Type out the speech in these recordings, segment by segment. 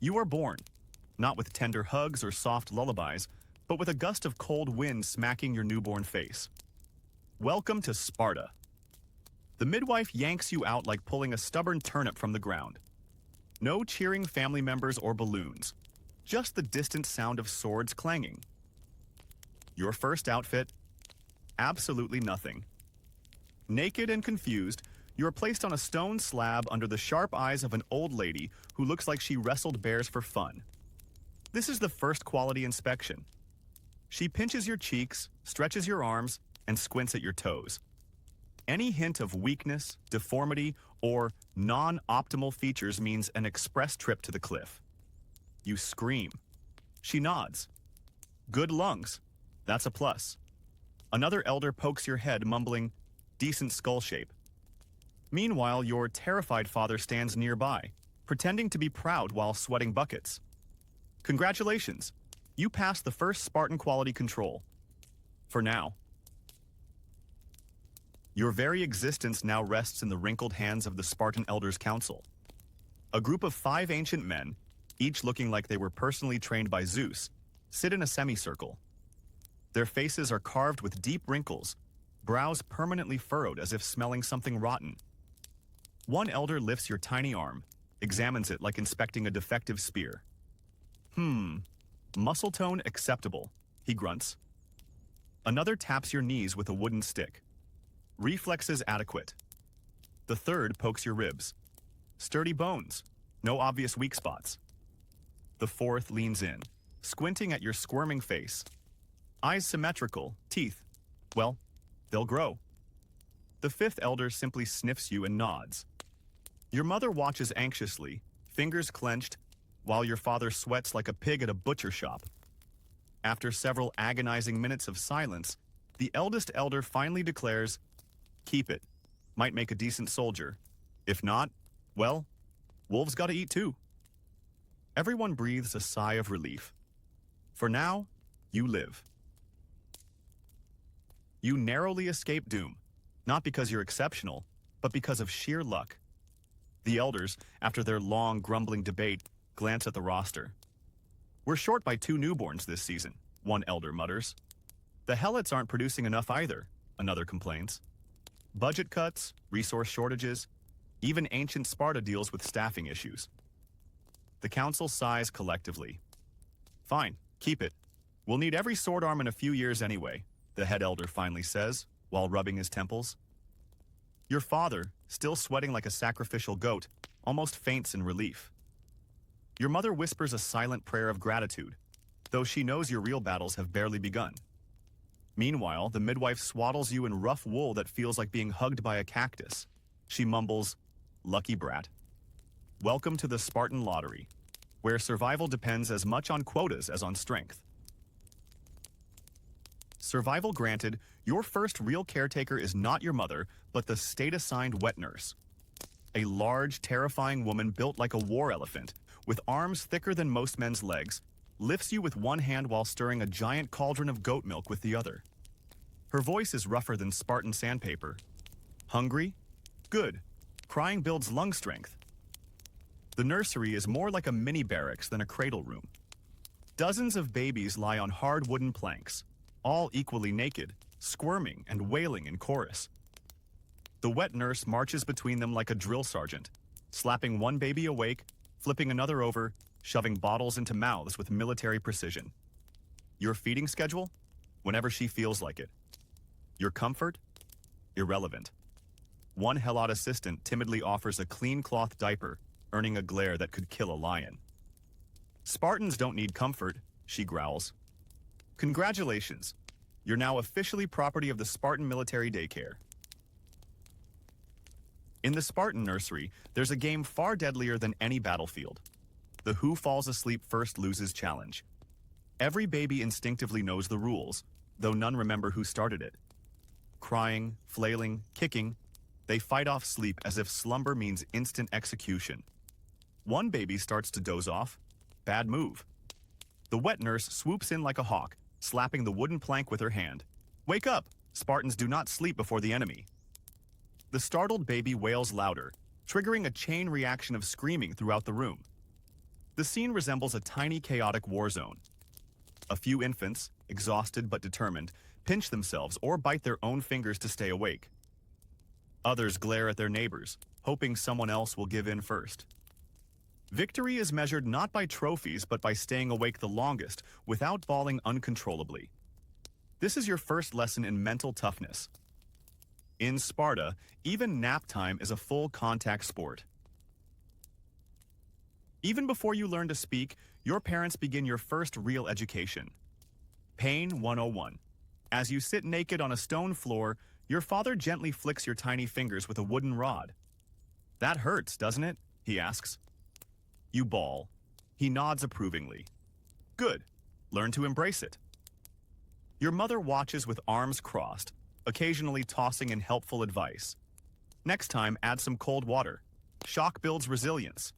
You are born, not with tender hugs or soft lullabies, but with a gust of cold wind smacking your newborn face. Welcome to Sparta. The midwife yanks you out like pulling a stubborn turnip from the ground. No cheering family members or balloons, just the distant sound of swords clanging. Your first outfit? Absolutely nothing. Naked and confused, you are placed on a stone slab under the sharp eyes of an old lady who looks like she wrestled bears for fun. This is the first quality inspection. She pinches your cheeks, stretches your arms, and squints at your toes. Any hint of weakness, deformity, or non-optimal features means an express trip to the cliff. You scream. She nods. Good lungs. That's a plus. Another elder pokes your head, mumbling, "Decent skull shape." Meanwhile, your terrified father stands nearby, pretending to be proud while sweating buckets. Congratulations, you passed the first Spartan quality control. For now. Your very existence now rests in the wrinkled hands of the Spartan Elders Council. A group of 5 ancient men, each looking like they were personally trained by Zeus, sit in a semicircle. Their faces are carved with deep wrinkles, brows permanently furrowed as if smelling something rotten. One elder lifts your tiny arm, examines it like inspecting a defective spear. Muscle tone acceptable, he grunts. Another taps your knees with a wooden stick. Reflexes adequate. The third pokes your ribs. Sturdy bones, no obvious weak spots. The fourth leans in, squinting at your squirming face. Eyes symmetrical, teeth, well, they'll grow. The fifth elder simply sniffs you and nods. Your mother watches anxiously, fingers clenched, while your father sweats like a pig at a butcher shop. After several agonizing minutes of silence, the eldest elder finally declares, "Keep it. Might make a decent soldier. If not, well, wolves gotta eat too." Everyone breathes a sigh of relief. For now, you live. You narrowly escape doom, not because you're exceptional, but because of sheer luck. The elders, after their long, grumbling debate, glance at the roster. "We're short by 2 newborns this season," one elder mutters. "The helots aren't producing enough either," another complains. Budget cuts, resource shortages, even ancient Sparta deals with staffing issues. The council sighs collectively. "Fine, keep it. We'll need every sword arm in a few years anyway," the head elder finally says, while rubbing his temples. Your father, still sweating like a sacrificial goat, almost faints in relief. Your mother whispers a silent prayer of gratitude, though she knows your real battles have barely begun. Meanwhile, the midwife swaddles you in rough wool that feels like being hugged by a cactus. She mumbles, "Lucky brat." Welcome to the Spartan lottery, where survival depends as much on quotas as on strength. Survival granted, your first real caretaker is not your mother, but the state-assigned wet nurse. A large, terrifying woman built like a war elephant, with arms thicker than most men's legs, lifts you with one hand while stirring a giant cauldron of goat milk with the other. Her voice is rougher than Spartan sandpaper. Hungry? Good. Crying builds lung strength. The nursery is more like a mini barracks than a cradle room. Dozens of babies lie on hard wooden planks, all equally naked, squirming and wailing in chorus. The wet nurse marches between them like a drill sergeant, slapping one baby awake, flipping another over, shoving bottles into mouths with military precision. Your feeding schedule? Whenever she feels like it. Your comfort? Irrelevant. One helot assistant timidly offers a clean cloth diaper, earning a glare that could kill a lion. "Spartans don't need comfort," she growls. "Congratulations. You're now officially property of the Spartan military daycare." In the Spartan nursery, there's a game far deadlier than any battlefield. The who falls asleep first loses challenge. Every baby instinctively knows the rules, though none remember who started it. Crying, flailing, kicking, they fight off sleep as if slumber means instant execution. One baby starts to doze off. Bad move. The wet nurse swoops in like a hawk, slapping the wooden plank with her hand. "Wake up! Spartans do not sleep before the enemy." The startled baby wails louder, triggering a chain reaction of screaming throughout the room. The scene resembles a tiny chaotic war zone. A few infants, exhausted but determined, pinch themselves or bite their own fingers to stay awake. Others glare at their neighbors, hoping someone else will give in first. Victory is measured not by trophies but by staying awake the longest without bawling uncontrollably. This is your first lesson in mental toughness. In Sparta, even nap time is a full contact sport. Even before you learn to speak, your parents begin your first real education. Pain 101. As you sit naked on a stone floor, your father gently flicks your tiny fingers with a wooden rod. "That hurts, doesn't it?" he asks. You bawl. He nods approvingly. "Good. Learn to embrace it." Your mother watches with arms crossed, occasionally tossing in helpful advice. "Next time, add some cold water. Shock builds resilience."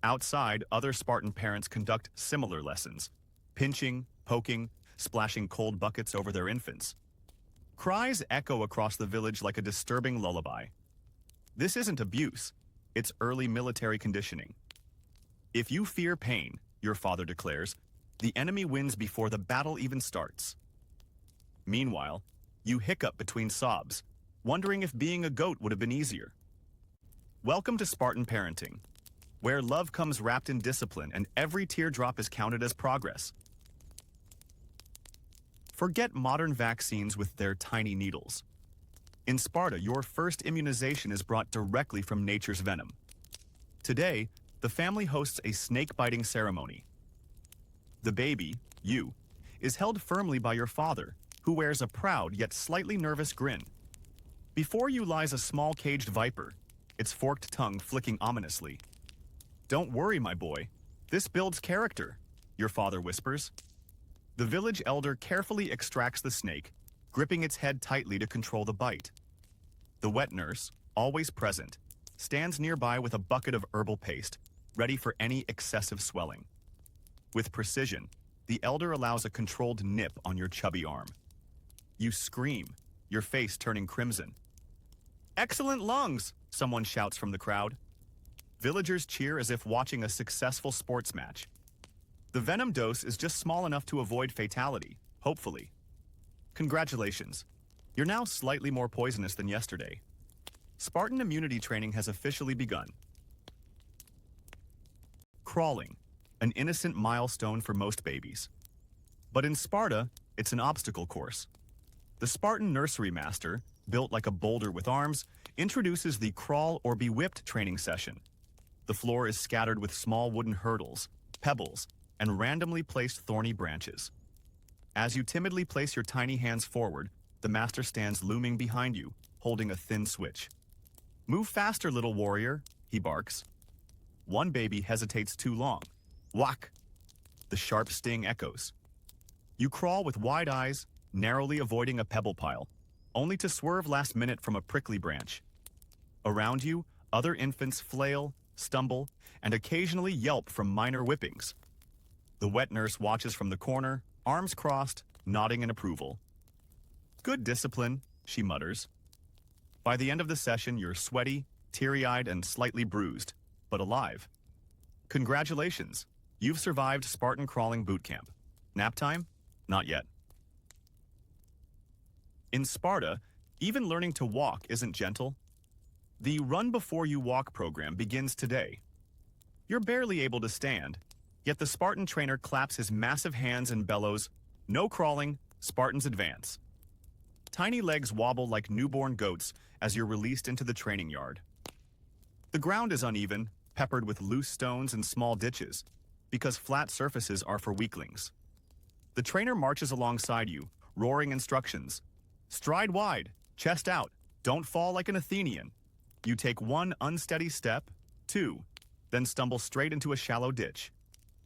Outside, other Spartan parents conduct similar lessons, pinching, poking, splashing cold buckets over their infants. Cries echo across the village like a disturbing lullaby. This isn't abuse, it's early military conditioning. If you fear pain, your father declares, the enemy wins before the battle even starts. Meanwhile, you hiccup between sobs, wondering if being a goat would have been easier. Welcome to Spartan parenting, where love comes wrapped in discipline and every teardrop is counted as progress. Forget modern vaccines with their tiny needles. In Sparta, your first immunization is brought directly from nature's venom. Today, the family hosts a snake-biting ceremony. The baby, you, is held firmly by your father, who wears a proud yet slightly nervous grin. Before you lies a small caged viper, its forked tongue flicking ominously. "Don't worry, my boy. This builds character," your father whispers. The village elder carefully extracts the snake, gripping its head tightly to control the bite. The wet nurse, always present, stands nearby with a bucket of herbal paste, ready for any excessive swelling. With precision, the elder allows a controlled nip on your chubby arm. You scream, your face turning crimson. "Excellent lungs!" someone shouts from the crowd. Villagers cheer as if watching a successful sports match. The venom dose is just small enough to avoid fatality, hopefully. Congratulations. You're now slightly more poisonous than yesterday. Spartan immunity training has officially begun. Crawling, an innocent milestone for most babies. But in Sparta, it's an obstacle course. The Spartan nursery master, built like a boulder with arms, introduces the crawl or be whipped training session. The floor is scattered with small wooden hurdles, pebbles, and randomly placed thorny branches. As you timidly place your tiny hands forward, the master stands looming behind you, holding a thin switch. "Move faster, little warrior," he barks. One baby hesitates too long. Whack! The sharp sting echoes. You crawl with wide eyes, narrowly avoiding a pebble pile, only to swerve last minute from a prickly branch. Around you, other infants flail, stumble, and occasionally yelp from minor whippings. The wet nurse watches from the corner, arms crossed, nodding in approval. "Good discipline," she mutters. By the end of the session, you're sweaty, teary-eyed, and slightly bruised, but alive. Congratulations, you've survived Spartan crawling boot camp. Nap time? Not yet. In Sparta, even learning to walk isn't gentle. The Run Before You Walk program begins today. You're barely able to stand, yet the Spartan trainer claps his massive hands and bellows, "No crawling, Spartans advance." Tiny legs wobble like newborn goats as you're released into the training yard. The ground is uneven, peppered with loose stones and small ditches, because flat surfaces are for weaklings. The trainer marches alongside you, roaring instructions. Stride wide, chest out, don't fall like an Athenian. You take one unsteady step, two, then stumble straight into a shallow ditch.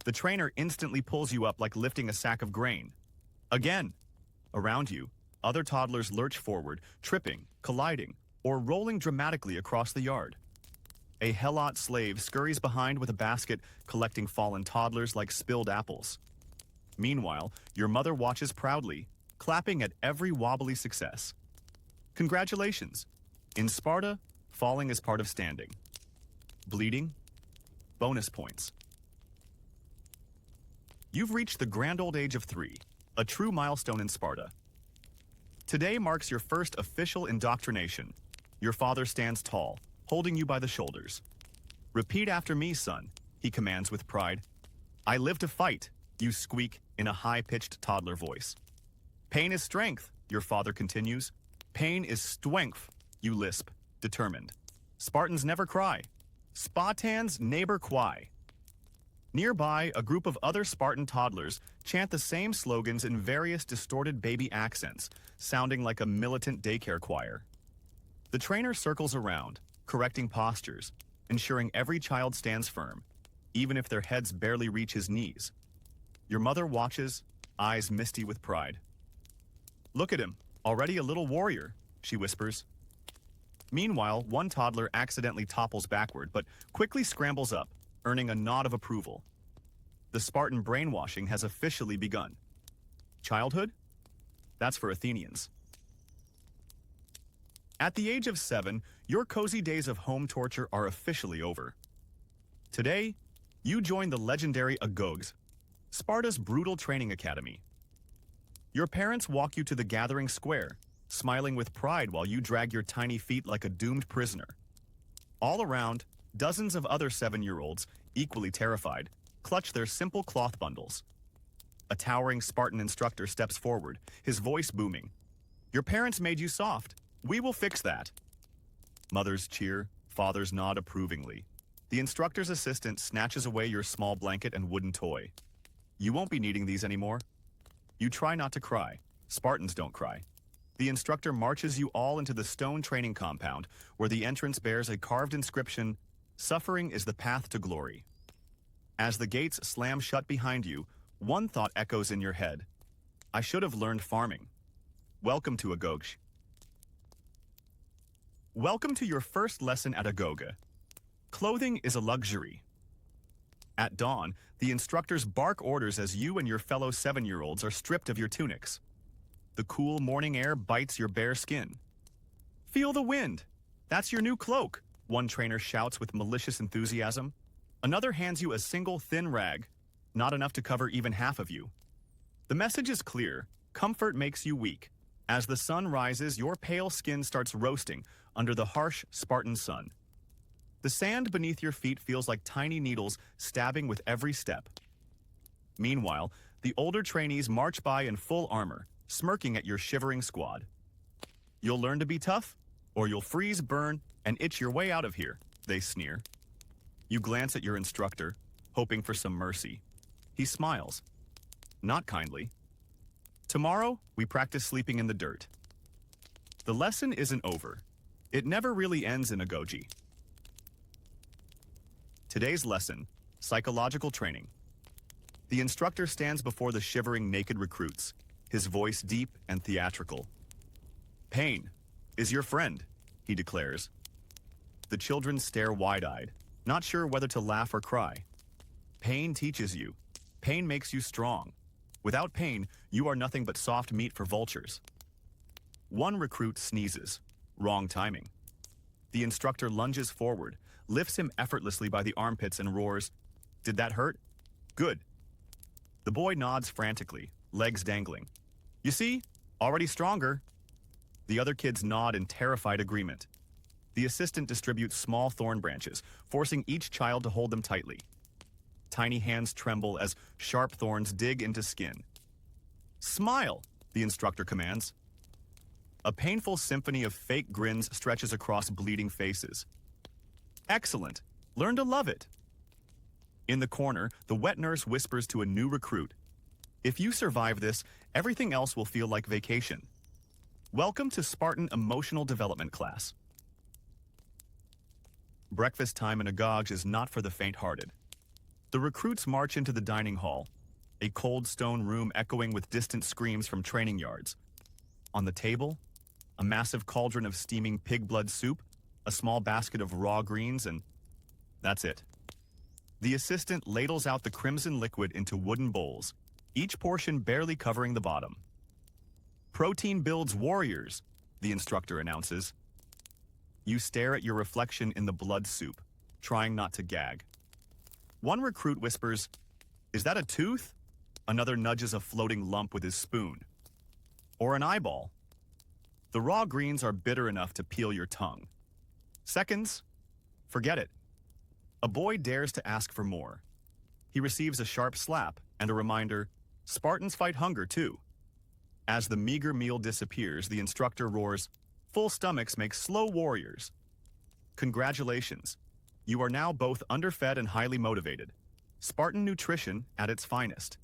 The trainer instantly pulls you up like lifting a sack of grain. Again. Around you, other toddlers lurch forward, tripping, colliding, or rolling dramatically across the yard. A helot slave scurries behind with a basket, collecting fallen toddlers like spilled apples. Meanwhile, your mother watches proudly, clapping at every wobbly success. Congratulations. In Sparta, falling is part of standing. Bleeding? Bonus points. You've reached the grand old age of 3, a true milestone in Sparta. Today marks your first official indoctrination. Your father stands tall, holding you by the shoulders. "Repeat after me, son," he commands with pride. "I live to fight," you squeak in a high-pitched toddler voice. "Pain is strength," your father continues. "Pain is strength," you lisp, determined. "Spartans never cry. Spartans never cry." Nearby, a group of other Spartan toddlers chant the same slogans in various distorted baby accents, sounding like a militant daycare choir. The trainer circles around, correcting postures, ensuring every child stands firm, even if their heads barely reach his knees. Your mother watches, eyes misty with pride. "Look at him, already a little warrior," she whispers. Meanwhile, one toddler accidentally topples backward, but quickly scrambles up, earning a nod of approval. The Spartan brainwashing has officially begun. Childhood? That's for Athenians. At the age of 7, your cozy days of home torture are officially over. Today, you join the legendary Agoges, Sparta's brutal training academy. Your parents walk you to the gathering square, smiling with pride while you drag your tiny feet like a doomed prisoner. All around, dozens of other 7-year-olds, equally terrified, clutch their simple cloth bundles. A towering Spartan instructor steps forward, his voice booming. "Your parents made you soft. We will fix that." Mothers cheer, fathers nod approvingly. The instructor's assistant snatches away your small blanket and wooden toy. "You won't be needing these anymore." You try not to cry. Spartans don't cry. The instructor marches you all into the stone training compound, where the entrance bears a carved inscription, "Suffering is the path to glory." As the gates slam shut behind you, one thought echoes in your head. "I should have learned farming." Welcome to Agoge. Welcome to your first lesson at Agoge. Clothing is a luxury. At dawn, the instructors bark orders as you and your fellow 7-year-olds are stripped of your tunics. The cool morning air bites your bare skin. "Feel the wind! That's your new cloak," one trainer shouts with malicious enthusiasm. Another hands you a single thin rag, not enough to cover even half of you. The message is clear: comfort makes you weak. As the sun rises, your pale skin starts roasting under the harsh Spartan sun. The sand beneath your feet feels like tiny needles stabbing with every step. Meanwhile, the older trainees march by in full armor, smirking at your shivering squad. "You'll learn to be tough, or you'll freeze, burn, and itch your way out of here," they sneer. You glance at your instructor, hoping for some mercy. He smiles. Not kindly. "Tomorrow, we practice sleeping in the dirt." The lesson isn't over. It never really ends in Agoge. Today's lesson: psychological training. The instructor stands before the shivering naked recruits, his voice deep and theatrical. "Pain is your friend," he declares. The children stare wide-eyed, not sure whether to laugh or cry. Pain teaches you. Pain makes you strong. Without pain, you are nothing but soft meat for vultures. One recruit sneezes. Wrong timing. The instructor lunges forward, lifts him effortlessly by the armpits and roars, "Did that hurt? Good." The boy nods frantically, legs dangling. "You see? Already stronger." The other kids nod in terrified agreement. The assistant distributes small thorn branches, forcing each child to hold them tightly. Tiny hands tremble as sharp thorns dig into skin. "Smile," the instructor commands. A painful symphony of fake grins stretches across bleeding faces. "Excellent. Learn to love it." In the corner, the wet nurse whispers to a new recruit, "If you survive this, everything else will feel like vacation." Welcome to Spartan Emotional Development class. Breakfast time in Agoge is not for the faint-hearted. The recruits march into the dining hall, a cold stone room echoing with distant screams from training yards. On the table, a massive cauldron of steaming pig blood soup, a small basket of raw greens, and that's it. The assistant ladles out the crimson liquid into wooden bowls, each portion barely covering the bottom. "Protein builds warriors," the instructor announces. You stare at your reflection in the blood soup, trying not to gag. One recruit whispers, "Is that a tooth?" Another nudges a floating lump with his spoon. Or an eyeball. The raw greens are bitter enough to peel your tongue. Seconds? Forget it. A boy dares to ask for more. He receives a sharp slap and a reminder, Spartans fight hunger too. As the meager meal disappears, the instructor roars, full stomachs make slow warriors. Congratulations. You are now both underfed and highly motivated. Spartan nutrition at its finest.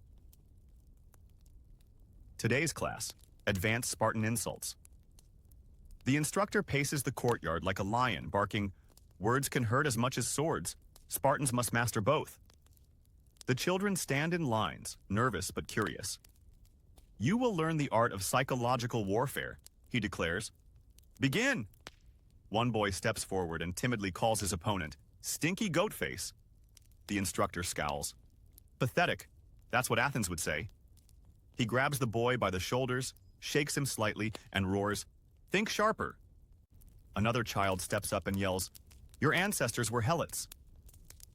Today's class, Advanced Spartan Insults. The instructor paces the courtyard like a lion, barking, words can hurt as much as swords. Spartans must master both. The children stand in lines, nervous but curious. You will learn the art of psychological warfare, he declares. Begin! One boy steps forward and timidly calls his opponent, Stinky Goat Face. The instructor scowls. Pathetic, that's what Athens would say. He grabs the boy by the shoulders, shakes him slightly, and roars, Think sharper. Another child steps up and yells, Your ancestors were helots.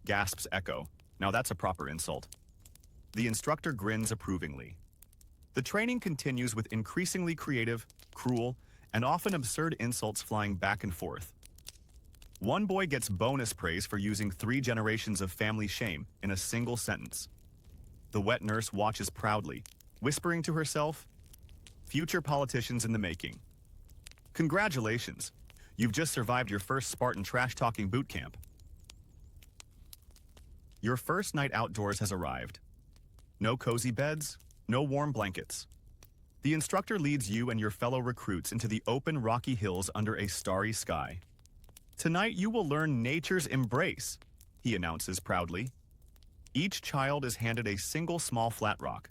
Gasps echo. Now that's a proper insult. The instructor grins approvingly. The training continues with increasingly creative, cruel, and often absurd insults flying back and forth. One boy gets bonus praise for using 3 generations of family shame in a single sentence. The wet nurse watches proudly, whispering to herself, Future politicians in the making. Congratulations, you've just survived your first Spartan trash-talking boot camp. Your first night outdoors has arrived. No cozy beds, no warm blankets. The instructor leads you and your fellow recruits into the open rocky hills under a starry sky. Tonight you will learn nature's embrace, he announces proudly. Each child is handed a single small flat rock.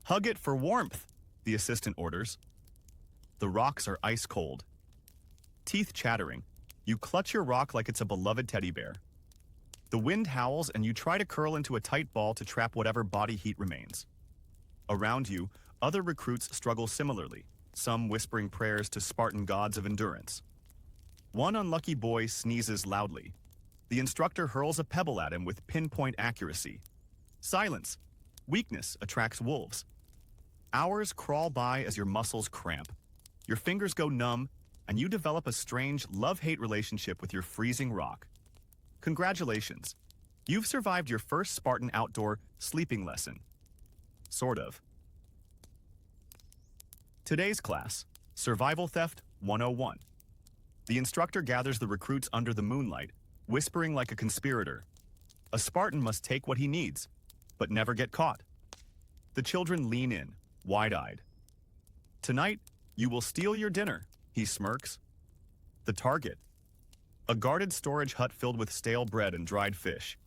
Hug it for warmth, the assistant orders. The rocks are ice cold. Teeth chattering, you clutch your rock like it's a beloved teddy bear. The wind howls and you try to curl into a tight ball to trap whatever body heat remains. Around you, other recruits struggle similarly, some whispering prayers to Spartan gods of endurance. One unlucky boy sneezes loudly. The instructor hurls a pebble at him with pinpoint accuracy. Silence. Weakness attracts wolves. Hours crawl by as your muscles cramp. Your fingers go numb, and you develop a strange love-hate relationship with your freezing rock. Congratulations. You've survived your first Spartan outdoor sleeping lesson. Sort of. Today's class, Survival Theft 101. The instructor gathers the recruits under the moonlight, whispering like a conspirator. A Spartan must take what he needs, but never get caught. The children lean in, wide-eyed. Tonight, you will steal your dinner, he smirks. The target. A guarded storage hut filled with stale bread and dried fish.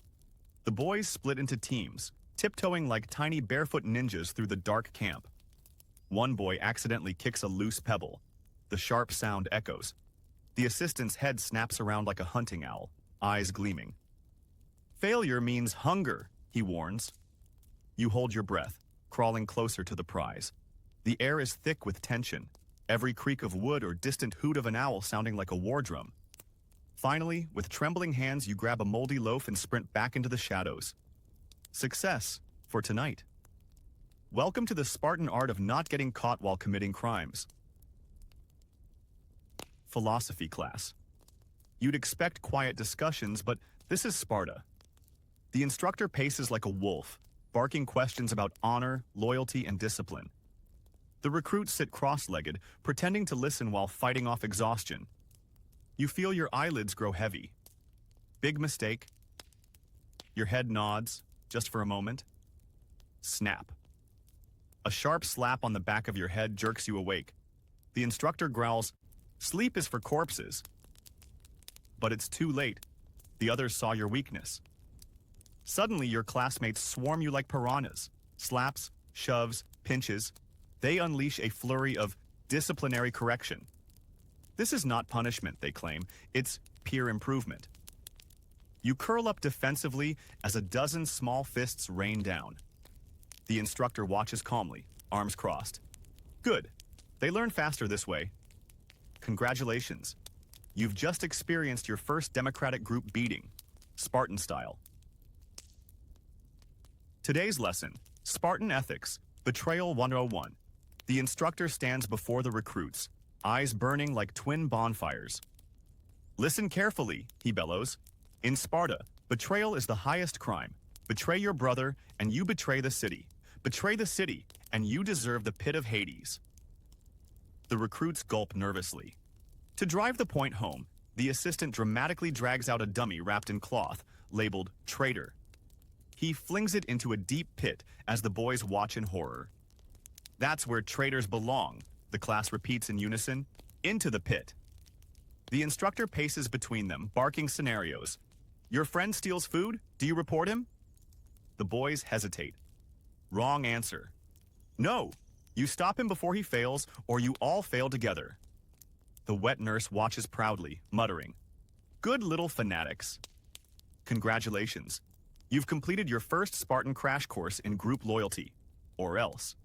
The boys split into teams, tiptoeing like tiny barefoot ninjas through the dark camp. One boy accidentally kicks a loose pebble. The sharp sound echoes. The assistant's head snaps around like a hunting owl, eyes gleaming. Failure means hunger, he warns. You hold your breath, crawling closer to the prize. The air is thick with tension, every creak of wood or distant hoot of an owl sounding like a war drum. Finally, with trembling hands, you grab a moldy loaf and sprint back into the shadows. Success for tonight. Welcome to the Spartan art of not getting caught while committing crimes. Philosophy class. You'd expect quiet discussions, but this is Sparta. The instructor paces like a wolf, barking questions about honor, loyalty, and discipline. The recruits sit cross-legged, pretending to listen while fighting off exhaustion. You feel your eyelids grow heavy. Big mistake. Your head nods, just for a moment. Snap. A sharp slap on the back of your head jerks you awake. The instructor growls, "Sleep is for corpses." But it's too late. The others saw your weakness. Suddenly, your classmates swarm you like piranhas. Slaps, shoves, pinches. They unleash a flurry of disciplinary correction. This is not punishment, they claim. It's peer improvement. You curl up defensively as a dozen small fists rain down. The instructor watches calmly, arms crossed. Good. They learn faster this way. Congratulations. You've just experienced your first democratic group beating, Spartan style. Today's lesson, Spartan Ethics, Betrayal 101. The instructor stands before the recruits, eyes burning like twin bonfires. Listen carefully, he bellows. In Sparta, betrayal is the highest crime. Betray your brother, and you betray the city. Betray the city, and you deserve the pit of Hades. The recruits gulp nervously. To drive the point home, the assistant dramatically drags out a dummy wrapped in cloth, labeled traitor. He flings it into a deep pit as the boys watch in horror. That's where traitors belong, the class repeats in unison. Into the pit. The instructor paces between them, barking scenarios. Your friend steals food? Do you report him? The boys hesitate. Wrong answer. No, you stop him before he fails, or you all fail together. The wet nurse watches proudly, muttering, Good little fanatics. Congratulations. You've completed your first Spartan crash course in group loyalty. Or else.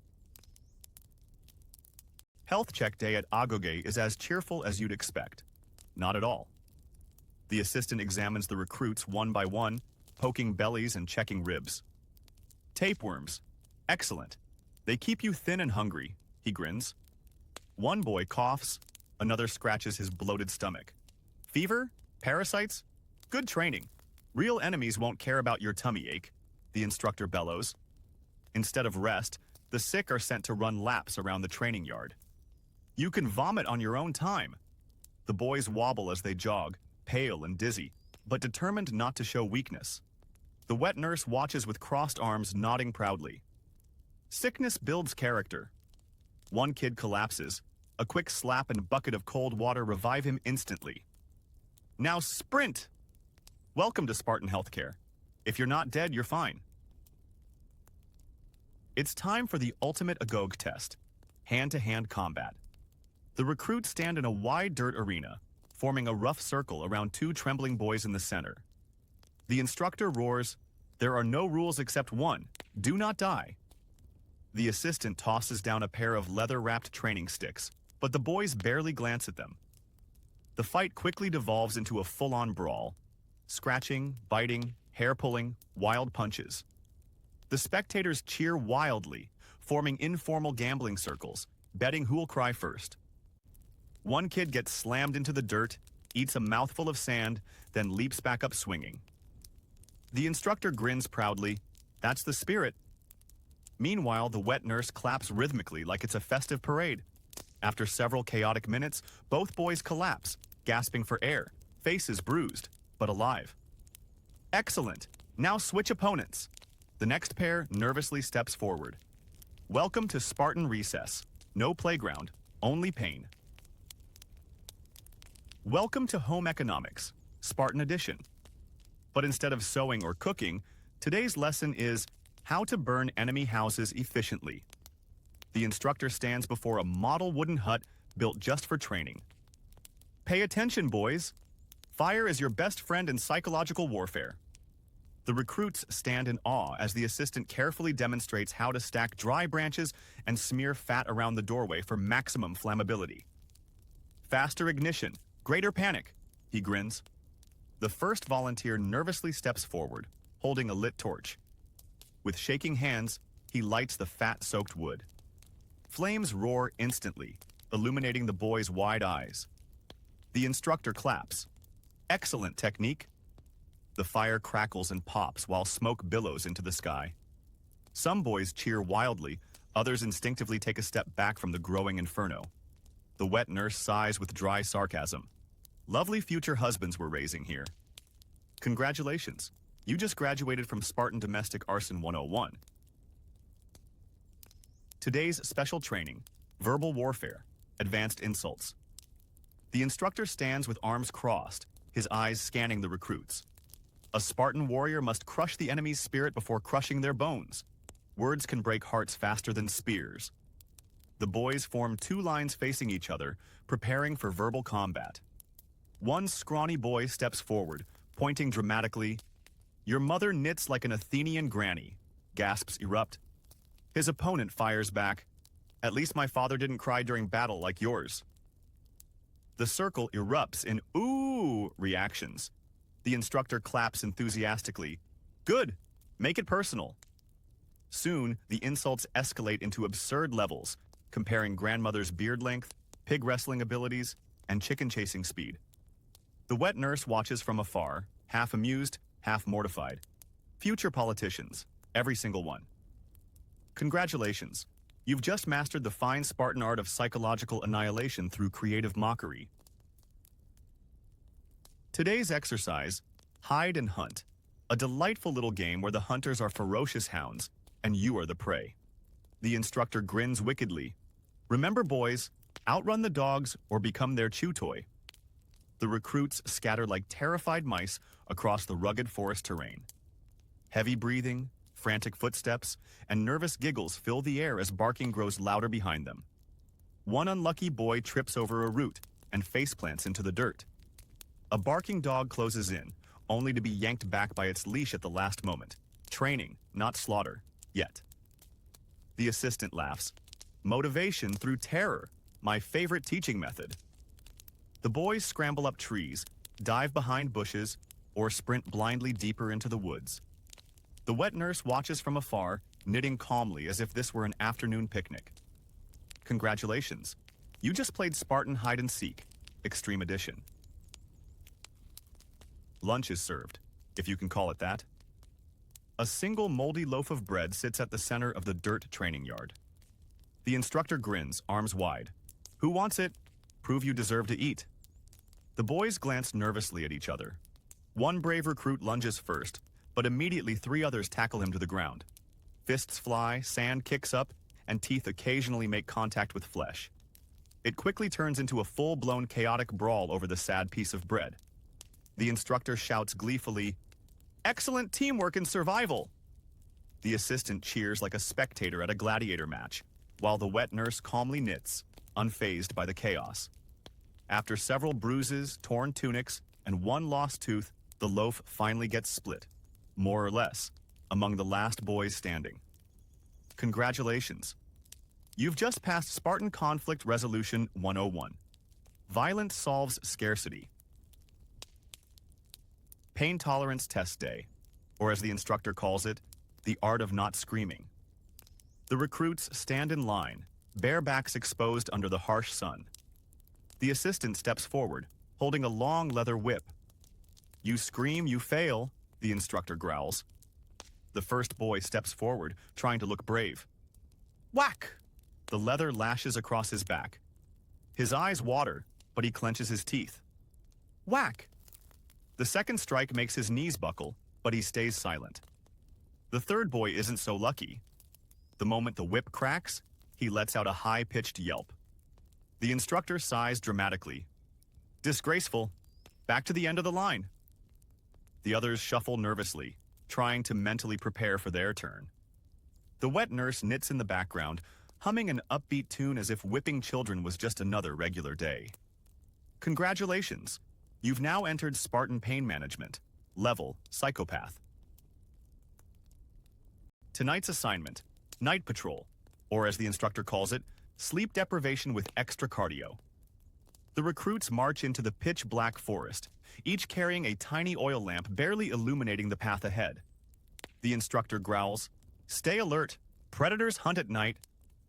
Health check day at Agoge is as cheerful as you'd expect. Not at all. The assistant examines the recruits one by one, poking bellies and checking ribs. Tapeworms. Excellent. They keep you thin and hungry, he grins. One boy coughs, another scratches his bloated stomach. Fever? Parasites? Good training. Real enemies won't care about your tummy ache, the instructor bellows. Instead of rest, the sick are sent to run laps around the training yard. You can vomit on your own time. The boys wobble as they jog, pale and dizzy, but determined not to show weakness. The wet nurse watches with crossed arms, nodding proudly. Sickness builds character. One kid collapses. A quick slap and bucket of cold water revive him instantly. Now sprint! Welcome to Spartan Healthcare. If you're not dead, you're fine. It's time for the ultimate Agog test, hand-to-hand combat. The recruits stand in a wide dirt arena, forming a rough circle around two trembling boys in the center. The instructor roars, There are no rules except one, do not die. The assistant tosses down a pair of leather-wrapped training sticks, but the boys barely glance at them. The fight quickly devolves into a full-on brawl. Scratching, biting, hair-pulling, wild punches. The spectators cheer wildly, forming informal gambling circles, betting who'll cry first. One kid gets slammed into the dirt, eats a mouthful of sand, then leaps back up swinging. The instructor grins proudly. That's the spirit. Meanwhile, the wet nurse claps rhythmically like it's a festive parade. After several chaotic minutes, both boys collapse, gasping for air, faces bruised, but alive. Excellent. Now switch opponents. The next pair nervously steps forward. Welcome to Spartan Recess. No playground, only pain. Welcome to Home Economics, Spartan Edition. But instead of sewing or cooking, today's lesson is how to burn enemy houses efficiently. The instructor stands before a model wooden hut built just for training. Pay attention, boys. Fire is your best friend in psychological warfare. The recruits stand in awe as the assistant carefully demonstrates how to stack dry branches and smear fat around the doorway for maximum flammability. Faster ignition, greater panic, he grins. The first volunteer nervously steps forward, holding a lit torch. With shaking hands, he lights the fat-soaked wood. Flames roar instantly, illuminating the boys' wide eyes. The instructor claps. Excellent technique. The fire crackles and pops while smoke billows into the sky. Some boys cheer wildly, others instinctively take a step back from the growing inferno. The wet nurse sighs with dry sarcasm. Lovely future husbands we're raising here. Congratulations. You just graduated from Spartan Domestic Arson 101. Today's special training, verbal warfare, advanced insults. The instructor stands with arms crossed, his eyes scanning the recruits. A Spartan warrior must crush the enemy's spirit before crushing their bones. Words can break hearts faster than spears. The boys form two lines facing each other, preparing for verbal combat. One scrawny boy steps forward, pointing dramatically. Your mother knits like an Athenian granny, gasps erupt. His opponent fires back. At least my father didn't cry during battle like yours. The circle erupts in ooh reactions. The instructor claps enthusiastically. Good, make it personal. Soon, the insults escalate into absurd levels, comparing grandmother's beard length, pig wrestling abilities, and chicken chasing speed. The wet nurse watches from afar, half amused, half mortified. Future politicians, every single one. Congratulations. You've just mastered the fine Spartan art of psychological annihilation through creative mockery. Today's exercise, hide and hunt. A delightful little game where the hunters are ferocious hounds, and you are the prey. The instructor grins wickedly. Remember, boys, outrun the dogs or become their chew toy. The recruits scatter like terrified mice across the rugged forest terrain. Heavy breathing, frantic footsteps, and nervous giggles fill the air as barking grows louder behind them. One unlucky boy trips over a root and faceplants into the dirt. A barking dog closes in, only to be yanked back by its leash at the last moment. Training, not slaughter, yet. The assistant laughs. Motivation through terror, my favorite teaching method. The boys scramble up trees, dive behind bushes, or sprint blindly deeper into the woods. The wet nurse watches from afar, knitting calmly as if this were an afternoon picnic. Congratulations. You just played Spartan hide and seek, Extreme Edition. Lunch is served, if you can call it that. A single moldy loaf of bread sits at the center of the dirt training yard. The instructor grins, arms wide. Who wants it? Prove you deserve to eat. The boys glance nervously at each other. One brave recruit lunges first, but immediately 3 others tackle him to the ground. Fists fly, sand kicks up, and teeth occasionally make contact with flesh. It quickly turns into a full-blown chaotic brawl over the sad piece of bread. The instructor shouts gleefully, "Excellent teamwork and survival!" The assistant cheers like a spectator at a gladiator match, while the wet nurse calmly knits, unfazed by the chaos. After several bruises, torn tunics, and one lost tooth, the loaf finally gets split, more or less, among the last boys standing. Congratulations. You've just passed Spartan Conflict Resolution 101. Violence solves scarcity. Pain Tolerance Test Day, or as the instructor calls it, the art of not screaming. The recruits stand in line, bare backs exposed under the harsh sun. The assistant steps forward, holding a long leather whip. You scream, you fail, the instructor growls. The first boy steps forward, trying to look brave. Whack! The leather lashes across his back. His eyes water, but he clenches his teeth. Whack! The second strike makes his knees buckle, but he stays silent. The third boy isn't so lucky. The moment the whip cracks, he lets out a high-pitched yelp. The instructor sighs dramatically. Disgraceful. Back to the end of the line. The others shuffle nervously, trying to mentally prepare for their turn. The wet nurse knits in the background, humming an upbeat tune as if whipping children was just another regular day. Congratulations. You've now entered Spartan Pain Management, level Psychopath. Tonight's assignment, Night Patrol, or as the instructor calls it, sleep deprivation with extra cardio. The recruits march into the pitch-black forest, each carrying a tiny oil lamp barely illuminating the path ahead. The instructor growls, "Stay alert, predators hunt at night,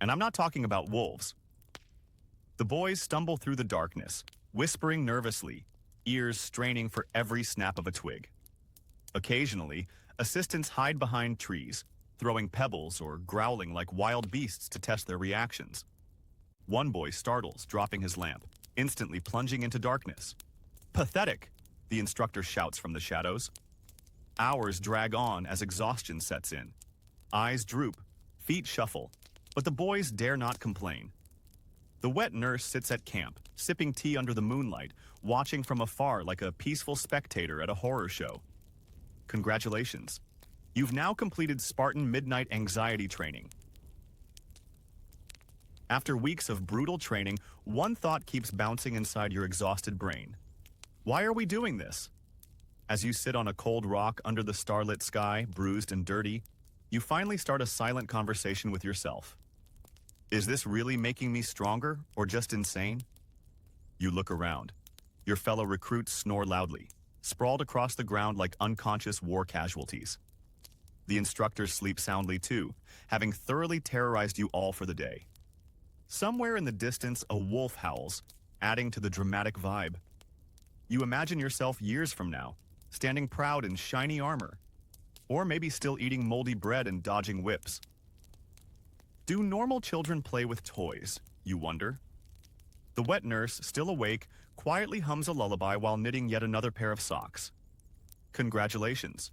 and I'm not talking about wolves." The boys stumble through the darkness, whispering nervously, ears straining for every snap of a twig. Occasionally, assistants hide behind trees, throwing pebbles or growling like wild beasts to test their reactions. One boy startles, dropping his lamp, instantly plunging into darkness. Pathetic, the instructor shouts from the shadows. Hours drag on as exhaustion sets in. Eyes droop, feet shuffle, but the boys dare not complain. The wet nurse sits at camp, sipping tea under the moonlight, watching from afar like a peaceful spectator at a horror show. Congratulations. You've now completed Spartan Midnight Anxiety Training. After weeks of brutal training, one thought keeps bouncing inside your exhausted brain. Why are we doing this? As you sit on a cold rock under the starlit sky, bruised and dirty, you finally start a silent conversation with yourself. Is this really making me stronger or just insane? You look around. Your fellow recruits snore loudly, sprawled across the ground like unconscious war casualties. The instructors sleep soundly too, having thoroughly terrorized you all for the day. Somewhere in the distance, a wolf howls, adding to the dramatic vibe. You imagine yourself years from now, standing proud in shiny armor, or maybe still eating moldy bread and dodging whips. Do normal children play with toys, you wonder? The wet nurse, still awake, quietly hums a lullaby while knitting yet another pair of socks. Congratulations.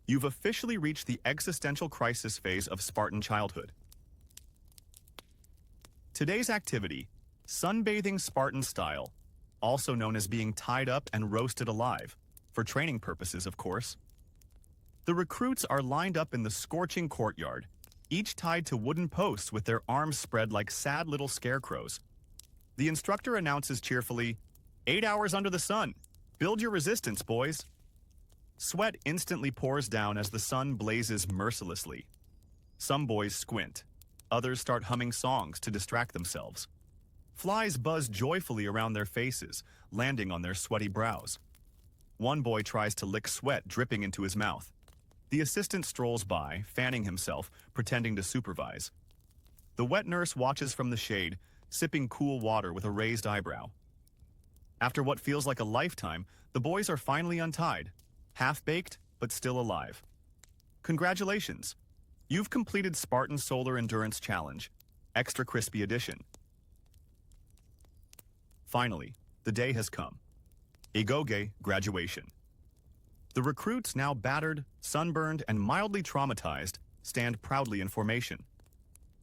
You've officially reached the existential crisis phase of Spartan childhood. Today's activity, sunbathing Spartan style, also known as being tied up and roasted alive, for training purposes, of course. The recruits are lined up in the scorching courtyard, each tied to wooden posts with their arms spread like sad little scarecrows. The instructor announces cheerfully, 8 hours under the sun. Build your resistance, boys. Sweat instantly pours down as the sun blazes mercilessly. Some boys squint. Others start humming songs to distract themselves. Flies buzz joyfully around their faces, landing on their sweaty brows. One boy tries to lick sweat dripping into his mouth. The assistant strolls by, fanning himself, pretending to supervise. The wet nurse watches from the shade, sipping cool water with a raised eyebrow. After what feels like a lifetime, the boys are finally untied, half-baked but still alive. Congratulations! You've completed Spartan Solar Endurance Challenge, Extra Crispy Edition. Finally, the day has come. Igoge graduation. The recruits, now battered, sunburned, and mildly traumatized, stand proudly in formation.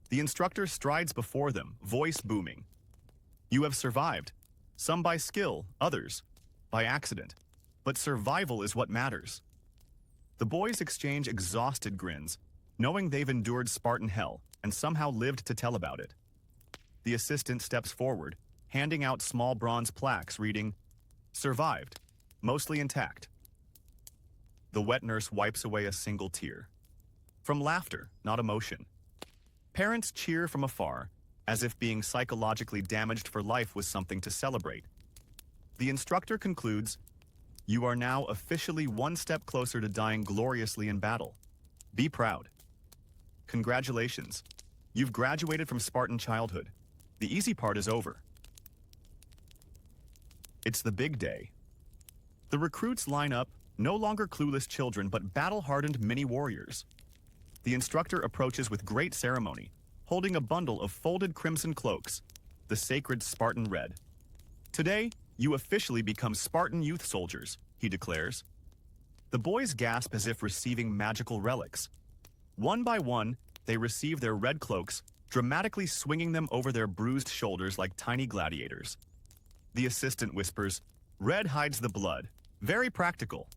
The instructor strides before them, voice booming. You have survived, some by skill, others by accident. But survival is what matters. The boys exchange exhausted grins, knowing they've endured Spartan hell and somehow lived to tell about it. The assistant steps forward, handing out small bronze plaques reading, "Survived, mostly intact." The wet nurse wipes away a single tear. From laughter, not emotion. Parents cheer from afar, as if being psychologically damaged for life was something to celebrate. The instructor concludes, "You are now officially one step closer to dying gloriously in battle. Be proud." Congratulations. You've graduated from Spartan childhood. The easy part is over. It's the big day. The recruits line up, no longer clueless children, but battle-hardened mini-warriors. The instructor approaches with great ceremony, holding a bundle of folded crimson cloaks, the sacred Spartan red. Today, you officially become Spartan youth soldiers, he declares. The boys gasp as if receiving magical relics. One by one, they receive their red cloaks, dramatically swinging them over their bruised shoulders like tiny gladiators. The assistant whispers, "Red hides the blood. Very practical."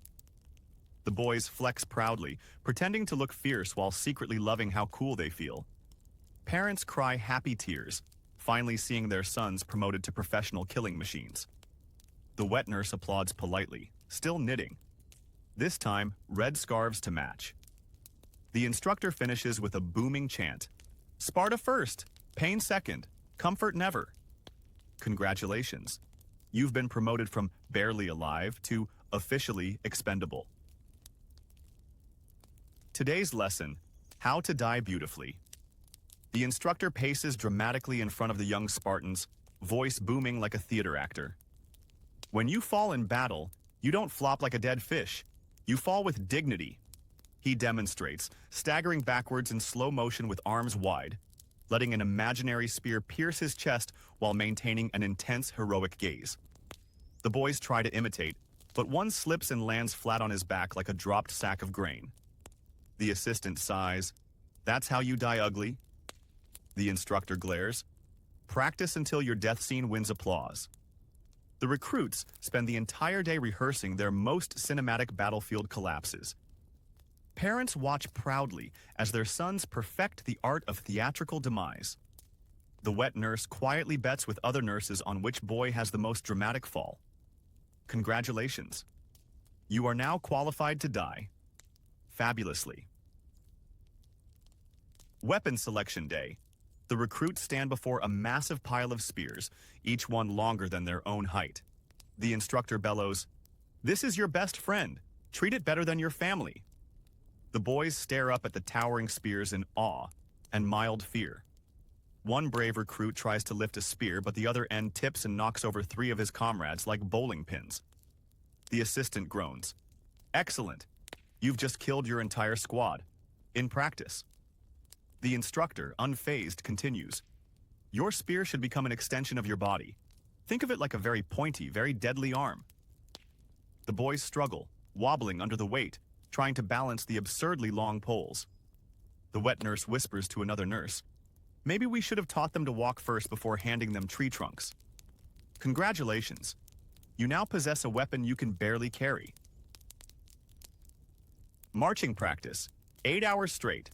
The boys flex proudly, pretending to look fierce while secretly loving how cool they feel. Parents cry happy tears, finally seeing their sons promoted to professional killing machines. The wet nurse applauds politely, still knitting. This time, red scarves to match. The instructor finishes with a booming chant. "Sparta first, pain second, comfort never." Congratulations. You've been promoted from barely alive to officially expendable. Today's lesson, how to die beautifully. The instructor paces dramatically in front of the young Spartans, voice booming like a theater actor. When you fall in battle, you don't flop like a dead fish. You fall with dignity. He demonstrates, staggering backwards in slow motion with arms wide, letting an imaginary spear pierce his chest while maintaining an intense, heroic gaze. The boys try to imitate, but one slips and lands flat on his back like a dropped sack of grain. The assistant sighs. "That's how you die ugly?" The instructor glares. "Practice until your death scene wins applause." The recruits spend the entire day rehearsing their most cinematic battlefield collapses. Parents watch proudly as their sons perfect the art of theatrical demise. The wet nurse quietly bets with other nurses on which boy has the most dramatic fall. Congratulations. You are now qualified to die. Fabulously. Weapon Selection Day. The recruits stand before a massive pile of spears, each one longer than their own height. The instructor bellows, "This is your best friend. Treat it better than your family." The boys stare up at the towering spears in awe and mild fear. One brave recruit tries to lift a spear, but the other end tips and knocks over 3 of his comrades like bowling pins. The assistant groans. Excellent. You've just killed your entire squad. In practice. The instructor, unfazed, continues. Your spear should become an extension of your body. Think of it like a very pointy, very deadly arm. The boys struggle, wobbling under the weight, trying to balance the absurdly long poles. The wet nurse whispers to another nurse. Maybe we should have taught them to walk first before handing them tree trunks. Congratulations. You now possess a weapon you can barely carry. Marching practice, 8 hours straight.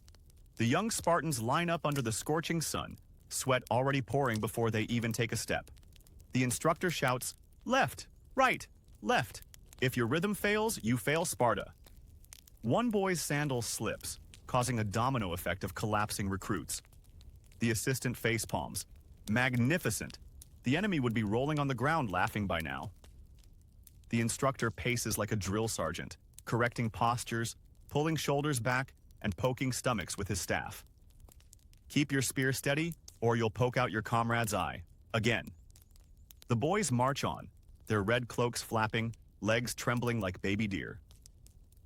The young Spartans line up under the scorching sun, sweat already pouring before they even take a step. The instructor shouts, left, right, left. If your rhythm fails, you fail Sparta. One boy's sandal slips, causing a domino effect of collapsing recruits. The assistant face palms. Magnificent. The enemy would be rolling on the ground laughing by now. The instructor paces like a drill sergeant, correcting postures, pulling shoulders back, and poking stomachs with his staff. Keep your spear steady, or you'll poke out your comrade's eye. Again. The boys march on, their red cloaks flapping, legs trembling like baby deer.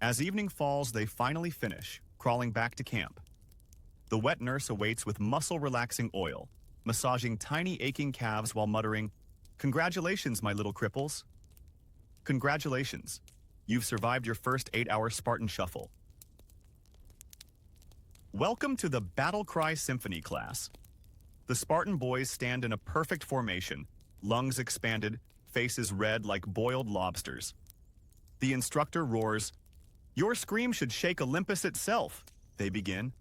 As evening falls, they finally finish, crawling back to camp. The wet nurse awaits with muscle-relaxing oil, massaging tiny aching calves while muttering, Congratulations, my little cripples. Congratulations. You've survived your first 8-hour Spartan shuffle. Welcome to the Battle Cry Symphony class. The Spartan boys stand in a perfect formation, lungs expanded, faces red like boiled lobsters. The instructor roars, Your scream should shake Olympus itself, they begin.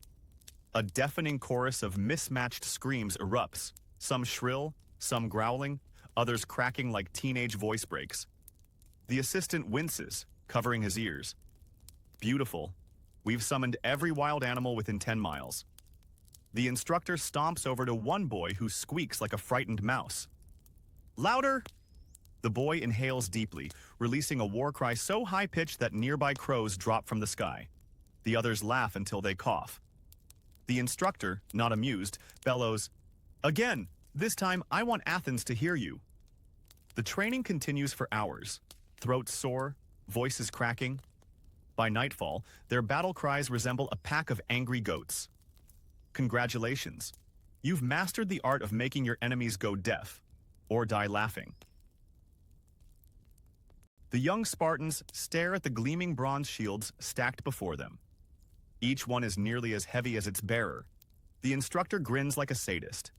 A deafening chorus of mismatched screams erupts, some shrill, some growling, others cracking like teenage voice breaks. The assistant winces, covering his ears. Beautiful. We've summoned every wild animal within 10 miles. The instructor stomps over to one boy who squeaks like a frightened mouse. Louder! The boy inhales deeply, releasing a war cry so high-pitched that nearby crows drop from the sky. The others laugh until they cough. The instructor, not amused, bellows, Again, this time I want Athens to hear you. The training continues for hours, throats sore, voices cracking. By nightfall, their battle cries resemble a pack of angry goats. Congratulations. You've mastered the art of making your enemies go deaf, or die laughing. The young Spartans stare at the gleaming bronze shields stacked before them. Each one is nearly as heavy as its bearer. The instructor grins like a sadist.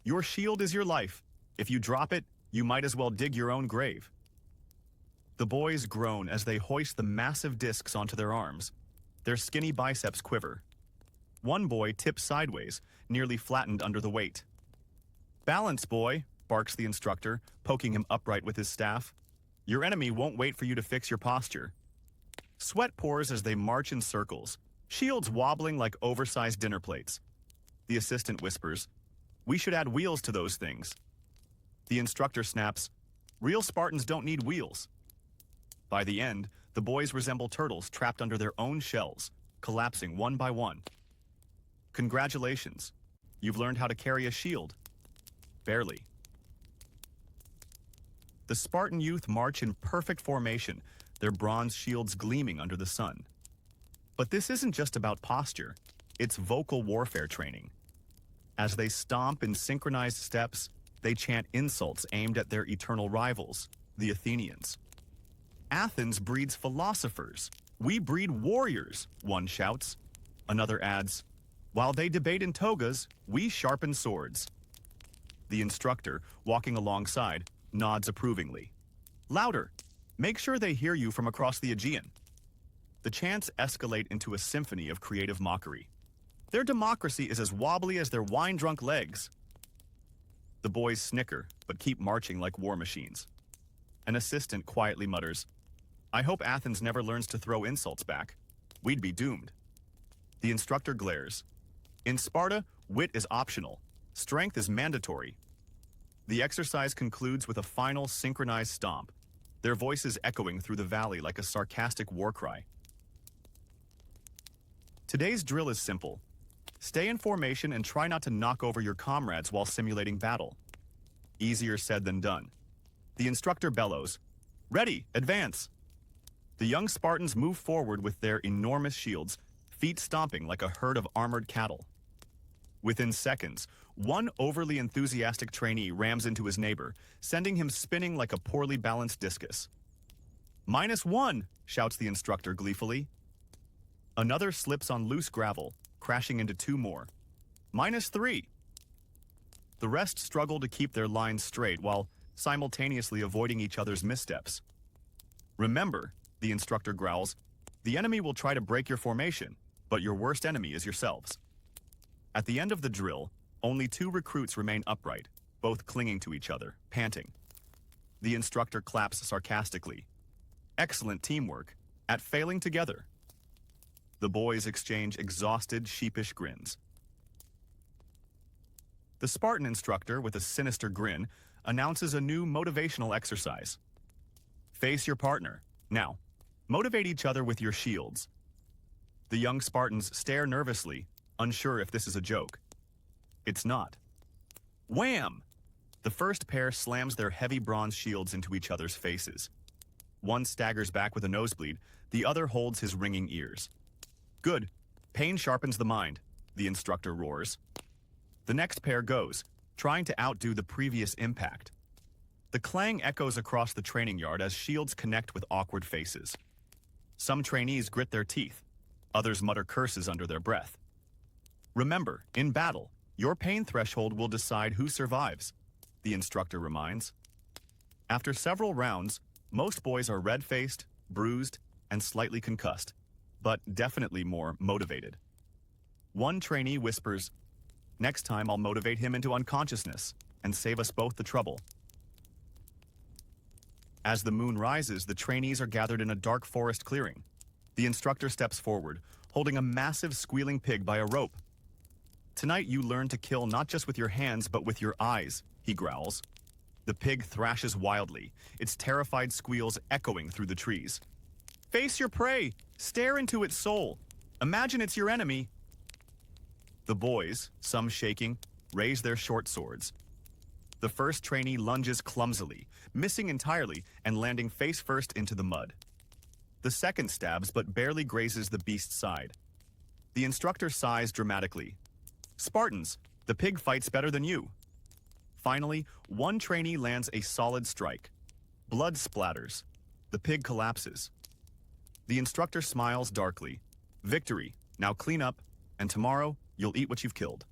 Your shield is your life. If you drop it, you might as well dig your own grave. The boys groan as they hoist the massive discs onto their arms. Their skinny biceps quiver. One boy tips sideways, nearly flattened under the weight. Balance, boy, barks the instructor, poking him upright with his staff. Your enemy won't wait for you to fix your posture. Sweat pours as they march in circles, shields wobbling like oversized dinner plates. The assistant whispers, We should add wheels to those things. The instructor snaps, Real Spartans don't need wheels. By the end, the boys resemble turtles trapped under their own shells, collapsing one by one. Congratulations. You've learned how to carry a shield. Barely. The Spartan youth march in perfect formation, their bronze shields gleaming under the sun. But this isn't just about posture, it's vocal warfare training. As they stomp in synchronized steps, they chant insults aimed at their eternal rivals, the Athenians. Athens breeds philosophers. We breed warriors, one shouts. Another adds, While they debate in togas, we sharpen swords. The instructor, walking alongside, nods approvingly. Louder! Make sure they hear you from across the Aegean. The chants escalate into a symphony of creative mockery. Their democracy is as wobbly as their wine-drunk legs. The boys snicker, but keep marching like war machines. An assistant quietly mutters, I hope Athens never learns to throw insults back. We'd be doomed. The instructor glares. In Sparta, wit is optional. Strength is mandatory. The exercise concludes with a final synchronized stomp, their voices echoing through the valley like a sarcastic war cry. Today's drill is simple. Stay in formation and try not to knock over your comrades while simulating battle. Easier said than done. The instructor bellows, "Ready, advance!" The young Spartans move forward with their enormous shields, feet stomping like a herd of armored cattle. Within seconds, one overly enthusiastic trainee rams into his neighbor, sending him spinning like a poorly balanced discus. "-1!" shouts the instructor gleefully. Another slips on loose gravel, crashing into two more. -3! The rest struggle to keep their lines straight while simultaneously avoiding each other's missteps. "Remember," the instructor growls, "the enemy will try to break your formation, but your worst enemy is yourselves." At the end of the drill, only 2 recruits remain upright, both clinging to each other, panting. The instructor claps sarcastically. "Excellent teamwork, at failing together." The boys exchange exhausted, sheepish grins. The Spartan instructor, with a sinister grin, announces a new motivational exercise. Face your partner. Now, motivate each other with your shields. The young Spartans stare nervously, unsure if this is a joke. It's not. Wham! The first pair slams their heavy bronze shields into each other's faces. One staggers back with a nosebleed, the other holds his ringing ears. "Good. Pain sharpens the mind," the instructor roars. The next pair goes, trying to outdo the previous impact. The clang echoes across the training yard as shields connect with awkward faces. Some trainees grit their teeth, others mutter curses under their breath. "Remember, in battle, your pain threshold will decide who survives," the instructor reminds. After several rounds, most boys are red-faced, bruised, and slightly concussed, but definitely more motivated. One trainee whispers, "Next time I'll motivate him into unconsciousness and save us both the trouble." As the moon rises, the trainees are gathered in a dark forest clearing. The instructor steps forward, holding a massive squealing pig by a rope. "Tonight you learn to kill not just with your hands but with your eyes," he growls. The pig thrashes wildly, its terrified squeals echoing through the trees. "Face your prey! Stare into its soul! Imagine it's your enemy!" The boys, some shaking, raise their short swords. The first trainee lunges clumsily, missing entirely and landing face first into the mud. The second stabs but barely grazes the beast's side. The instructor sighs dramatically. "Spartans, the pig fights better than you." Finally, one trainee lands a solid strike. Blood splatters. The pig collapses. The instructor smiles darkly. "Victory. Now clean up, and tomorrow you'll eat what you've killed."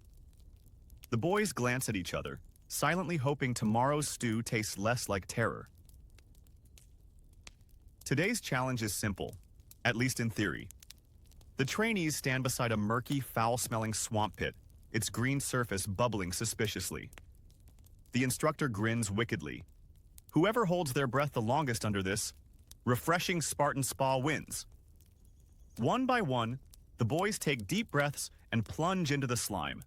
The boys glance at each other, silently hoping tomorrow's stew tastes less like terror. Today's challenge is simple, at least in theory. The trainees stand beside a murky, foul-smelling swamp pit, its green surface bubbling suspiciously. The instructor grins wickedly. Whoever holds their breath the longest under this refreshing Spartan spa wins. One by one, the boys take deep breaths and plunge into the slime.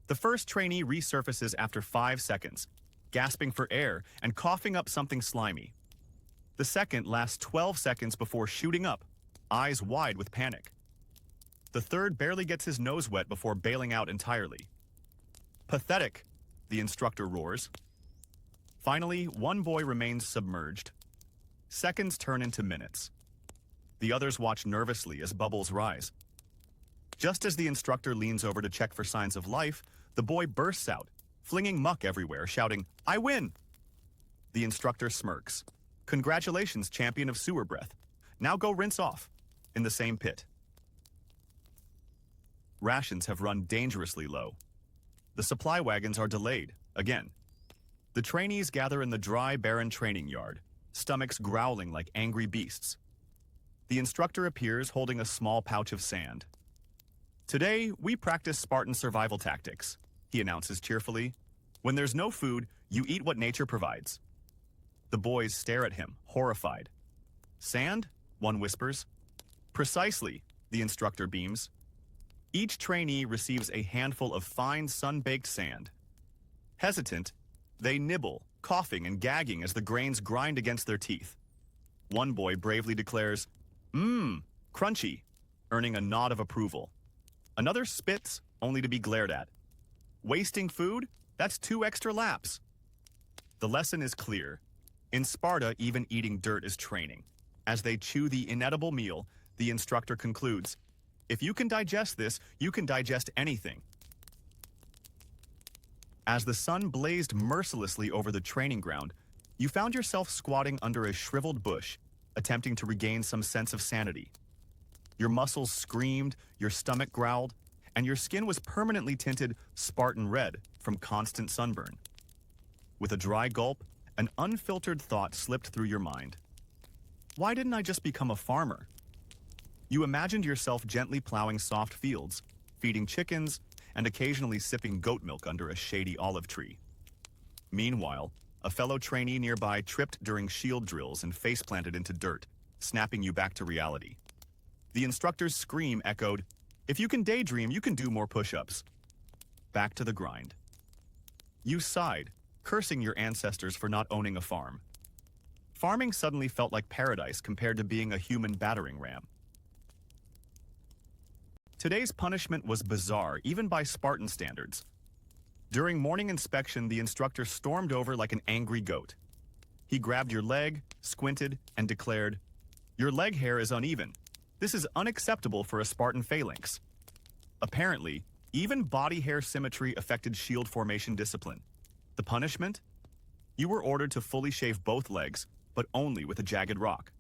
The first trainee resurfaces after 5 seconds, gasping for air and coughing up something slimy. The second lasts 12 seconds before shooting up, eyes wide with panic. The third barely gets his nose wet before bailing out entirely. "Pathetic," the instructor roars. Finally, one boy remains submerged. Seconds turn into minutes. The others watch nervously as bubbles rise. Just as the instructor leans over to check for signs of life, the boy bursts out, flinging muck everywhere, shouting, "I win!" The instructor smirks. "Congratulations, champion of sewer breath. Now go rinse off," in the same pit. Rations have run dangerously low. The supply wagons are delayed, again. The trainees gather in the dry, barren training yard, stomachs growling like angry beasts. The instructor appears holding a small pouch of sand. "Today, we practice Spartan survival tactics," he announces cheerfully. "When there's no food, you eat what nature provides." The boys stare at him, horrified. "Sand?" one whispers. "Precisely," the instructor beams. Each trainee receives a handful of fine, sun-baked sand. Hesitant, they nibble, coughing and gagging as the grains grind against their teeth. One boy bravely declares, "Mmm, crunchy." earning a nod of approval. Another spits, only to be glared at. Wasting food? That's 2 extra laps. The lesson is clear. In Sparta, even eating dirt is training. As they chew the inedible meal, the instructor concludes, if you can digest this, you can digest anything. As the sun blazed mercilessly over the training ground, you found yourself squatting under a shriveled bush, attempting to regain some sense of sanity. Your muscles screamed, your stomach growled, and your skin was permanently tinted Spartan red from constant sunburn. With a dry gulp, an unfiltered thought slipped through your mind. Why didn't I just become a farmer? You imagined yourself gently plowing soft fields, feeding chickens, and occasionally sipping goat milk under a shady olive tree. Meanwhile, a fellow trainee nearby tripped during shield drills and face-planted into dirt, snapping you back to reality. The instructor's scream echoed, if you can daydream, you can do more push-ups. Back to the grind. You sighed, cursing your ancestors for not owning a farm. Farming suddenly felt like paradise compared to being a human battering ram. Today's punishment was bizarre, even by Spartan standards. During morning inspection, the instructor stormed over like an angry goat. He grabbed your leg, squinted, and declared, your leg hair is uneven. This is unacceptable for a Spartan phalanx. Apparently, even body hair symmetry affected shield formation discipline. The punishment? You were ordered to fully shave both legs, but only with a jagged rock.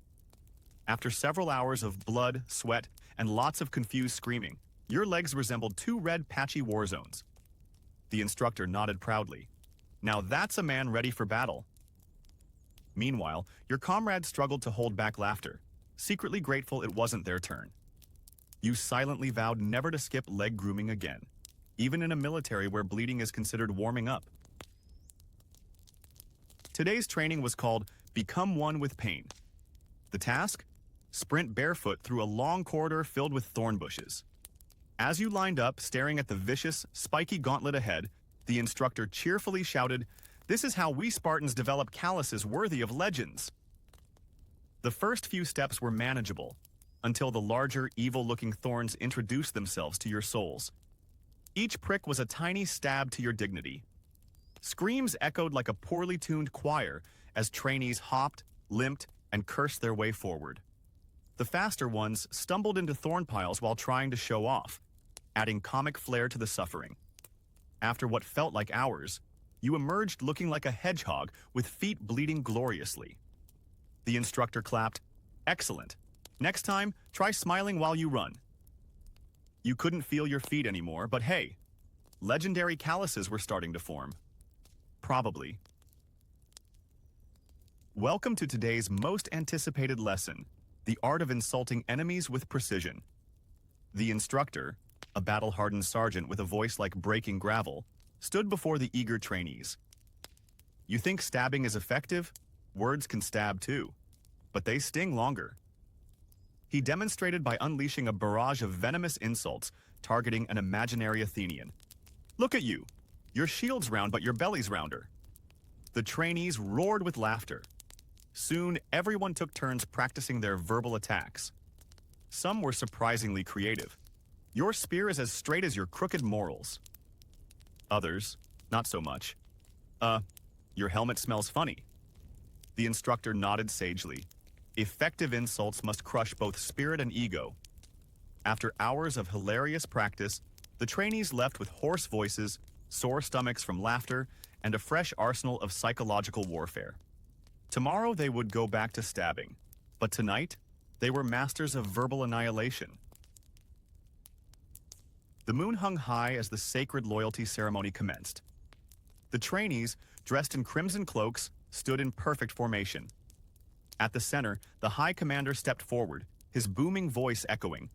After several hours of blood, sweat, and lots of confused screaming, your legs resembled 2 red patchy war zones. The instructor nodded proudly. Now that's a man ready for battle. Meanwhile, your comrades struggled to hold back laughter, secretly grateful it wasn't their turn. You silently vowed never to skip leg grooming again, even in a military where bleeding is considered warming up. Today's training was called Become One with Pain. The task? Sprint barefoot through a long corridor filled with thorn bushes. As you lined up, staring at the vicious, spiky gauntlet ahead, the instructor cheerfully shouted, this is how we Spartans develop calluses worthy of legends. The first few steps were manageable, until the larger, evil-looking thorns introduced themselves to your souls. Each prick was a tiny stab to your dignity. Screams echoed like a poorly tuned choir as trainees hopped, limped, and cursed their way forward. The faster ones stumbled into thorn piles while trying to show off, adding comic flair to the suffering. After what felt like hours, you emerged looking like a hedgehog with feet bleeding gloriously. The instructor clapped, excellent. Next time, try smiling while you run. You couldn't feel your feet anymore, but hey, legendary calluses were starting to form. Probably. Welcome to today's most anticipated lesson, the art of insulting enemies with precision. The instructor, a battle-hardened sergeant with a voice like breaking gravel, stood before the eager trainees. You think stabbing is effective? Words can stab too, but they sting longer. He demonstrated by unleashing a barrage of venomous insults targeting an imaginary Athenian. Look at you. Your shield's round, but your belly's rounder. The trainees roared with laughter. Soon, everyone took turns practicing their verbal attacks. Some were surprisingly creative. Your spear is as straight as your crooked morals. Others, not so much. Your helmet smells funny. The instructor nodded sagely. Effective insults must crush both spirit and ego. After hours of hilarious practice, the trainees left with hoarse voices, sore stomachs from laughter, and a fresh arsenal of psychological warfare. Tomorrow they would go back to stabbing, but tonight they were masters of verbal annihilation. The moon hung high as the sacred loyalty ceremony commenced. The trainees, dressed in crimson cloaks, stood in perfect formation. At the center, the high commander stepped forward, his booming voice echoing.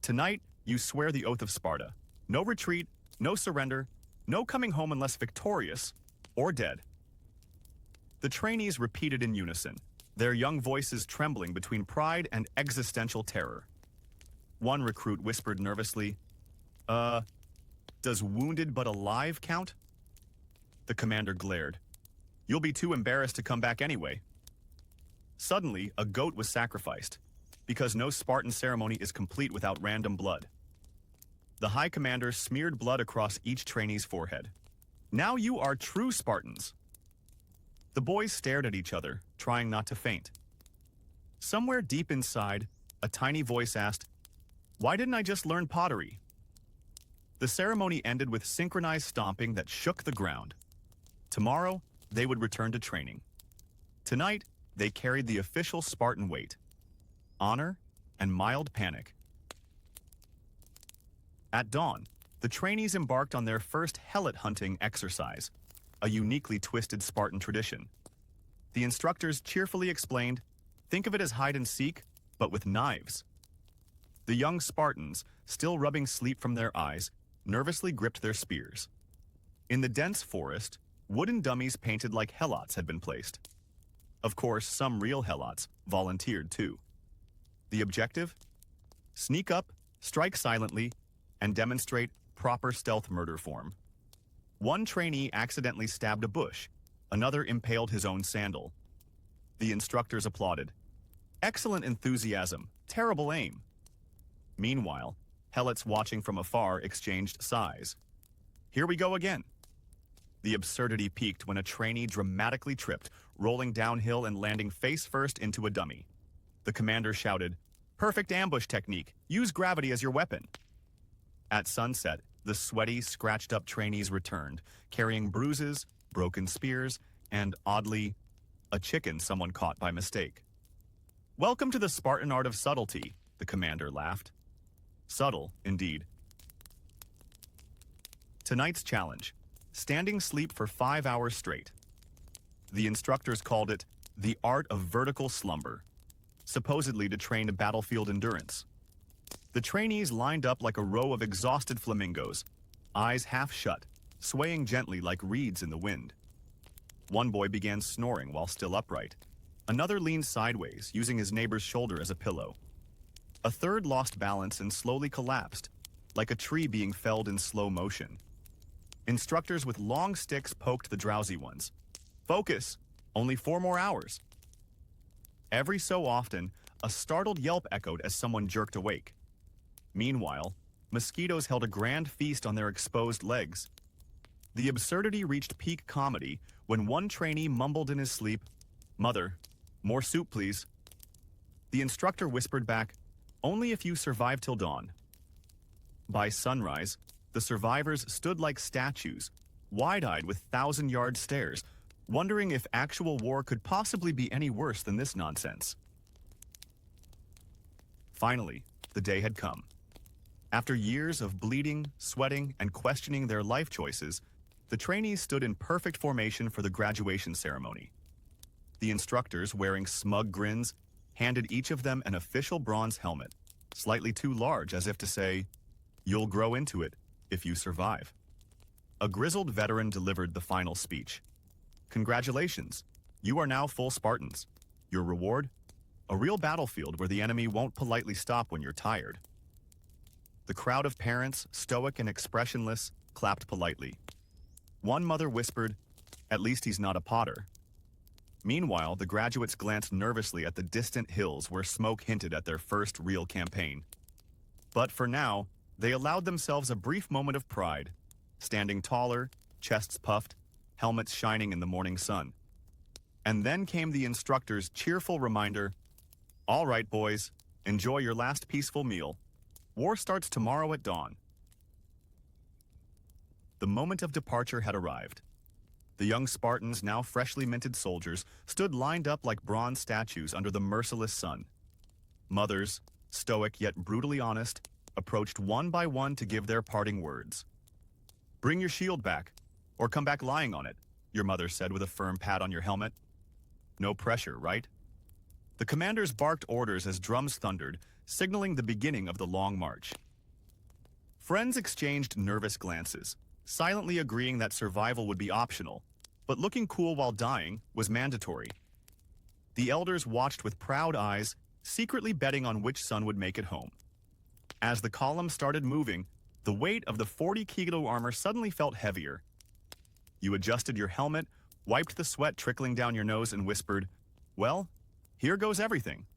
Tonight, you swear the oath of Sparta. No retreat, no surrender, no coming home unless victorious or dead. The trainees repeated in unison, their young voices trembling between pride and existential terror. One recruit whispered nervously, does wounded but alive count? The commander glared. You'll be too embarrassed to come back anyway. Suddenly, a goat was sacrificed. because no Spartan ceremony is complete without random blood. The High Commander smeared blood across each trainee's forehead. Now you are true Spartans. The boys stared at each other, trying not to faint. Somewhere deep inside, a tiny voice asked, "Why didn't I just learn pottery?" The ceremony ended with synchronized stomping that shook the ground. Tomorrow, they would return to training. Tonight, they carried the official Spartan weight: honor and mild panic. At dawn, the trainees embarked on their first helot hunting exercise, a uniquely twisted Spartan tradition. The instructors cheerfully explained, "Think of it as hide and seek, but with knives." The young Spartans, still rubbing sleep from their eyes, nervously gripped their spears. In the dense forest, wooden dummies painted like helots had been placed. Of course, some real helots volunteered too. The objective? Sneak up, strike silently, and demonstrate proper stealth murder form. One trainee accidentally stabbed a bush, another impaled his own sandal. The instructors applauded. "Excellent enthusiasm, terrible aim." Meanwhile, helots watching from afar exchanged sighs. "Here we go again." The absurdity peaked when a trainee dramatically tripped, rolling downhill and landing face first into a dummy. The commander shouted, "Perfect ambush technique, use gravity as your weapon." At sunset, the sweaty, scratched-up trainees returned, carrying bruises, broken spears, and, oddly, a chicken someone caught by mistake. "Welcome to the Spartan art of subtlety," the commander laughed. Subtle, indeed. Tonight's challenge: standing sleep for 5 hours straight. The instructors called it the art of vertical slumber, supposedly to train battlefield endurance. The trainees lined up like a row of exhausted flamingos, eyes half shut, swaying gently like reeds in the wind. One boy began snoring while still upright. Another leaned sideways, using his neighbor's shoulder as a pillow. A third lost balance and slowly collapsed, like a tree being felled in slow motion. Instructors with long sticks poked the drowsy ones. "Focus! Only 4 more hours." Every so often, a startled yelp echoed as someone jerked awake. Meanwhile, mosquitoes held a grand feast on their exposed legs. The absurdity reached peak comedy when one trainee mumbled in his sleep, "Mother, more soup, please." The instructor whispered back, "Only if you survive till dawn." By sunrise, the survivors stood like statues, wide-eyed with 1,000-yard stares, wondering if actual war could possibly be any worse than this nonsense. Finally, the day had come. After years of bleeding, sweating, and questioning their life choices, the trainees stood in perfect formation for the graduation ceremony. The instructors, wearing smug grins, handed each of them an official bronze helmet, slightly too large as if to say, "You'll grow into it if you survive." A grizzled veteran delivered the final speech. "Congratulations, you are now full Spartans. Your reward? A real battlefield where the enemy won't politely stop when you're tired." The crowd of parents, stoic and expressionless, clapped politely. One mother whispered, "At least he's not a potter." Meanwhile, the graduates glanced nervously at the distant hills where smoke hinted at their first real campaign. But for now, they allowed themselves a brief moment of pride, standing taller, chests puffed, helmets shining in the morning sun. And then came the instructor's cheerful reminder, "All right, boys, enjoy your last peaceful meal. War starts tomorrow at dawn." The moment of departure had arrived. The young Spartans, now freshly minted soldiers, stood lined up like bronze statues under the merciless sun. Mothers, stoic yet brutally honest, approached one by one to give their parting words. "Bring your shield back, or come back lying on it," your mother said with a firm pat on your helmet. No pressure, right? The commanders barked orders as drums thundered, signaling the beginning of the long march. Friends exchanged nervous glances, silently agreeing that survival would be optional, but looking cool while dying was mandatory. The elders watched with proud eyes, secretly betting on which son would make it home. As the column started moving, the weight of the 40-kilo armor suddenly felt heavier. You adjusted your helmet, wiped the sweat trickling down your nose, and whispered, "Well, here goes everything."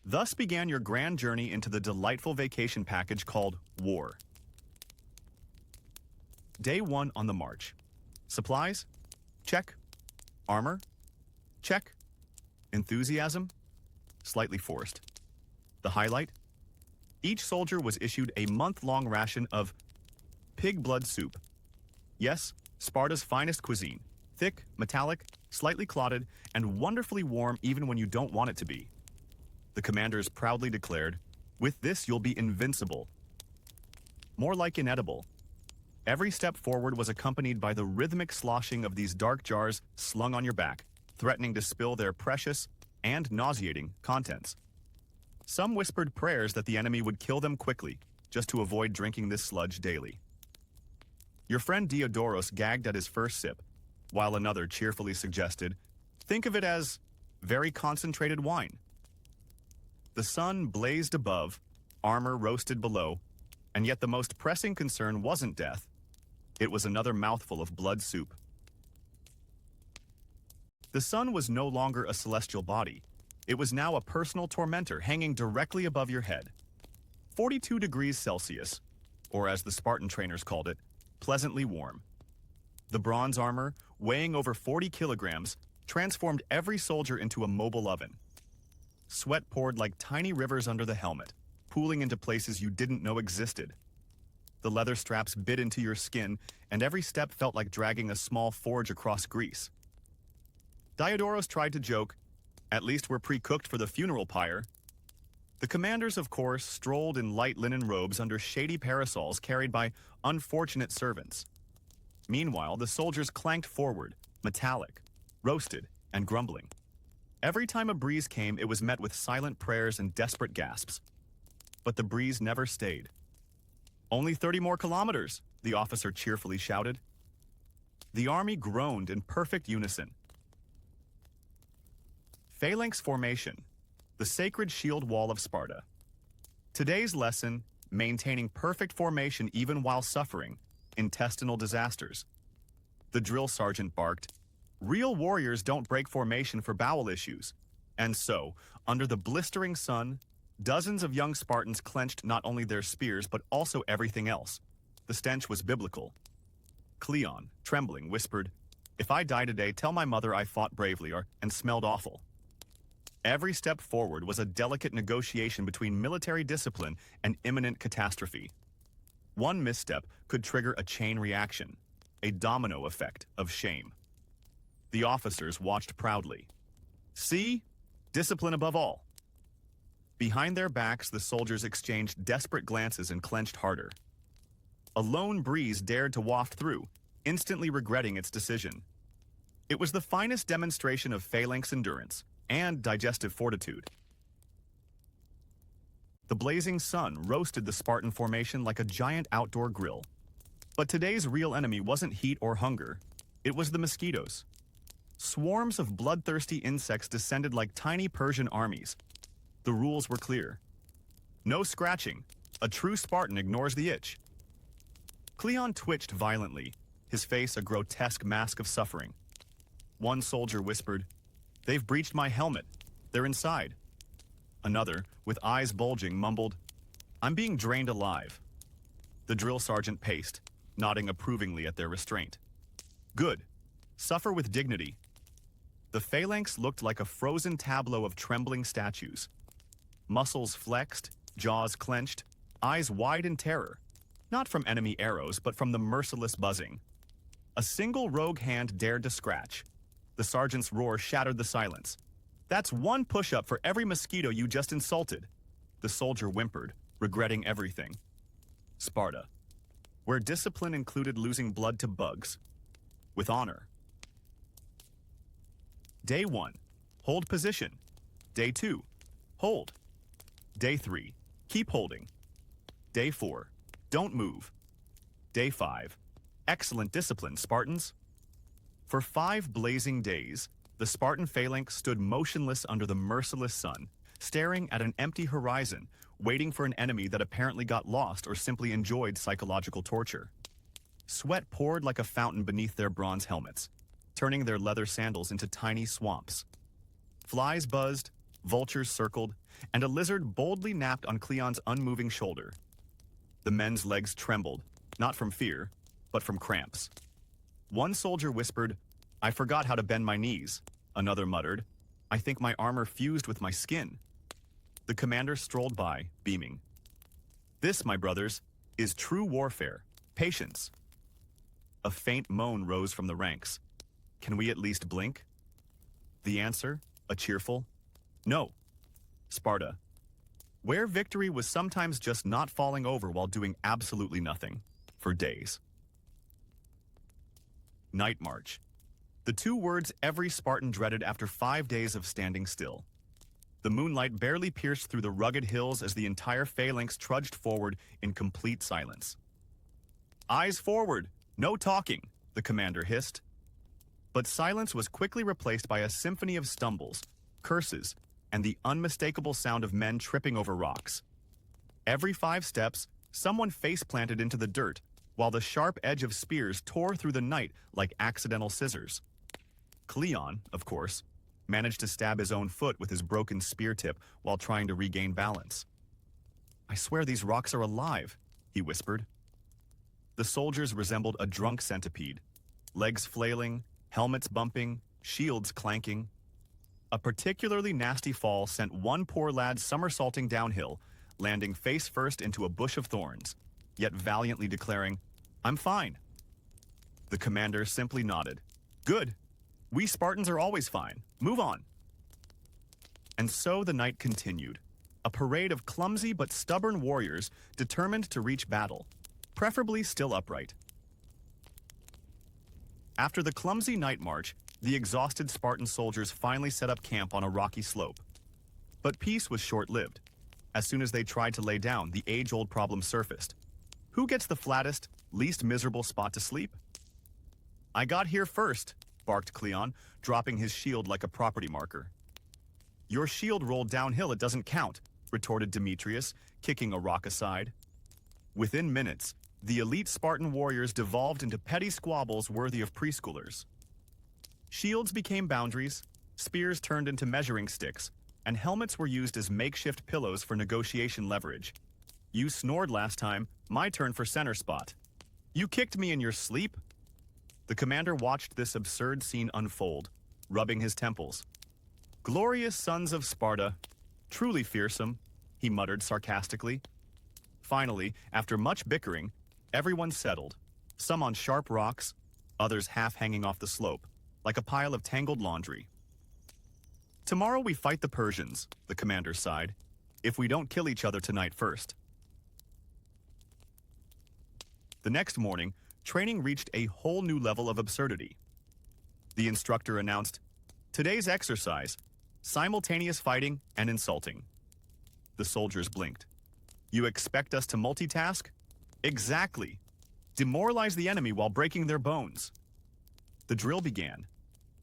Thus began your grand journey into the delightful vacation package called War. Day 1 on the march. Supplies? Check. Armor? Check. Enthusiasm? Slightly forced. The highlight? Each soldier was issued a month-long ration of pig blood soup. Yes, Sparta's finest cuisine. Thick, metallic, slightly clotted, and wonderfully warm even when you don't want it to be. The commanders proudly declared, "With this you'll be invincible." More like inedible. Every step forward was accompanied by the rhythmic sloshing of these dark jars slung on your back, threatening to spill their precious and nauseating contents. Some whispered prayers that the enemy would kill them quickly, just to avoid drinking this sludge daily. Your friend Diodoros gagged at his first sip, while another cheerfully suggested, "Think of it as very concentrated wine." The sun blazed above, armor roasted below, and yet the most pressing concern wasn't death. It was another mouthful of blood soup. The sun was no longer a celestial body. It was now a personal tormentor hanging directly above your head. 42 degrees Celsius, or as the Spartan trainers called it, pleasantly warm. The bronze armor, weighing over 40 kilograms, transformed every soldier into a mobile oven. Sweat poured like tiny rivers under the helmet, pooling into places you didn't know existed. The leather straps bit into your skin, and every step felt like dragging a small forge across grease. Diodoros tried to joke, "At least we're pre-cooked for the funeral pyre." The commanders, of course, strolled in light linen robes under shady parasols carried by unfortunate servants. Meanwhile, the soldiers clanked forward, metallic, roasted, and grumbling. Every time a breeze came, it was met with silent prayers and desperate gasps. But the breeze never stayed. "Only 30 more kilometers," the officer cheerfully shouted. The army groaned in perfect unison. Phalanx formation, the sacred shield wall of Sparta. Today's lesson, maintaining perfect formation even while suffering intestinal disasters. The drill sergeant barked, "Real warriors don't break formation for bowel issues." And so, under the blistering sun, dozens of young Spartans clenched not only their spears but also everything else. The stench was biblical. Cleon, trembling, whispered, "If I die today, tell my mother I fought bravely and smelled awful." Every step forward was a delicate negotiation between military discipline and imminent catastrophe. One misstep could trigger a chain reaction, a domino effect of shame. The officers watched proudly. "See? Discipline above all." Behind their backs, the soldiers exchanged desperate glances and clenched harder. A lone breeze dared to waft through, instantly regretting its decision. It was the finest demonstration of phalanx endurance and digestive fortitude. The blazing sun roasted the Spartan formation like a giant outdoor grill. But today's real enemy wasn't heat or hunger. It was the mosquitoes. Swarms of bloodthirsty insects descended like tiny Persian armies. The rules were clear. No scratching. A true Spartan ignores the itch. Cleon twitched violently, his face a grotesque mask of suffering. One soldier whispered, "They've breached my helmet. They're inside." Another, with eyes bulging, mumbled, "I'm being drained alive." The drill sergeant paced, nodding approvingly at their restraint. "Good. Suffer with dignity." The phalanx looked like a frozen tableau of trembling statues. Muscles flexed, jaws clenched, eyes wide in terror, not from enemy arrows, but from the merciless buzzing. A single rogue hand dared to scratch. The sergeant's roar shattered the silence. "That's one push-up for every mosquito you just insulted." The soldier whimpered, regretting everything. Sparta, where discipline included losing blood to bugs. With honor. Day 1, hold position. Day 2, hold. Day 3, keep holding. Day 4, don't move. Day 5, excellent discipline, Spartans. For 5 blazing days, the Spartan phalanx stood motionless under the merciless sun, staring at an empty horizon, waiting for an enemy that apparently got lost or simply enjoyed psychological torture. Sweat poured like a fountain beneath their bronze helmets, turning their leather sandals into tiny swamps. Flies buzzed, vultures circled, and a lizard boldly napped on Cleon's unmoving shoulder. The men's legs trembled, not from fear, but from cramps. One soldier whispered, "I forgot how to bend my knees." Another muttered, "I think my armor fused with my skin." The commander strolled by, beaming. "This, my brothers, is true warfare. Patience." A faint moan rose from the ranks. "Can we at least blink?" The answer, a cheerful, "No." Sparta, where victory was sometimes just not falling over while doing absolutely nothing, for days. Night march. The two words every Spartan dreaded after 5 days of standing still. The moonlight barely pierced through the rugged hills as the entire phalanx trudged forward in complete silence. "Eyes forward! No talking!" the commander hissed. But silence was quickly replaced by a symphony of stumbles, curses, and the unmistakable sound of men tripping over rocks. Every 5 steps, someone face-planted into the dirt, while the sharp edge of spears tore through the night like accidental scissors. Cleon, of course, managed to stab his own foot with his broken spear tip while trying to regain balance. "I swear these rocks are alive," he whispered. The soldiers resembled a drunk centipede, legs flailing, helmets bumping, shields clanking. A particularly nasty fall sent one poor lad somersaulting downhill, landing face first into a bush of thorns, yet valiantly declaring, "I'm fine." The commander simply nodded. "Good. We Spartans are always fine. Move on." And so the night continued, a parade of clumsy but stubborn warriors determined to reach battle, preferably still upright. After the clumsy night march, the exhausted Spartan soldiers finally set up camp on a rocky slope. But peace was short-lived. As soon as they tried to lay down, the age-old problem surfaced. Who gets the flattest, least miserable spot to sleep? "I got here first," barked Cleon, dropping his shield like a property marker. "Your shield rolled downhill, it doesn't count," retorted Demetrius, kicking a rock aside. Within minutes, the elite Spartan warriors devolved into petty squabbles worthy of preschoolers. Shields became boundaries, spears turned into measuring sticks, and helmets were used as makeshift pillows for negotiation leverage. "You snored last time, my turn for center spot." "You kicked me in your sleep?" The commander watched this absurd scene unfold, rubbing his temples. "Glorious sons of Sparta, truly fearsome," he muttered sarcastically. Finally, after much bickering, everyone settled, some on sharp rocks, others half hanging off the slope, like a pile of tangled laundry. "Tomorrow we fight the Persians," the commander sighed, "if we don't kill each other tonight first." The next morning, training reached a whole new level of absurdity. The instructor announced, "Today's exercise, simultaneous fighting and insulting." The soldiers blinked. "You expect us to multitask?" "Exactly. Demoralize the enemy while breaking their bones." The drill began.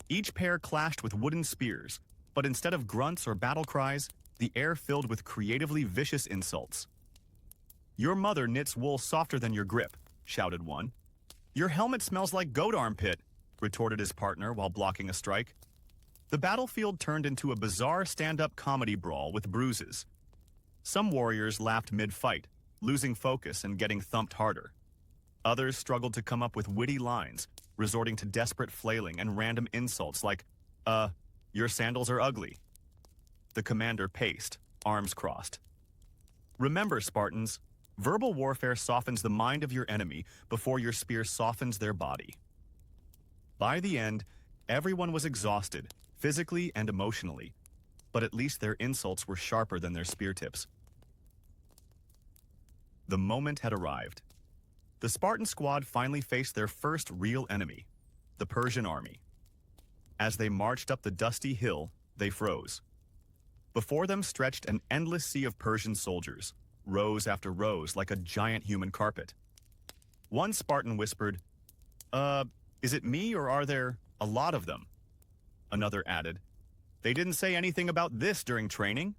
Each pair clashed with wooden spears, but instead of grunts or battle cries, the air filled with creatively vicious insults. "Your mother knits wool softer than your grip," shouted one. "Your helmet smells like goat armpit," retorted his partner while blocking a strike. The battlefield turned into a bizarre stand-up comedy brawl with bruises. Some warriors laughed mid-fight, losing focus and getting thumped harder. Others struggled to come up with witty lines, resorting to desperate flailing and random insults like, "Your sandals are ugly." The commander paced, arms crossed. "Remember, Spartans, verbal warfare softens the mind of your enemy before your spear softens their body." By the end, everyone was exhausted, physically and emotionally, but at least their insults were sharper than their spear tips. The moment had arrived. The Spartan squad finally faced their first real enemy, the Persian army. As they marched up the dusty hill, they froze. Before them stretched an endless sea of Persian soldiers, rows after rows like a giant human carpet. One Spartan whispered, "Is it me or are there a lot of them?" Another added, "They didn't say anything about this during training."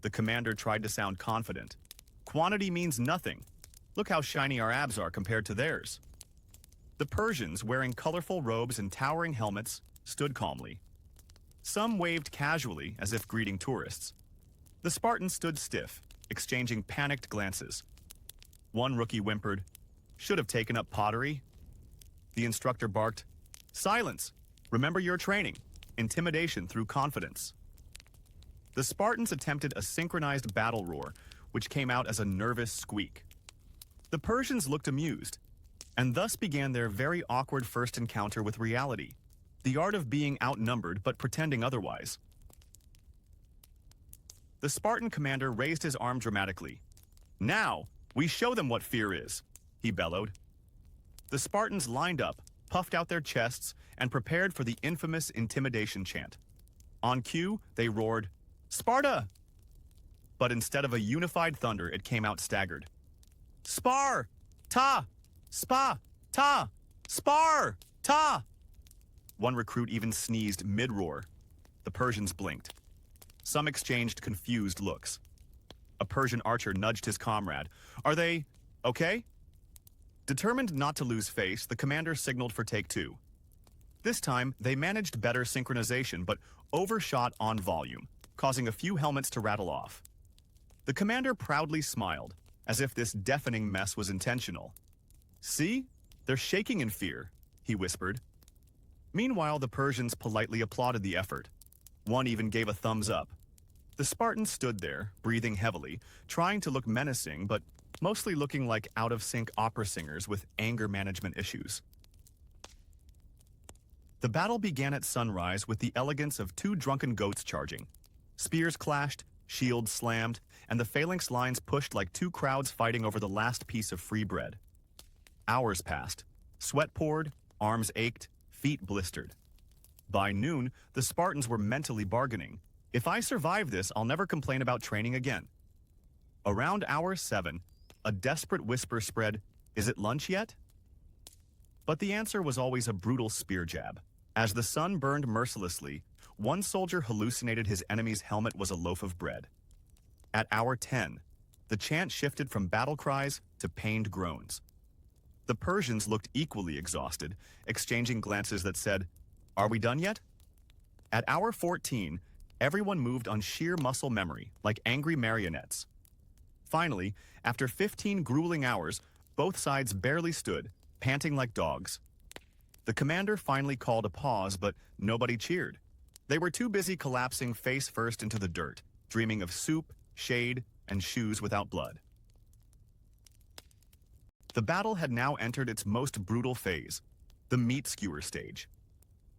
The commander tried to sound confident. "Quantity means nothing. Look how shiny our abs are compared to theirs." The Persians, wearing colorful robes and towering helmets, stood calmly. Some waved casually as if greeting tourists. The Spartans stood stiff, exchanging panicked glances. One rookie whimpered, "Should have taken up pottery." The instructor barked, "Silence! Remember your training. Intimidation through confidence." The Spartans attempted a synchronized battle roar, which came out as a nervous squeak. The Persians looked amused, and thus began their very awkward first encounter with reality, the art of being outnumbered but pretending otherwise. The Spartan commander raised his arm dramatically. "Now, we show them what fear is," he bellowed. The Spartans lined up, puffed out their chests, and prepared for the infamous intimidation chant. On cue, they roared, "Sparta!" But instead of a unified thunder, it came out staggered. "Spar! Ta! Spa! Ta! Spar! Ta!" One recruit even sneezed mid-roar. The Persians blinked. Some exchanged confused looks. A Persian archer nudged his comrade. "Are they okay?" Determined not to lose face, the commander signaled for take two. This time, they managed better synchronization but overshot on volume, causing a few helmets to rattle off. The commander proudly smiled, as if this deafening mess was intentional. "See? They're shaking in fear," he whispered. Meanwhile, the Persians politely applauded the effort. One even gave a thumbs up. The Spartans stood there, breathing heavily, trying to look menacing, but mostly looking like out-of-sync opera singers with anger management issues. The battle began at sunrise with the elegance of two drunken goats charging. Spears clashed, shields slammed, and the phalanx lines pushed like two crowds fighting over the last piece of free bread. Hours passed. Sweat poured, arms ached, feet blistered. By noon, the Spartans were mentally bargaining. "If I survive this, I'll never complain about training again." Around hour 7, a desperate whisper spread, "Is it lunch yet?" But the answer was always a brutal spear jab. As the sun burned mercilessly, one soldier hallucinated his enemy's helmet was a loaf of bread. At hour 10, the chant shifted from battle cries to pained groans. The Persians looked equally exhausted, exchanging glances that said, "Are we done yet?" At hour 14, everyone moved on sheer muscle memory, like angry marionettes. Finally, after 15 grueling hours, both sides barely stood, panting like dogs. The commander finally called a pause, but nobody cheered. They were too busy collapsing face first into the dirt, dreaming of soup, shade, and shoes without blood. The battle had now entered its most brutal phase, the meat skewer stage.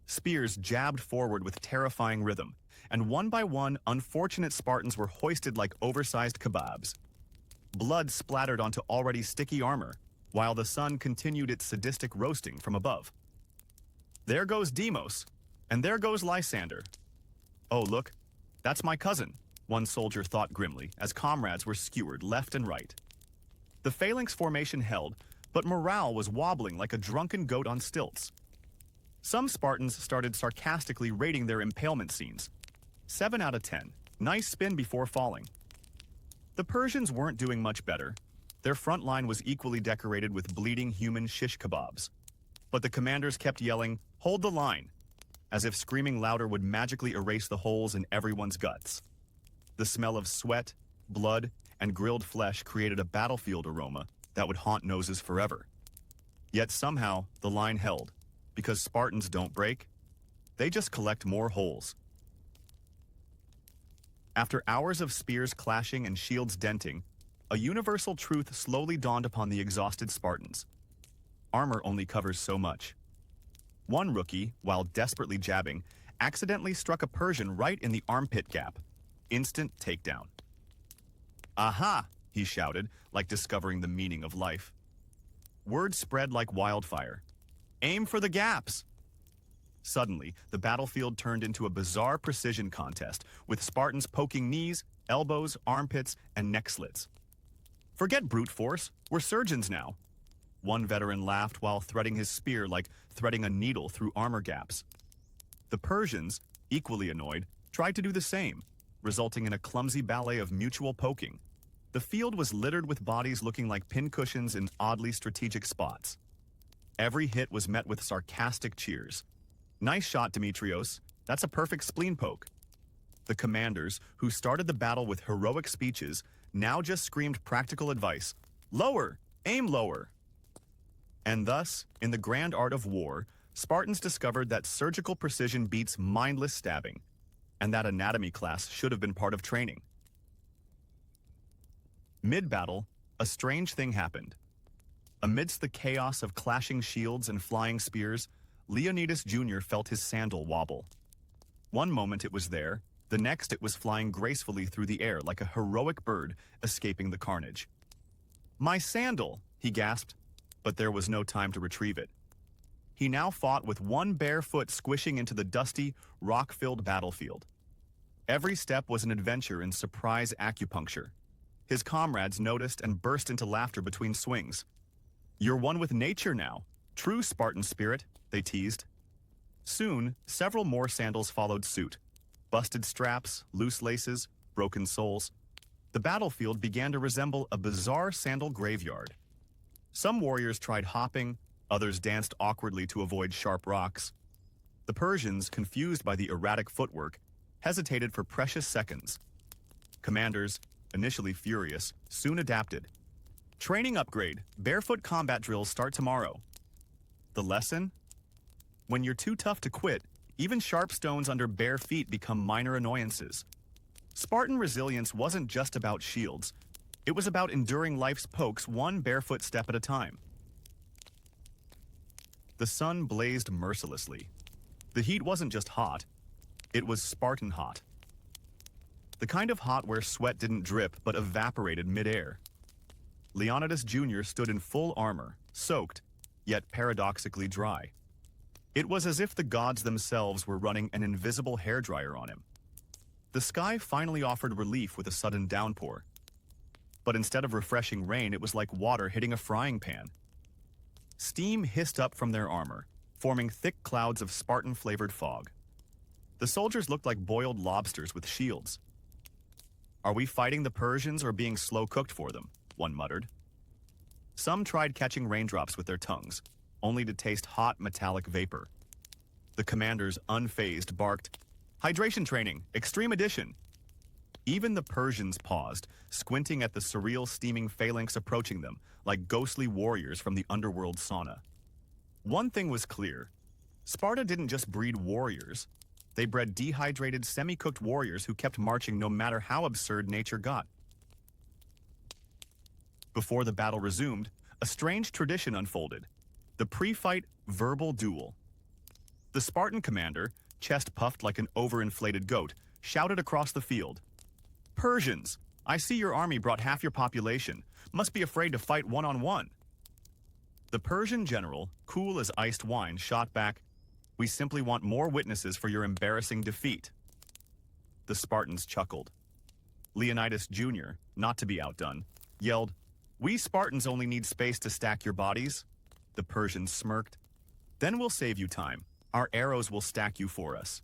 Spears jabbed forward with terrifying rhythm, and one by one, unfortunate Spartans were hoisted like oversized kebabs. Blood splattered onto already sticky armor, while the sun continued its sadistic roasting from above. "There goes Deimos, and there goes Lysander. Oh, look, that's my cousin," one soldier thought grimly as comrades were skewered left and right. The phalanx formation held, but morale was wobbling like a drunken goat on stilts. Some Spartans started sarcastically rating their impalement scenes. 7 out of 10. Nice spin before falling. The Persians weren't doing much better. Their front line was equally decorated with bleeding human shish kebabs. But the commanders kept yelling, "Hold the line," as if screaming louder would magically erase the holes in everyone's guts. The smell of sweat, blood, and grilled flesh created a battlefield aroma that would haunt noses forever. Yet somehow, the line held, because Spartans don't break, they just collect more holes. After hours of spears clashing and shields denting, a universal truth slowly dawned upon the exhausted Spartans. Armor only covers so much. One rookie, while desperately jabbing, accidentally struck a Persian right in the armpit gap. Instant takedown. "Aha!" he shouted, like discovering the meaning of life. Word spread like wildfire. "Aim for the gaps!" Suddenly, the battlefield turned into a bizarre precision contest, with Spartans poking knees, elbows, armpits, and neck slits. "Forget brute force, we're surgeons now." One veteran laughed while threading his spear like threading a needle through armor gaps. The Persians, equally annoyed, tried to do the same, resulting in a clumsy ballet of mutual poking. The field was littered with bodies looking like pincushions in oddly strategic spots. Every hit was met with sarcastic cheers. "Nice shot, Demetrios. That's a perfect spleen poke. The commanders, who started the battle with heroic speeches, now just screamed practical advice. Lower! Aim lower! And thus, in the grand art of war, Spartans discovered that surgical precision beats mindless stabbing, and that anatomy class should have been part of training. Mid-battle, a strange thing happened. Amidst the chaos of clashing shields and flying spears, Leonidas Jr. felt his sandal wobble. One moment it was there, the next it was flying gracefully through the air like a heroic bird escaping the carnage. "My sandal!" he gasped, but there was no time to retrieve it. He now fought with one bare foot squishing into the dusty, rock-filled battlefield. Every step was an adventure in surprise acupuncture. His comrades noticed and burst into laughter between swings. "You're one with nature now. True Spartan spirit," they teased. Soon, several more sandals followed suit. Busted straps, loose laces, broken soles. The battlefield began to resemble a bizarre sandal graveyard. Some warriors tried hopping, others danced awkwardly to avoid sharp rocks. The Persians, confused by the erratic footwork, hesitated for precious seconds. Commanders, initially furious, soon adapted. "Training upgrade. Barefoot combat drills start tomorrow." The lesson? When you're too tough to quit, even sharp stones under bare feet become minor annoyances. Spartan resilience wasn't just about shields. It was about enduring life's pokes one barefoot step at a time. The sun blazed mercilessly. The heat wasn't just hot. It was Spartan hot. The kind of hot where sweat didn't drip but evaporated midair. Leonidas Jr. stood in full armor, soaked, yet paradoxically dry. It was as if the gods themselves were running an invisible hairdryer on him. The sky finally offered relief with a sudden downpour. But instead of refreshing rain, it was like water hitting a frying pan. Steam hissed up from their armor, forming thick clouds of Spartan-flavored fog. The soldiers looked like boiled lobsters with shields. "Are we fighting the Persians or being slow-cooked for them?" one muttered. Some tried catching raindrops with their tongues, only to taste hot metallic vapor. The commanders, unfazed, barked, "Hydration training, extreme edition." Even the Persians paused, squinting at the surreal steaming phalanx approaching them, like ghostly warriors from the underworld sauna. One thing was clear. Sparta didn't just breed warriors. They bred dehydrated, semi-cooked warriors who kept marching no matter how absurd nature got. Before the battle resumed, a strange tradition unfolded. The pre-fight verbal duel. The Spartan commander, chest puffed like an overinflated goat, shouted across the field, "Persians, I see your army brought half your population. Must be afraid to fight one-on-one." The Persian general, cool as iced wine, shot back, "We simply want more witnesses for your embarrassing defeat." The Spartans chuckled. Leonidas Jr., not to be outdone, yelled, "We Spartans only need space to stack your bodies." The Persians smirked. "Then we'll save you time. Our arrows will stack you for us."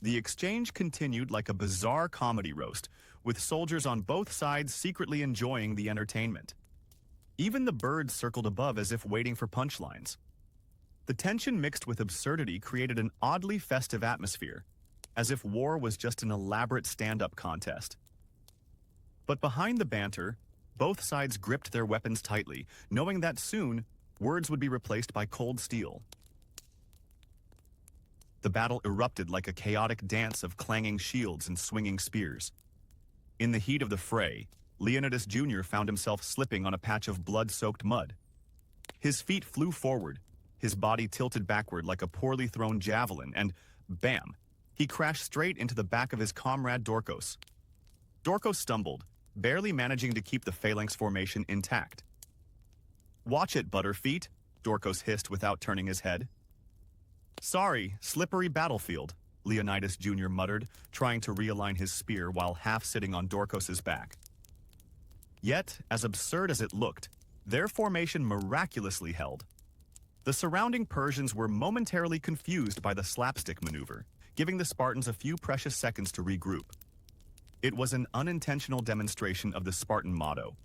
The exchange continued like a bizarre comedy roast, with soldiers on both sides secretly enjoying the entertainment. Even the birds circled above as if waiting for punchlines. The tension mixed with absurdity created an oddly festive atmosphere, as if war was just an elaborate stand-up contest. But behind the banter, both sides gripped their weapons tightly, knowing that soon, words would be replaced by cold steel. The battle erupted like a chaotic dance of clanging shields and swinging spears. In the heat of the fray, Leonidas Jr. found himself slipping on a patch of blood-soaked mud. His feet flew forward, his body tilted backward like a poorly thrown javelin, and bam, he crashed straight into the back of his comrade Dorcos. Dorcos stumbled, barely managing to keep the phalanx formation intact. "Watch it, Butterfeet," Dorcos hissed without turning his head. "Sorry, slippery battlefield," Leonidas Jr. muttered, trying to realign his spear while half sitting on Dorcos's back. Yet, as absurd as it looked, their formation miraculously held. The surrounding Persians were momentarily confused by the slapstick maneuver, giving the Spartans a few precious seconds to regroup. It was an unintentional demonstration of the Spartan motto: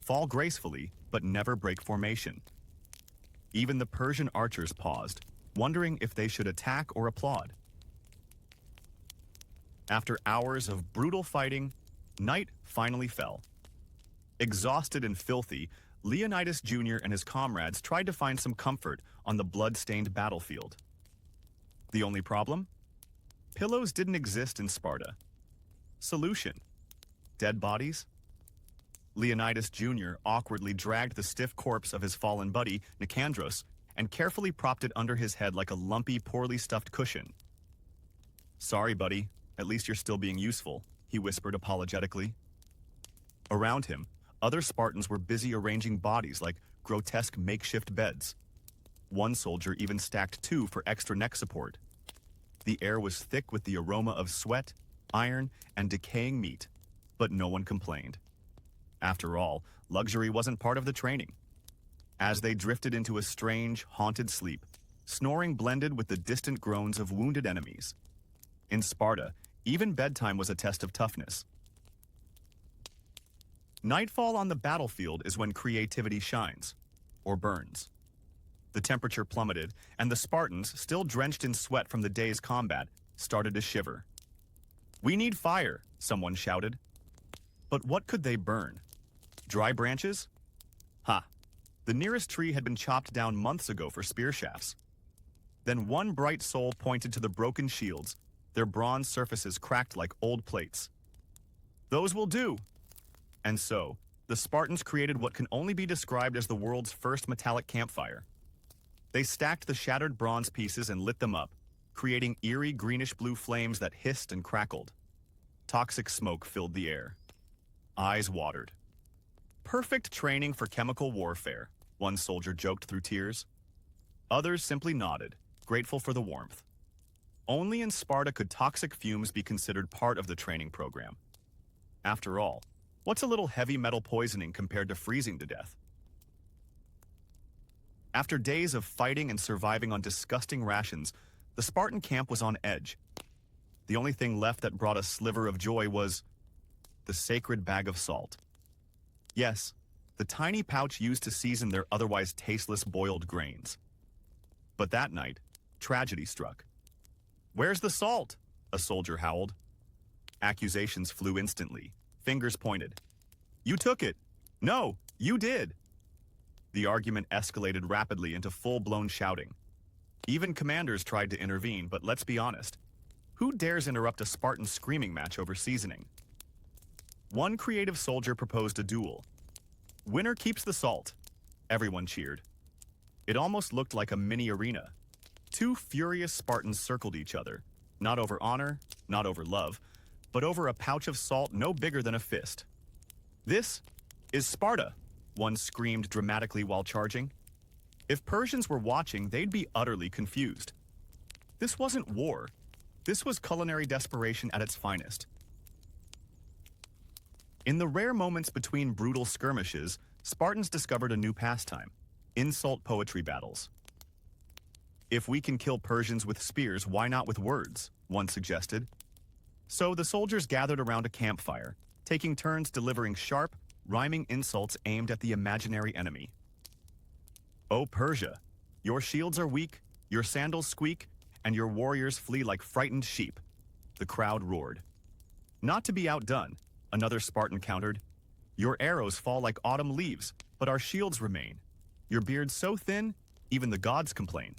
fall gracefully, but never break formation. Even the Persian archers paused, wondering if they should attack or applaud. After hours of brutal fighting, night finally fell. Exhausted and filthy, Leonidas Jr. and his comrades tried to find some comfort on the blood-stained battlefield. The only problem? Pillows didn't exist in Sparta. Solution: dead bodies? Leonidas Jr. awkwardly dragged the stiff corpse of his fallen buddy, Nicandros, and carefully propped it under his head like a lumpy, poorly stuffed cushion. "Sorry, buddy. At least you're still being useful," he whispered apologetically. Around him, other Spartans were busy arranging bodies like grotesque makeshift beds. One soldier even stacked two for extra neck support. The air was thick with the aroma of sweat, iron, and decaying meat, but no one complained. After all, luxury wasn't part of the training. As they drifted into a strange, haunted sleep, snoring blended with the distant groans of wounded enemies. In Sparta, even bedtime was a test of toughness. Nightfall on the battlefield is when creativity shines, or burns. The temperature plummeted, and the Spartans, still drenched in sweat from the day's combat, started to shiver. "We need fire," someone shouted. But what could they burn? Dry branches? Ha! The nearest tree had been chopped down months ago for spear shafts. Then one bright soul pointed to the broken shields, their bronze surfaces cracked like old plates. "Those will do." And so, the Spartans created what can only be described as the world's first metallic campfire. They stacked the shattered bronze pieces and lit them up, creating eerie greenish-blue flames that hissed and crackled. Toxic smoke filled the air. Eyes watered. "Perfect training for chemical warfare," one soldier joked through tears. Others simply nodded, grateful for the warmth. Only in Sparta could toxic fumes be considered part of the training program. After all, what's a little heavy metal poisoning compared to freezing to death? After days of fighting and surviving on disgusting rations, the Spartan camp was on edge. The only thing left that brought a sliver of joy was the sacred bag of salt. Yes, the tiny pouch used to season their otherwise tasteless boiled grains. But that night, tragedy struck. "Where's the salt?" a soldier howled. Accusations flew instantly. Fingers pointed. "You took it." "No, you did." The argument escalated rapidly into full-blown shouting. Even commanders tried to intervene, but let's be honest. Who dares interrupt a Spartan screaming match over seasoning? One creative soldier proposed a duel. "Winner keeps the salt." Everyone cheered. It almost looked like a mini arena. Two furious Spartans circled each other, not over honor, not over love, but over a pouch of salt no bigger than a fist. "This is Sparta," one screamed dramatically while charging. If Persians were watching, they'd be utterly confused. This wasn't war. This was culinary desperation at its finest. In the rare moments between brutal skirmishes, Spartans discovered a new pastime: insult poetry battles. "If we can kill Persians with spears, why not with words?" one suggested. So the soldiers gathered around a campfire, taking turns delivering sharp, rhyming insults aimed at the imaginary enemy. "O Persia, your shields are weak, your sandals squeak, and your warriors flee like frightened sheep," the crowd roared. "Not to be outdone," another Spartan countered. "Your arrows fall like autumn leaves, but our shields remain. Your beard's so thin, even the gods complain."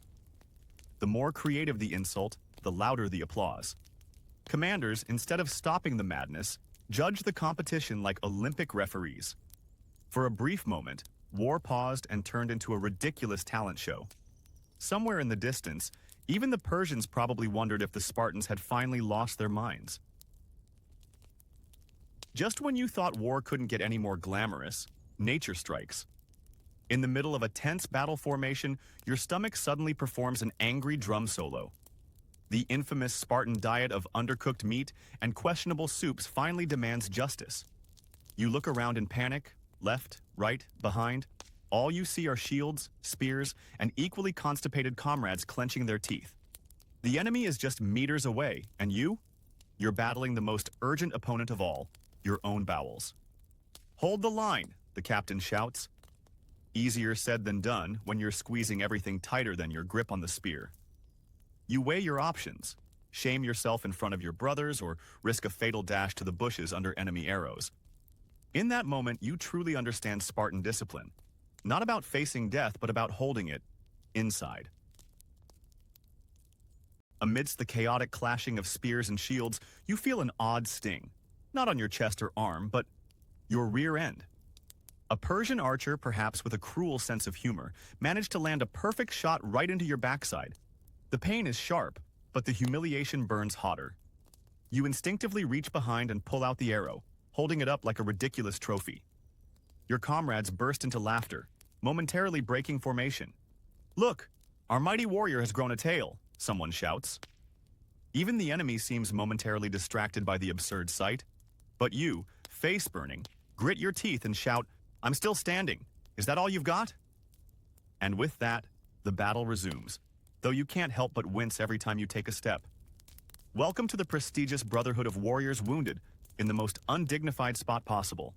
The more creative the insult, the louder the applause. Commanders, instead of stopping the madness, judged the competition like Olympic referees. For a brief moment, war paused and turned into a ridiculous talent show. Somewhere in the distance, even the Persians probably wondered if the Spartans had finally lost their minds. Just when you thought war couldn't get any more glamorous, nature strikes. In the middle of a tense battle formation, your stomach suddenly performs an angry drum solo. The infamous Spartan diet of undercooked meat and questionable soups finally demands justice. You look around in panic, left, right, behind. All you see are shields, spears, and equally constipated comrades clenching their teeth. The enemy is just meters away, and you're battling the most urgent opponent of all, your own bowels. "Hold the line," the captain shouts. Easier said than done when you're squeezing everything tighter than your grip on the spear. You weigh your options. shame yourself in front of your brothers, or risk a fatal dash to the bushes under enemy arrows. In that moment, you truly understand Spartan discipline. Not about facing death, but about holding it inside. Amidst the chaotic clashing of spears and shields, you feel an odd sting. Not on your chest or arm, but your rear end. A Persian archer, perhaps with a cruel sense of humor, managed to land a perfect shot right into your backside. The pain is sharp, but the humiliation burns hotter. You instinctively reach behind and pull out the arrow, holding it up like a ridiculous trophy. Your comrades burst into laughter, momentarily breaking formation. "Look, our mighty warrior has grown a tail," someone shouts. Even the enemy seems momentarily distracted by the absurd sight. But you, face burning, grit your teeth and shout, "I'm still standing. Is that all you've got?" And with that, the battle resumes, though you can't help but wince every time you take a step. Welcome to the prestigious Brotherhood of Warriors Wounded, in the most undignified spot possible.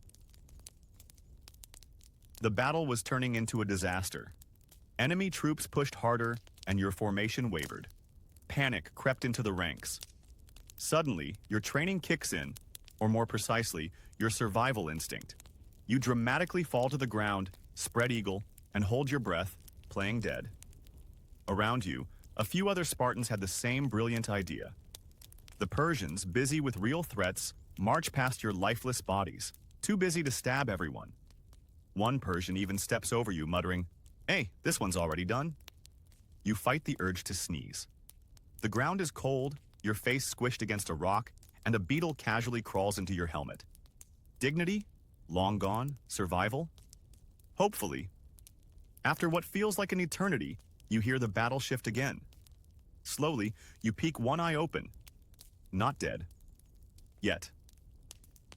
The battle was turning into a disaster. Enemy troops pushed harder, and your formation wavered. Panic crept into the ranks. Suddenly, your training kicks in, or more precisely, your survival instinct. You dramatically fall to the ground, spread eagle, and hold your breath, playing dead. Around you, a few other Spartans had the same brilliant idea. The Persians, busy with real threats, march past your lifeless bodies, too busy to stab everyone. One Persian even steps over you, muttering, "Hey, this one's already done." You fight the urge to sneeze. The ground is cold, your face squished against a rock, and a beetle casually crawls into your helmet. Dignity? Long gone? Survival? Hopefully. After what feels like an eternity, you hear the battle shift again. Slowly, you peek one eye open. Not dead. Yet.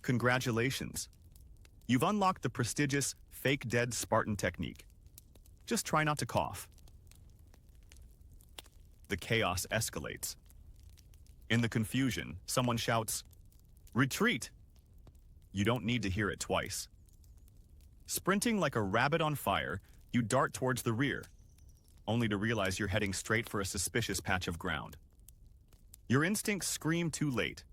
Congratulations. You've unlocked the prestigious fake dead Spartan technique. Just try not to cough. The chaos escalates. In the confusion, someone shouts, "Retreat!" You don't need to hear it twice. Sprinting like a rabbit on fire, you dart towards the rear, only to realize you're heading straight for a suspicious patch of ground. Your instincts scream too late.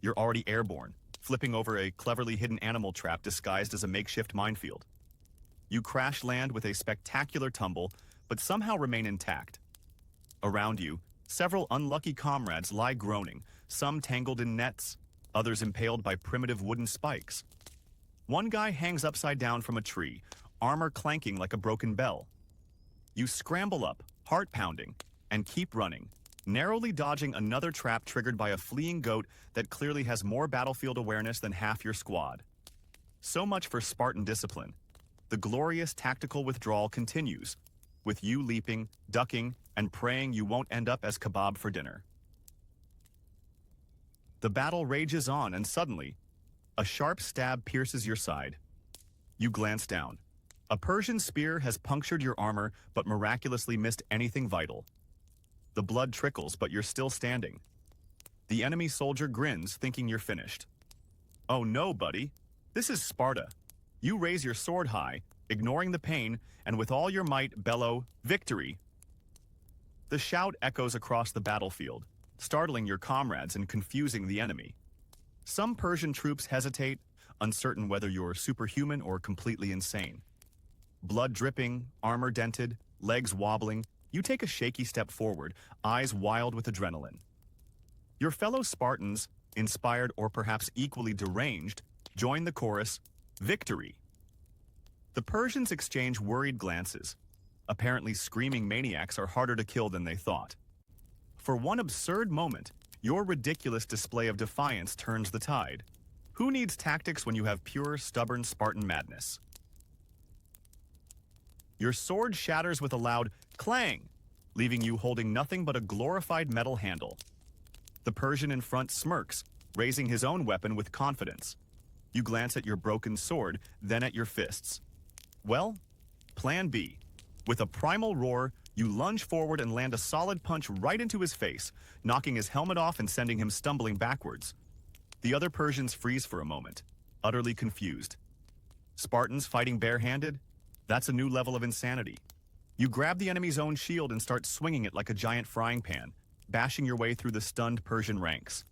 You're already airborne, flipping over a cleverly hidden animal trap disguised as a makeshift minefield. You crash land with a spectacular tumble, but somehow remain intact. Around you, several unlucky comrades lie groaning, some tangled in nets, others impaled by primitive wooden spikes. One guy hangs upside down from a tree, armor clanking like a broken bell. You scramble up, heart pounding, and keep running, narrowly dodging another trap triggered by a fleeing goat that clearly has more battlefield awareness than half your squad. So much for Spartan discipline. The glorious tactical withdrawal continues, with you leaping, ducking, and praying you won't end up as kebab for dinner. The battle rages on, and suddenly, a sharp stab pierces your side. You glance down. A Persian spear has punctured your armor, but miraculously missed anything vital. The blood trickles, but you're still standing. The enemy soldier grins, thinking you're finished. "Oh no, buddy. This is Sparta." You raise your sword high, ignoring the pain, and with all your might bellow, "Victory!" The shout echoes across the battlefield, startling your comrades and confusing the enemy. Some Persian troops hesitate, uncertain whether you're superhuman or completely insane. Blood dripping, armor dented, legs wobbling, you take a shaky step forward, eyes wild with adrenaline. Your fellow Spartans, inspired or perhaps equally deranged, join the chorus, "Victory!" The Persians exchange worried glances. Apparently, screaming maniacs are harder to kill than they thought. For one absurd moment, your ridiculous display of defiance turns the tide. Who needs tactics when you have pure, stubborn Spartan madness? Your sword shatters with a loud clang, leaving you holding nothing but a glorified metal handle. The Persian in front smirks, raising his own weapon with confidence. You glance at your broken sword, then at your fists. Well, plan B. With a primal roar, you lunge forward and land a solid punch right into his face, knocking his helmet off and sending him stumbling backwards. The other Persians freeze for a moment, utterly confused. Spartans fighting barehanded? That's a new level of insanity. You grab the enemy's own shield and start swinging it like a giant frying pan, bashing your way through the stunned Persian ranks.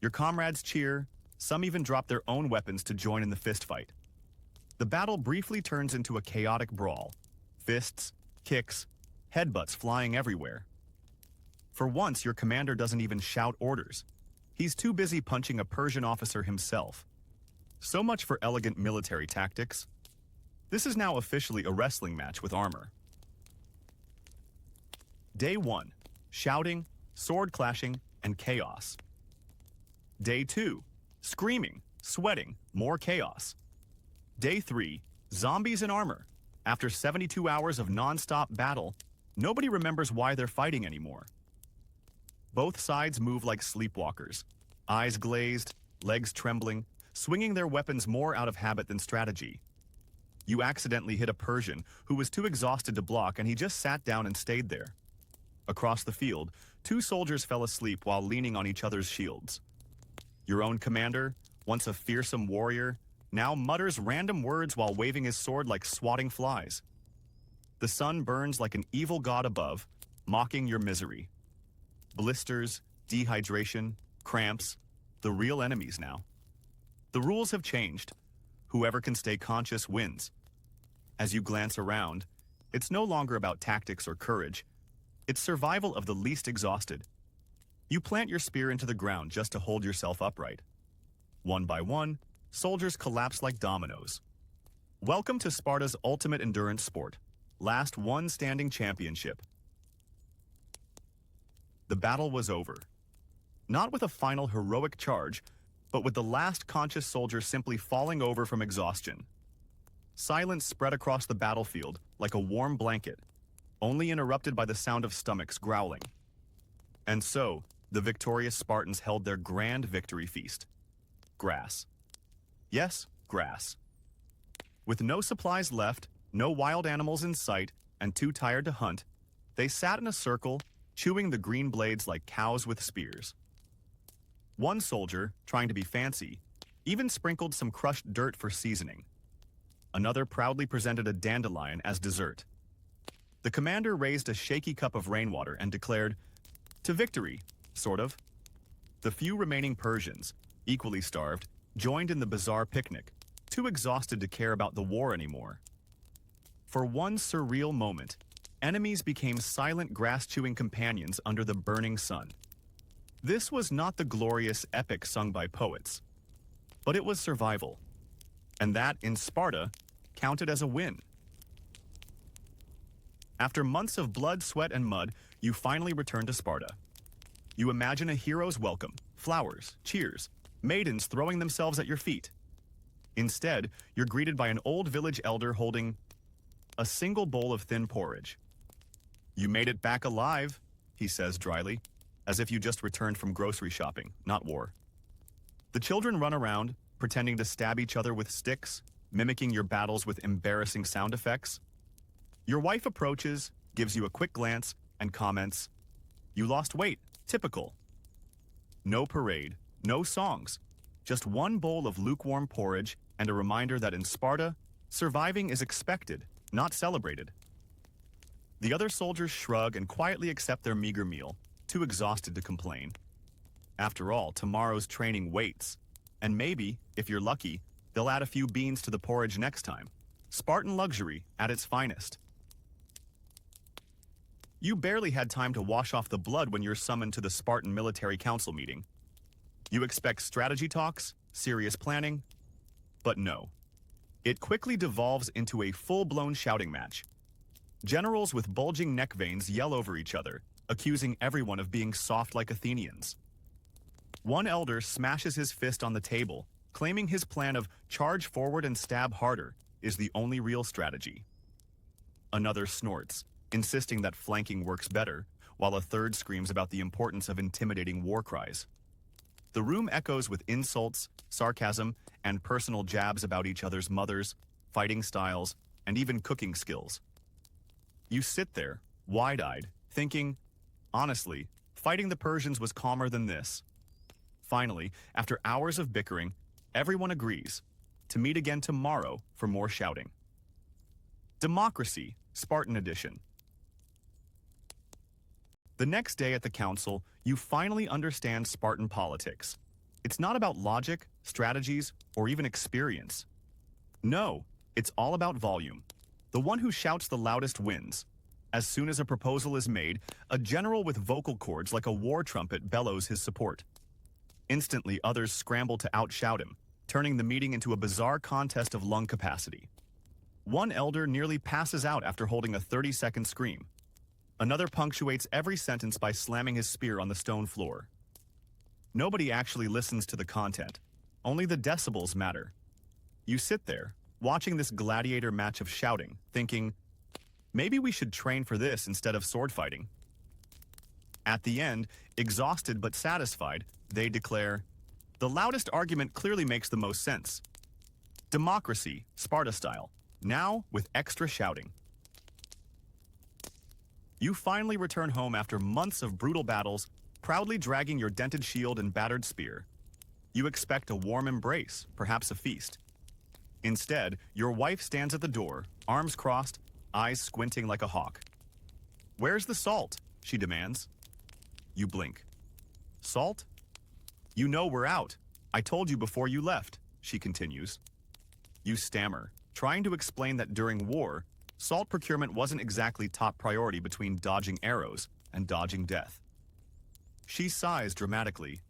Your comrades cheer, some even drop their own weapons to join in the fistfight. The battle briefly turns into a chaotic brawl. Fists, kicks, headbutts flying everywhere. For once, your commander doesn't even shout orders. He's too busy punching a Persian officer himself. So much for elegant military tactics. This is now officially a wrestling match with armor. Day 1. Shouting, sword clashing, and chaos. Day 2. Screaming, sweating, more chaos. Day 3. Zombies in armor. After 72 hours of non-stop battle, nobody remembers why they're fighting anymore. Both sides move like sleepwalkers, eyes glazed, legs trembling, swinging their weapons more out of habit than strategy. You accidentally hit a Persian who was too exhausted to block, and he just sat down and stayed there. Across the field, 2 soldiers fell asleep while leaning on each other's shields. Your own commander, once a fearsome warrior, now mutters random words while waving his sword like swatting flies. The sun burns like an evil god above, mocking your misery. Blisters, dehydration, cramps, the real enemies now. The rules have changed. Whoever can stay conscious wins. As you glance around, it's no longer about tactics or courage. It's survival of the least exhausted. You plant your spear into the ground just to hold yourself upright. One by one, soldiers collapse like dominoes. Welcome to Sparta's ultimate endurance sport. Last one standing championship. The battle was over. Not with a final heroic charge, but with the last conscious soldier simply falling over from exhaustion. Silence spread across the battlefield like a warm blanket, only interrupted by the sound of stomachs growling. And so, the victorious Spartans held their grand victory feast. Grass. Yes, grass. With no supplies left, no wild animals in sight, and too tired to hunt, they sat in a circle, chewing the green blades like cows with spears. One soldier, trying to be fancy, even sprinkled some crushed dirt for seasoning. Another proudly presented a dandelion as dessert. The commander raised a shaky cup of rainwater and declared, "To victory," sort of. The few remaining Persians, equally starved, joined in the bizarre picnic, too exhausted to care about the war anymore. For one surreal moment, enemies became silent grass-chewing companions under the burning sun. This was not the glorious epic sung by poets, but it was survival. And that, in Sparta, counted as a win. After months of blood, sweat, and mud, you finally return to Sparta. You imagine a hero's welcome, flowers, cheers, maidens throwing themselves at your feet. Instead, you're greeted by an old village elder holding a single bowl of thin porridge. "You made it back alive," he says dryly, as if you just returned from grocery shopping, not war. The children run around, pretending to stab each other with sticks, mimicking your battles with embarrassing sound effects. Your wife approaches, gives you a quick glance, and comments, "You lost weight, typical." No parade, no songs, just one bowl of lukewarm porridge and a reminder that in Sparta, surviving is expected, not celebrated. The other soldiers shrug and quietly accept their meager meal, too exhausted to complain. After all, tomorrow's training waits, and maybe, if you're lucky, they'll add a few beans to the porridge next time. Spartan luxury at its finest. You barely had time to wash off the blood when you're summoned to the Spartan Military Council meeting. You expect strategy talks, serious planning, but no. It quickly devolves into a full-blown shouting match. Generals with bulging neck veins yell over each other, accusing everyone of being soft like Athenians. One elder smashes his fist on the table, claiming his plan of charge forward and stab harder is the only real strategy. Another snorts, insisting that flanking works better, while a third screams about the importance of intimidating war cries. The room echoes with insults, sarcasm, and personal jabs about each other's mothers, fighting styles, and even cooking skills. You sit there, wide-eyed, thinking, honestly, fighting the Persians was calmer than this. Finally, after hours of bickering, everyone agrees to meet again tomorrow for more shouting. Democracy, Spartan edition. The next day at the council, you finally understand Spartan politics. It's not about logic, strategies, or even experience. No, it's all about volume. The one who shouts the loudest wins. As soon as a proposal is made, a general with vocal cords like a war trumpet bellows his support. Instantly, others scramble to outshout him, turning the meeting into a bizarre contest of lung capacity. One elder nearly passes out after holding a 30-second scream. Another punctuates every sentence by slamming his spear on the stone floor. Nobody actually listens to the content. Only the decibels matter. You sit there, watching this gladiator match of shouting, thinking, maybe we should train for this instead of sword fighting. At the end, exhausted but satisfied, they declare, the loudest argument clearly makes the most sense. Democracy, Sparta style, now with extra shouting. You finally return home after months of brutal battles, proudly dragging your dented shield and battered spear. You expect a warm embrace, perhaps a feast. Instead, your wife stands at the door, arms crossed, eyes squinting like a hawk. "Where's the salt?" she demands. You blink. "Salt? You know we're out. I told you before you left," she continues. You stammer, trying to explain that during war, salt procurement wasn't exactly top priority between dodging arrows and dodging death. She sighs dramatically.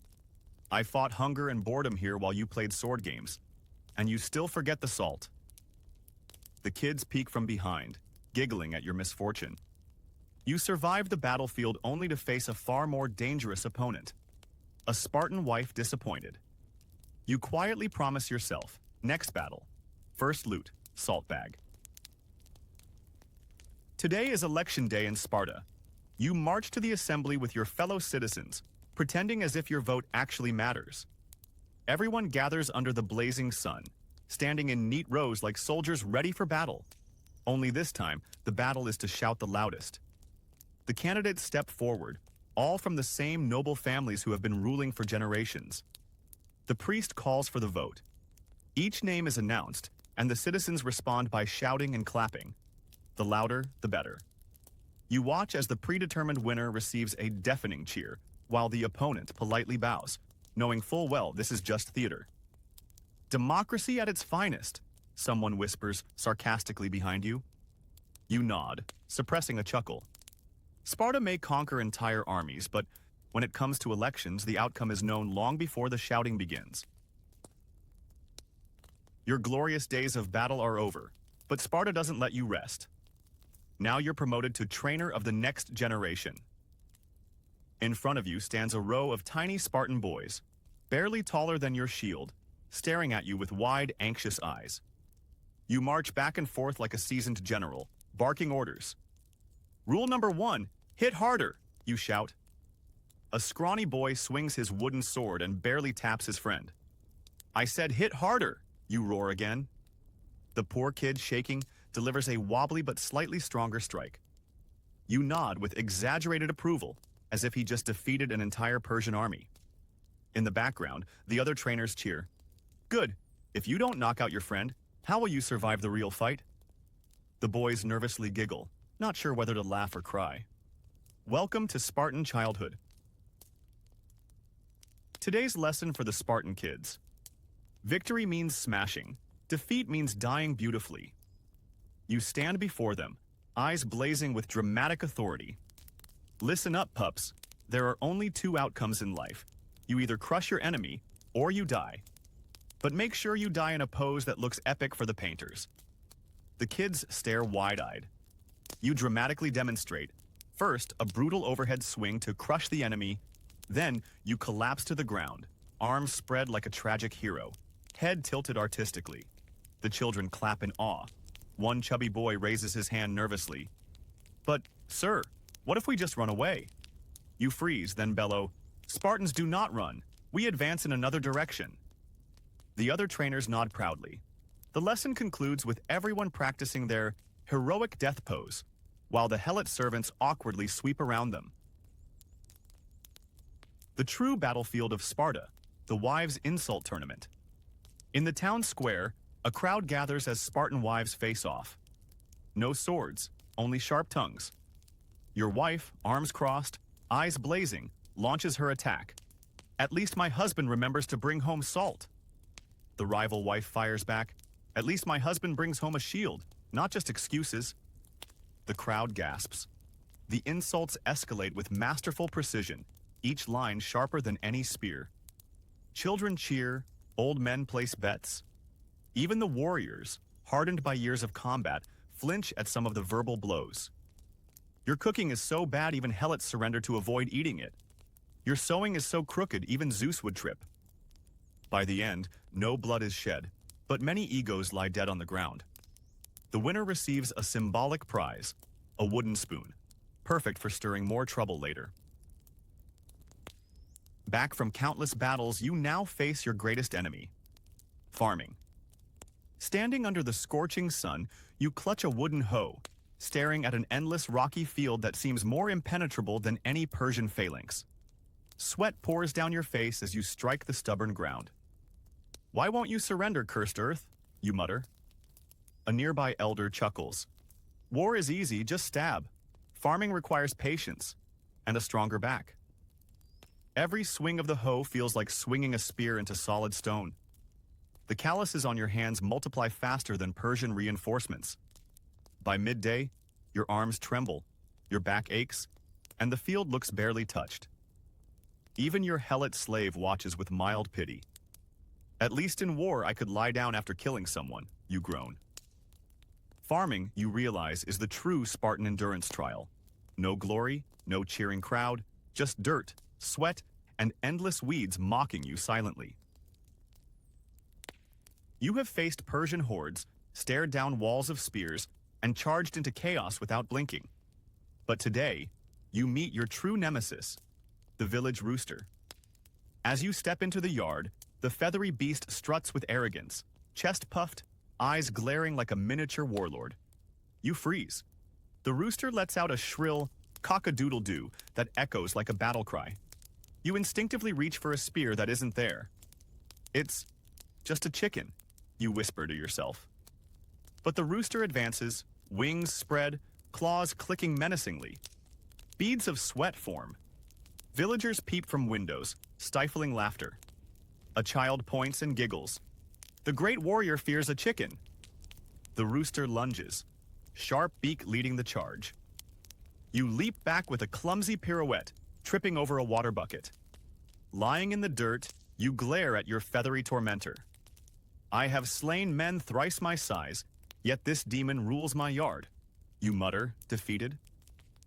"I fought hunger and boredom here while you played sword games, and you still forget the salt." The kids peek from behind, giggling at your misfortune. You survived the battlefield only to face a far more dangerous opponent. A Spartan wife disappointed. You quietly promise yourself, next battle, first loot, salt bag. Today is election day in Sparta. You march to the assembly with your fellow citizens, pretending as if your vote actually matters. Everyone gathers under the blazing sun, standing in neat rows like soldiers ready for battle. Only this time, the battle is to shout the loudest. The candidates step forward, all from the same noble families who have been ruling for generations. The priest calls for the vote. Each name is announced, and the citizens respond by shouting and clapping. The louder, the better. You watch as the predetermined winner receives a deafening cheer, while the opponent politely bows, knowing full well this is just theater. "Democracy at its finest," someone whispers sarcastically behind you. You nod, suppressing a chuckle. Sparta may conquer entire armies, but when it comes to elections, the outcome is known long before the shouting begins. Your glorious days of battle are over, but Sparta doesn't let you rest. Now you're promoted to trainer of the next generation. In front of you stands a row of tiny Spartan boys, barely taller than your shield, staring at you with wide, anxious eyes. You march back and forth like a seasoned general, barking orders. "Rule number 1, hit harder," you shout. A scrawny boy swings his wooden sword and barely taps his friend. "I said hit harder," you roar again. The poor kid, shaking, delivers a wobbly but slightly stronger strike. You nod with exaggerated approval, as if he just defeated an entire Persian army. In the background, the other trainers cheer. "Good. If you don't knock out your friend, how will you survive the real fight?" The boys nervously giggle, not sure whether to laugh or cry. Welcome to Spartan childhood. Today's lesson for the Spartan kids. Victory means smashing. Defeat means dying beautifully. You stand before them, eyes blazing with dramatic authority. Listen up, pups. There are only 2 outcomes in life. You either crush your enemy, or you die. But make sure you die in a pose that looks epic for the painters. The kids stare wide-eyed. You dramatically demonstrate, first, a brutal overhead swing to crush the enemy, then you collapse to the ground, arms spread like a tragic hero, head tilted artistically. The children clap in awe. One chubby boy raises his hand nervously. "But, sir, what if we just run away?" You freeze, then bellow, "Spartans do not run. We advance in another direction." The other trainers nod proudly. The lesson concludes with everyone practicing their heroic death pose, while the helot servants awkwardly sweep around them. The true battlefield of Sparta, the wives' insult tournament. In the town square, a crowd gathers as Spartan wives face off. No swords, only sharp tongues. Your wife, arms crossed, eyes blazing, launches her attack. At least my husband remembers to bring home salt. The rival wife fires back. At least my husband brings home a shield, not just excuses. The crowd gasps. The insults escalate with masterful precision, each line sharper than any spear. Children cheer, old men place bets. Even the warriors, hardened by years of combat, flinch at some of the verbal blows. Your cooking is so bad even helots surrender to avoid eating it. Your sewing is so crooked even Zeus would trip. By the end, no blood is shed, but many egos lie dead on the ground. The winner receives a symbolic prize, a wooden spoon, perfect for stirring more trouble later. Back from countless battles, you now face your greatest enemy, farming. Standing under the scorching sun, you clutch a wooden hoe, staring at an endless rocky field that seems more impenetrable than any Persian phalanx. Sweat pours down your face as you strike the stubborn ground. "Why won't you surrender, cursed earth?" you mutter. A nearby elder chuckles. "War is easy, just stab. Farming requires patience and a stronger back." Every swing of the hoe feels like swinging a spear into solid stone. The calluses on your hands multiply faster than Persian reinforcements. By midday, your arms tremble, your back aches, and the field looks barely touched. Even your helot slave watches with mild pity. "At least in war I could lie down after killing someone," you groan. Farming, you realize, is the true Spartan endurance trial. No glory, no cheering crowd, just dirt, sweat, and endless weeds mocking you silently. You have faced Persian hordes, stared down walls of spears, and charged into chaos without blinking. But today, you meet your true nemesis, the village rooster. As you step into the yard, the feathery beast struts with arrogance, chest puffed, eyes glaring like a miniature warlord. You freeze. The rooster lets out a shrill cock-a-doodle-doo that echoes like a battle cry. You instinctively reach for a spear that isn't there. "It's just a chicken," you whisper to yourself. But the rooster advances, wings spread, claws clicking menacingly. Beads of sweat form. Villagers peep from windows, stifling laughter. A child points and giggles. The great warrior fears a chicken. The rooster lunges, sharp beak leading the charge. You leap back with a clumsy pirouette, tripping over a water bucket. Lying in the dirt, you glare at your feathery tormentor. "I have slain men thrice my size, yet this demon rules my yard," you mutter, defeated.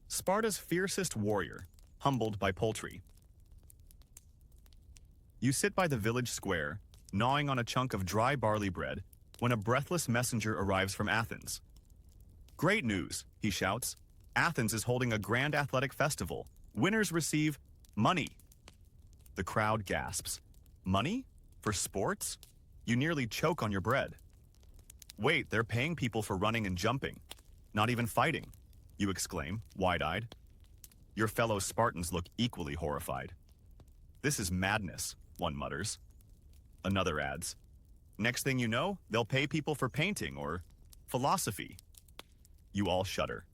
Sparta's fiercest warrior, humbled by poultry. You sit by the village square, gnawing on a chunk of dry barley bread, when a breathless messenger arrives from Athens. "Great news," he shouts. "Athens is holding a grand athletic festival. Winners receive money." The crowd gasps. "Money? For sports?" You nearly choke on your bread. "Wait, they're paying people for running and jumping. Not even fighting," you exclaim, wide-eyed. Your fellow Spartans look equally horrified. "This is madness," one mutters. Another adds, "Next thing you know, they'll pay people for painting or philosophy." You all shudder.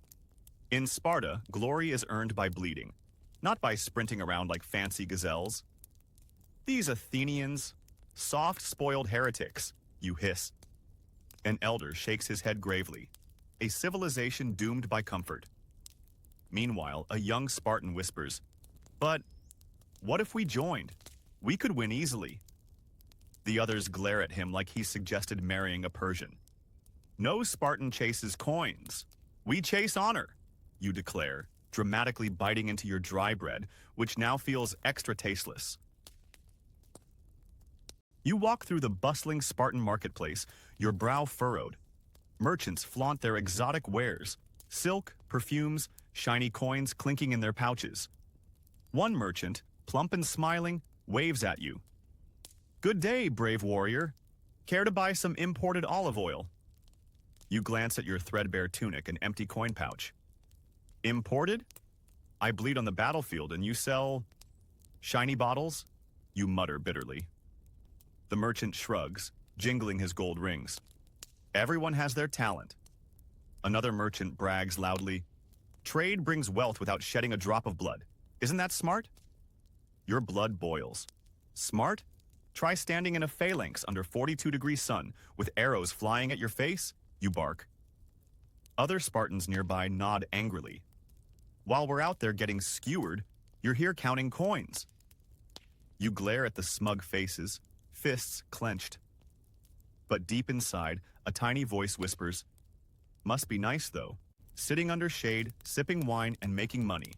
In Sparta, glory is earned by bleeding, not by sprinting around like fancy gazelles. "These Athenians, soft-spoiled heretics," you hiss. An elder shakes his head gravely, a civilization doomed by comfort. Meanwhile, a young Spartan whispers, "But what if we joined? We could win easily." The others glare at him like he suggested marrying a Persian. "No Spartan chases coins. We chase honor," you declare, dramatically biting into your dry bread, which now feels extra tasteless. You walk through the bustling Spartan marketplace, your brow furrowed. Merchants flaunt their exotic wares, silk, perfumes, shiny coins clinking in their pouches. One merchant, plump and smiling, waves at you. "Good day, brave warrior. Care to buy some imported olive oil?" You glance at your threadbare tunic and empty coin pouch. "Imported? I bleed on the battlefield and you sell shiny bottles?" you mutter bitterly. The merchant shrugs, jingling his gold rings. "Everyone has their talent." Another merchant brags loudly, "Trade brings wealth without shedding a drop of blood. Isn't that smart? Your blood boils. Smart? Try standing in a phalanx under 42-degree sun with arrows flying at your face, you bark. Other Spartans nearby nod angrily. While we're out there getting skewered, you're here counting coins. You glare at the smug faces, fists clenched. But deep inside, a tiny voice whispers, "Must be nice, though, sitting under shade, sipping wine, and making money."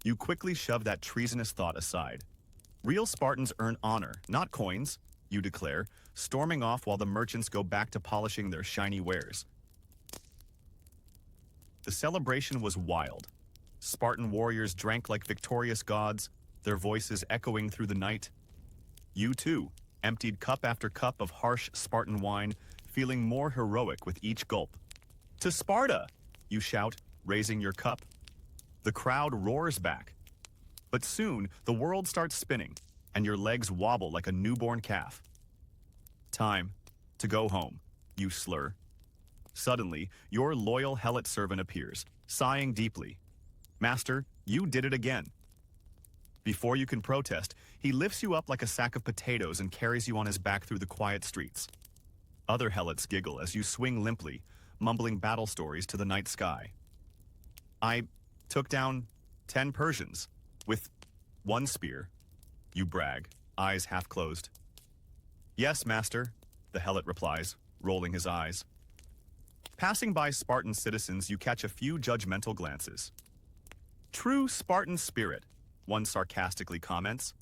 You quickly shove that treasonous thought aside. Real Spartans earn honor, not coins, you declare, storming off while the merchants go back to polishing their shiny wares. The celebration was wild. Spartan warriors drank like victorious gods, their voices echoing through the night. You, too, emptied cup after cup of harsh Spartan wine, feeling more heroic with each gulp. "To Sparta!" you shout, raising your cup. The crowd roars back. But soon, the world starts spinning, and your legs wobble like a newborn calf. "Time to go home," you slur. Suddenly, your loyal helot servant appears, sighing deeply. "Master, you did it again." Before you can protest, he lifts you up like a sack of potatoes and carries you on his back through the quiet streets. Other helots giggle as you swing limply, mumbling battle stories to the night sky. "I took down 10 Persians with 1 spear," you brag, eyes half closed. "Yes, master," the helot replies, rolling his eyes. Passing by Spartan citizens, you catch a few judgmental glances. "True Spartan spirit," one sarcastically comments.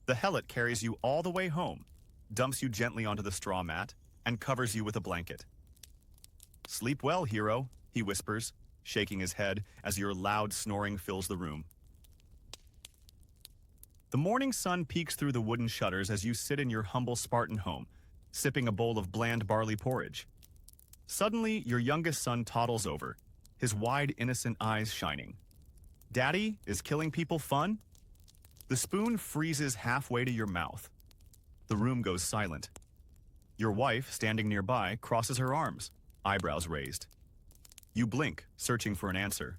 The helot carries you all the way home, dumps you gently onto the straw mat, and covers you with a blanket. "Sleep well, hero," he whispers, shaking his head as your loud snoring fills the room. The morning sun peeks through the wooden shutters as you sit in your humble Spartan home, sipping a bowl of bland barley porridge. Suddenly, your youngest son toddles over, his wide, innocent eyes shining. "Daddy, is killing people fun?" The spoon freezes halfway to your mouth. The room goes silent. Your wife, standing nearby, crosses her arms, eyebrows raised. You blink, searching for an answer.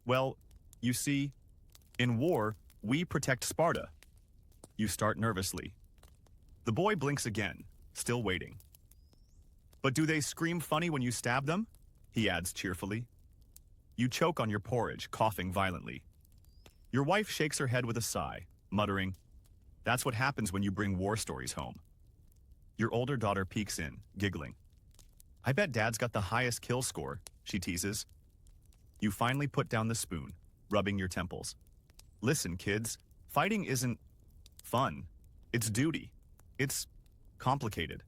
"Well, you see, in war, we protect Sparta." You start nervously. The boy blinks again, still waiting. "But do they scream funny when you stab them?" he adds cheerfully. You choke on your porridge, coughing violently. Your wife shakes her head with a sigh, muttering, "That's what happens when you bring war stories home." Your older daughter peeks in, giggling. "I bet Dad's got the highest kill score," she teases. You finally put down the spoon, rubbing your temples. "Listen, kids, fighting isn't fun. It's duty. It's complicated."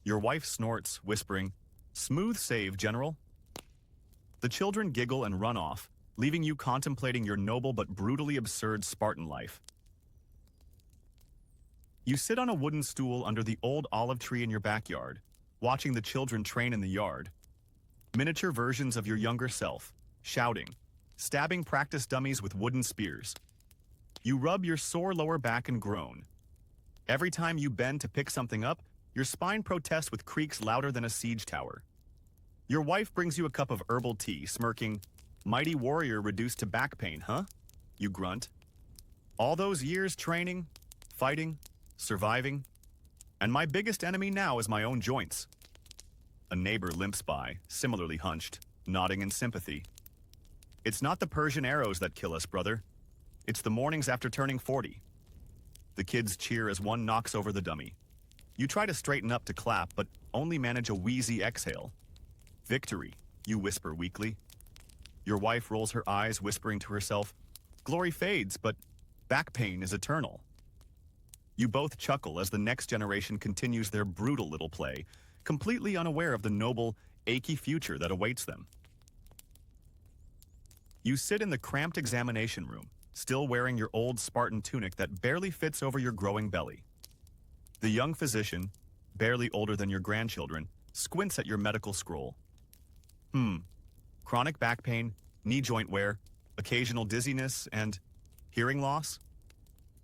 Your wife snorts, whispering, "Smooth save, General." The children giggle and run off, leaving you contemplating your noble but brutally absurd Spartan life. You sit on a wooden stool under the old olive tree in your backyard, watching the children train in the yard. Miniature versions of your younger self, shouting, stabbing practice dummies with wooden spears. You rub your sore lower back and groan. Every time you bend to pick something up, your spine protests with creaks louder than a siege tower. Your wife brings you a cup of herbal tea, smirking, "Mighty warrior reduced to back pain, huh?" You grunt. "All those years training, fighting, surviving, and my biggest enemy now is my own joints." A neighbor limps by, similarly hunched, nodding in sympathy. "It's not the Persian arrows that kill us, brother. It's the mornings after turning 40. The kids cheer as one knocks over the dummy. You try to straighten up to clap, but only manage a wheezy exhale. "Victory," you whisper weakly. Your wife rolls her eyes, whispering to herself, "Glory fades, but back pain is eternal." You both chuckle as the next generation continues their brutal little play, completely unaware of the noble, achy future that awaits them. You sit in the cramped examination room, still wearing your old Spartan tunic that barely fits over your growing belly. The young physician, barely older than your grandchildren, squints at your medical scroll. Chronic back pain, knee joint wear, occasional dizziness, and hearing loss?"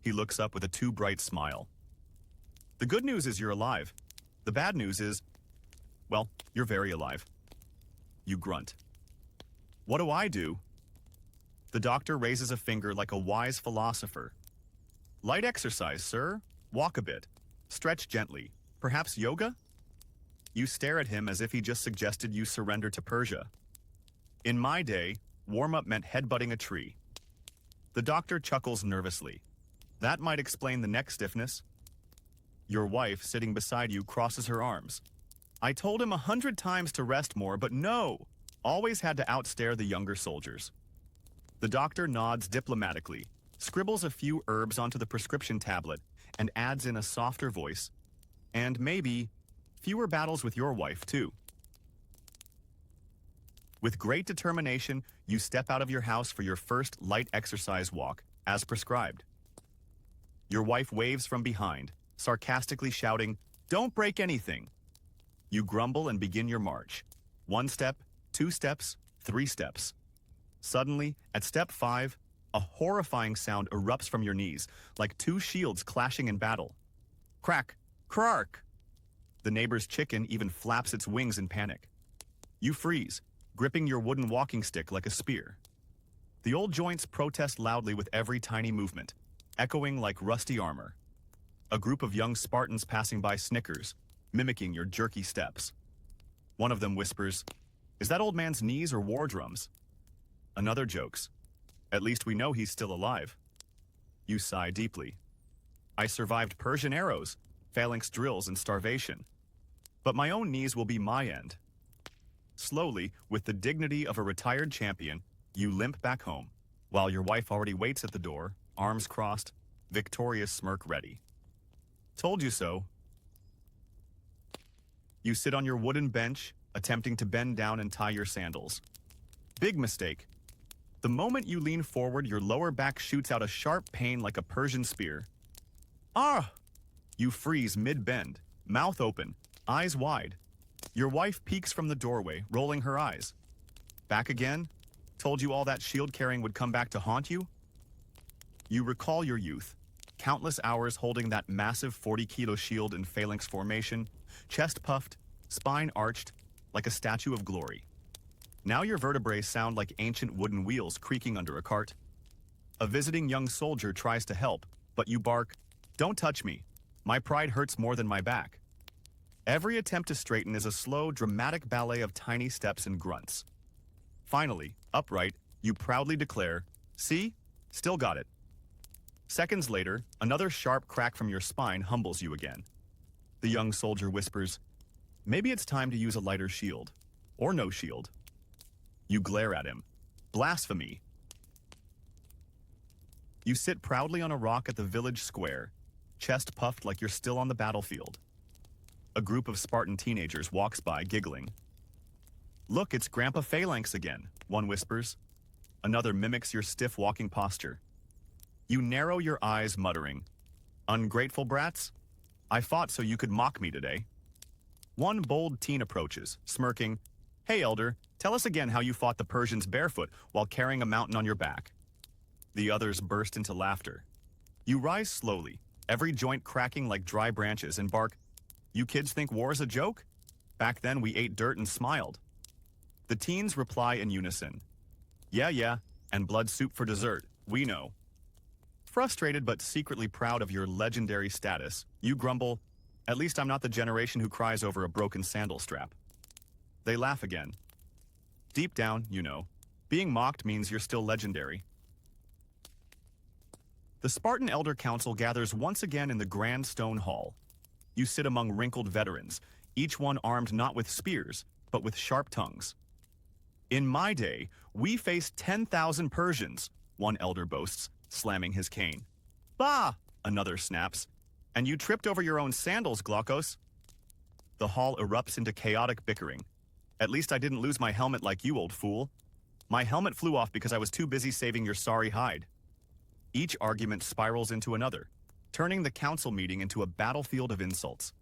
He looks up with a too bright smile. "The good news is you're alive. The bad news is, well, you're very alive." You grunt. "What do I do?" The doctor raises a finger like a wise philosopher. Light exercise, sir. Walk a bit. Stretch gently. Perhaps yoga? You stare at him as if he just suggested you surrender to Persia. In my day, warm-up meant headbutting a tree. The doctor chuckles nervously. That might explain the neck stiffness. Your wife, sitting beside you, crosses her arms. I told him 100 times to rest more, but no! Always had to outstare the younger soldiers. The doctor nods diplomatically, scribbles a few herbs onto the prescription tablet, and adds in a softer voice, and maybe fewer battles with your wife, too. With great determination, you step out of your house for your first light exercise walk, as prescribed. Your wife waves from behind, sarcastically shouting, "Don't break anything." You grumble and begin your march. 1 step, 2 steps, 3 steps. Suddenly, at step 5, a horrifying sound erupts from your knees, like 2 shields clashing in battle. Crack! Crark! The neighbor's chicken even flaps its wings in panic. You freeze, gripping your wooden walking stick like a spear. The old joints protest loudly with every tiny movement, echoing like rusty armor. A group of young Spartans passing by snickers, mimicking your jerky steps. One of them whispers, "Is that old man's knees or war drums?" Another jokes, "At least we know he's still alive." You sigh deeply. I survived Persian arrows, phalanx drills, and starvation. But my own knees will be my end. Slowly, with the dignity of a retired champion, you limp back home, while your wife already waits at the door, arms crossed, victorious smirk ready. Told you so. You sit on your wooden bench, attempting to bend down and tie your sandals. Big mistake. The moment you lean forward, your lower back shoots out a sharp pain like a Persian spear. Ah! You freeze mid-bend, mouth open, eyes wide. Your wife peeks from the doorway, rolling her eyes. Back again? Told you all that shield carrying would come back to haunt you? You recall your youth, countless hours holding that massive 40-kilo shield in phalanx formation, chest puffed, spine arched, like a statue of glory. Now your vertebrae sound like ancient wooden wheels creaking under a cart. A visiting young soldier tries to help, but you bark, "Don't touch me. My pride hurts more than my back." Every attempt to straighten is a slow, dramatic ballet of tiny steps and grunts. Finally, upright, you proudly declare, "See? Still got it." Seconds later, another sharp crack from your spine humbles you again. The young soldier whispers, "Maybe it's time to use a lighter shield. Or no shield." You glare at him. Blasphemy. You sit proudly on a rock at the village square, chest puffed like you're still on the battlefield. A group of Spartan teenagers walks by, giggling. "Look, it's Grandpa Phalanx again," one whispers. Another mimics your stiff walking posture. You narrow your eyes, muttering, "Ungrateful brats? I fought so you could mock me today." One bold teen approaches, smirking, "Hey, elder, tell us again how you fought the Persians barefoot while carrying a mountain on your back." The others burst into laughter. You rise slowly, every joint cracking like dry branches, and bark, "You kids think war's a joke? Back then we ate dirt and smiled." The teens reply in unison, Yeah, and blood soup for dessert, we know." Frustrated but secretly proud of your legendary status, you grumble, "At least I'm not the generation who cries over a broken sandal strap." They laugh again. Deep down, you know, being mocked means you're still legendary. The Spartan Elder Council gathers once again in the grand stone hall. You sit among wrinkled veterans, each one armed not with spears, but with sharp tongues. "In my day, we faced 10,000 Persians," one elder boasts, slamming his cane. "Bah!" another snaps. "And you tripped over your own sandals, Glaucos." The hall erupts into chaotic bickering. "At least I didn't lose my helmet like you, old fool. My helmet flew off because I was too busy saving your sorry hide." Each argument spirals into another, turning the council meeting into a battlefield of insults.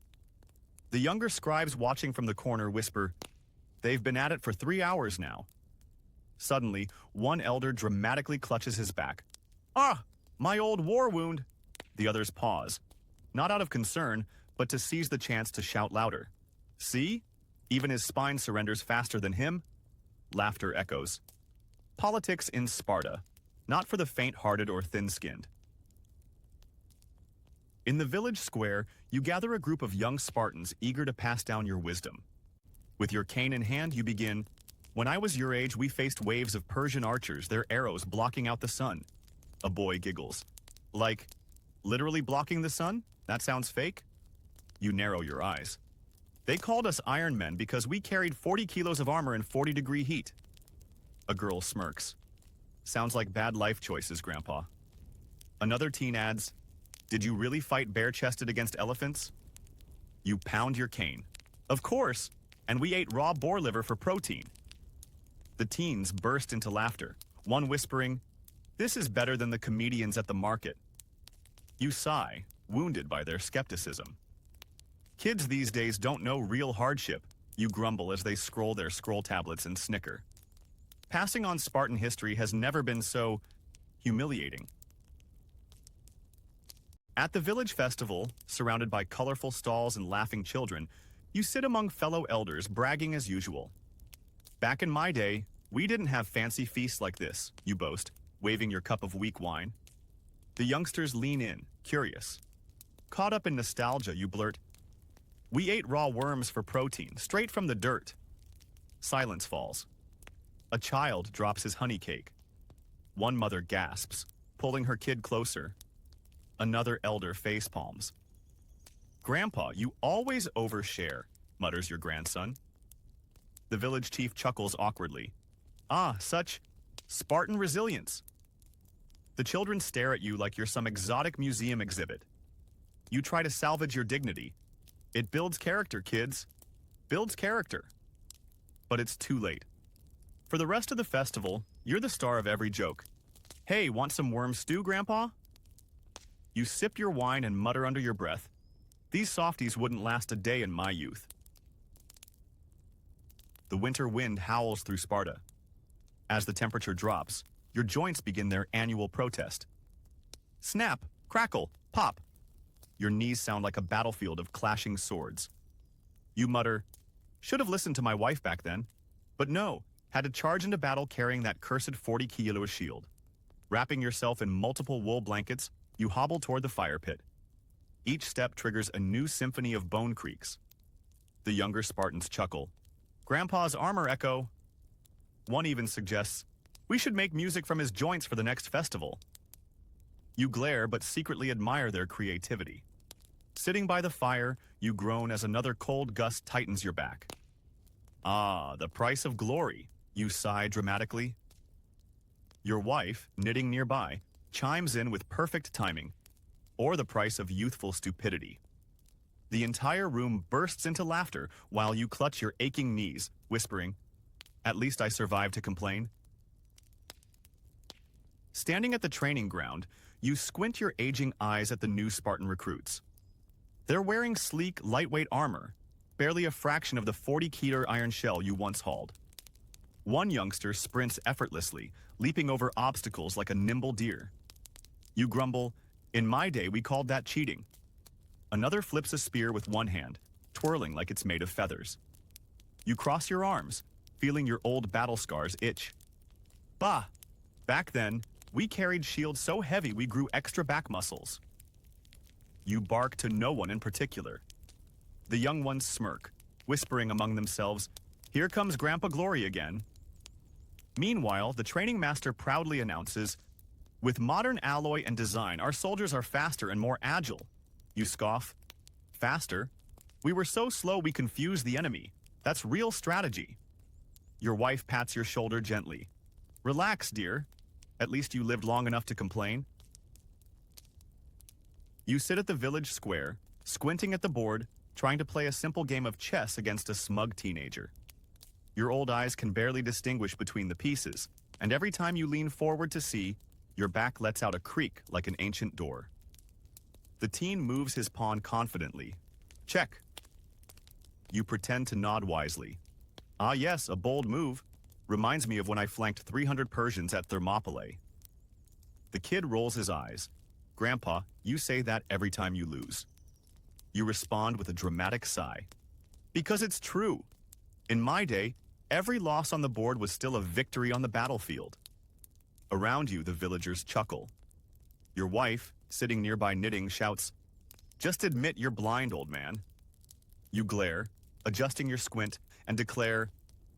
The younger scribes watching from the corner whisper, "They've been at it for 3 hours now." Suddenly, one elder dramatically clutches his back. "Ah, my old war wound." The others pause, not out of concern, but to seize the chance to shout louder. "See? Even his spine surrenders faster than him." Laughter echoes. Politics in Sparta. not for the faint-hearted or thin-skinned. In the village square, you gather a group of young Spartans eager to pass down your wisdom. With your cane in hand, you begin, "When I was your age, we faced waves of Persian archers, their arrows blocking out the sun." A boy giggles. Like, literally blocking the sun? That sounds fake? You narrow your eyes. They called us Iron Men because we carried 40 kilos of armor in 40-degree heat. A girl smirks. Sounds like bad life choices, Grandpa. Another teen adds, "Did you really fight bare-chested against elephants?" You pound your cane. "Of course, and we ate raw boar liver for protein." The teens burst into laughter, one whispering, "This is better than the comedians at the market." You sigh, wounded by their skepticism. Kids these days don't know real hardship, you grumble as they scroll their scroll tablets and snicker. Passing on Spartan history has never been so humiliating. At the village festival, surrounded by colorful stalls and laughing children, you sit among fellow elders bragging as usual. "Back in my day, we didn't have fancy feasts like this," you boast, waving your cup of weak wine. The youngsters lean in, curious. Caught up in nostalgia, you blurt, "We ate raw worms for protein, straight from the dirt." Silence falls. A child drops his honey cake. One mother gasps, pulling her kid closer. Another elder facepalms. "Grandpa, you always overshare," mutters your grandson. The village chief chuckles awkwardly. "Ah, such Spartan resilience." The children stare at you like you're some exotic museum exhibit. You try to salvage your dignity. "It builds character, kids. Builds character." But it's too late. For the rest of the festival, you're the star of every joke. "Hey, want some worm stew, Grandpa?" You sip your wine and mutter under your breath, "These softies wouldn't last a day in my youth." The winter wind howls through Sparta. As the temperature drops, your joints begin their annual protest. Snap, crackle, pop. Your knees sound like a battlefield of clashing swords. You mutter, "Should have listened to my wife back then." But no, had to charge into battle carrying that cursed 40-kilo shield. Wrapping yourself in multiple wool blankets, you hobble toward the fire pit. Each step triggers a new symphony of bone creaks. The younger Spartans chuckle. "Grandpa's armor echo." One even suggests, "We should make music from his joints for the next festival." You glare but secretly admire their creativity. Sitting by the fire, you groan as another cold gust tightens your back. "Ah, the price of glory," you sigh dramatically. Your wife, knitting nearby, chimes in with perfect timing. "Or the price of youthful stupidity." The entire room bursts into laughter while you clutch your aching knees, whispering, "At least I survived to complain." Standing at the training ground, you squint your aging eyes at the new Spartan recruits. They're wearing sleek, lightweight armor, barely a fraction of the 40-kilo iron shell you once hauled. One youngster sprints effortlessly, leaping over obstacles like a nimble deer. You grumble, "In my day, we called that cheating." Another flips a spear with one hand, twirling like it's made of feathers. You cross your arms, feeling your old battle scars itch. "Bah! Back then, we carried shields so heavy we grew extra back muscles." You bark to no one in particular. The young ones smirk, whispering among themselves, "Here comes Grandpa Glory again." Meanwhile, the training master proudly announces, "With modern alloy and design, our soldiers are faster and more agile." You scoff. "Faster? We were so slow we confused the enemy. That's real strategy." Your wife pats your shoulder gently. "Relax, dear. At least you lived long enough to complain." You sit at the village square, squinting at the board, trying to play a simple game of chess against a smug teenager. Your old eyes can barely distinguish between the pieces, and every time you lean forward to see, your back lets out a creak like an ancient door. The teen moves his pawn confidently. "Check." You pretend to nod wisely. "Ah yes, a bold move. Reminds me of when I flanked 300 Persians at Thermopylae." The kid rolls his eyes. "Grandpa, you say that every time you lose." You respond with a dramatic sigh. "Because it's true. In my day, every loss on the board was still a victory on the battlefield." Around you, the villagers chuckle. Your wife, sitting nearby knitting, shouts, "Just admit you're blind, old man." You glare, adjusting your squint, and declare,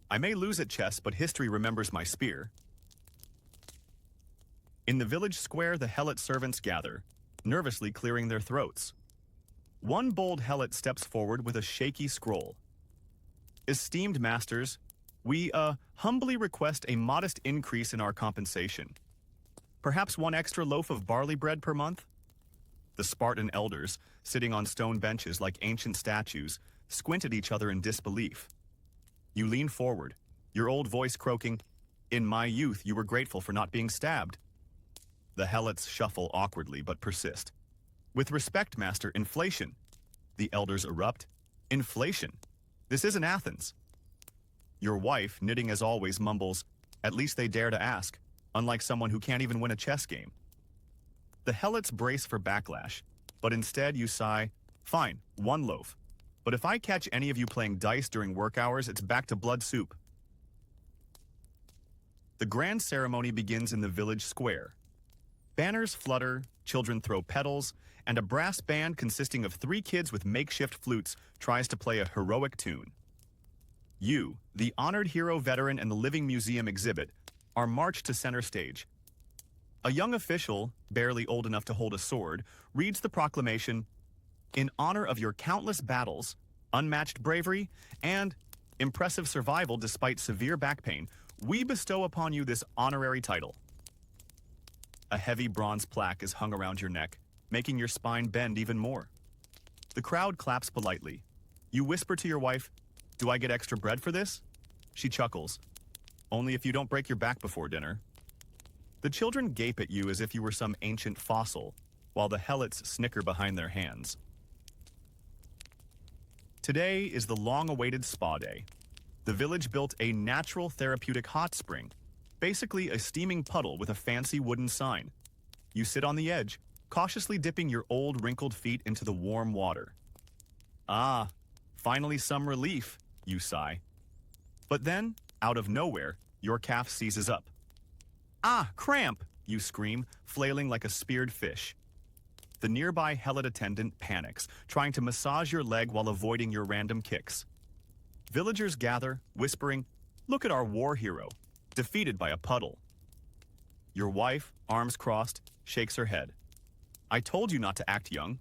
"I may lose at chess, but history remembers my spear." In the village square, the helot servants gather, nervously clearing their throats. One bold helot steps forward with a shaky scroll. "Esteemed masters, we humbly request a modest increase in our compensation. Perhaps one extra loaf of barley bread per month?" The Spartan elders, sitting on stone benches like ancient statues, squint at each other in disbelief. You lean forward, your old voice croaking, "In my youth you were grateful for not being stabbed." The helots shuffle awkwardly but persist. "With respect, master, inflation." The elders erupt. "Inflation? This isn't Athens." Your wife, knitting as always, mumbles, "At least they dare to ask," unlike someone who can't even win a chess game. The helots brace for backlash, but instead you sigh, "Fine, one loaf. But if I catch any of you playing dice during work hours, it's back to blood soup." The grand ceremony begins in the village square. Banners flutter, children throw petals, and a brass band consisting of 3 kids with makeshift flutes tries to play a heroic tune. You, the honored hero veteran and the living museum exhibit, are marched to center stage. A young official, barely old enough to hold a sword, reads the proclamation, "In honor of your countless battles, unmatched bravery, and impressive survival despite severe back pain, we bestow upon you this honorary title." A heavy bronze plaque is hung around your neck, making your spine bend even more. The crowd claps politely. You whisper to your wife, "Do I get extra bread for this?" She chuckles, "Only if you don't break your back before dinner." The children gape at you as if you were some ancient fossil, while the helots snicker behind their hands. Today is the long-awaited spa day. The village built a natural therapeutic hot spring, basically a steaming puddle with a fancy wooden sign. You sit on the edge, cautiously dipping your old wrinkled feet into the warm water. "Ah, finally some relief," you sigh. But then, out of nowhere, your calf seizes up. "Ah, cramp!" you scream, flailing like a speared fish. The nearby helot attendant panics, trying to massage your leg while avoiding your random kicks. Villagers gather, whispering, "Look at our war hero, defeated by a puddle." Your wife, arms crossed, shakes her head. "I told you not to act young."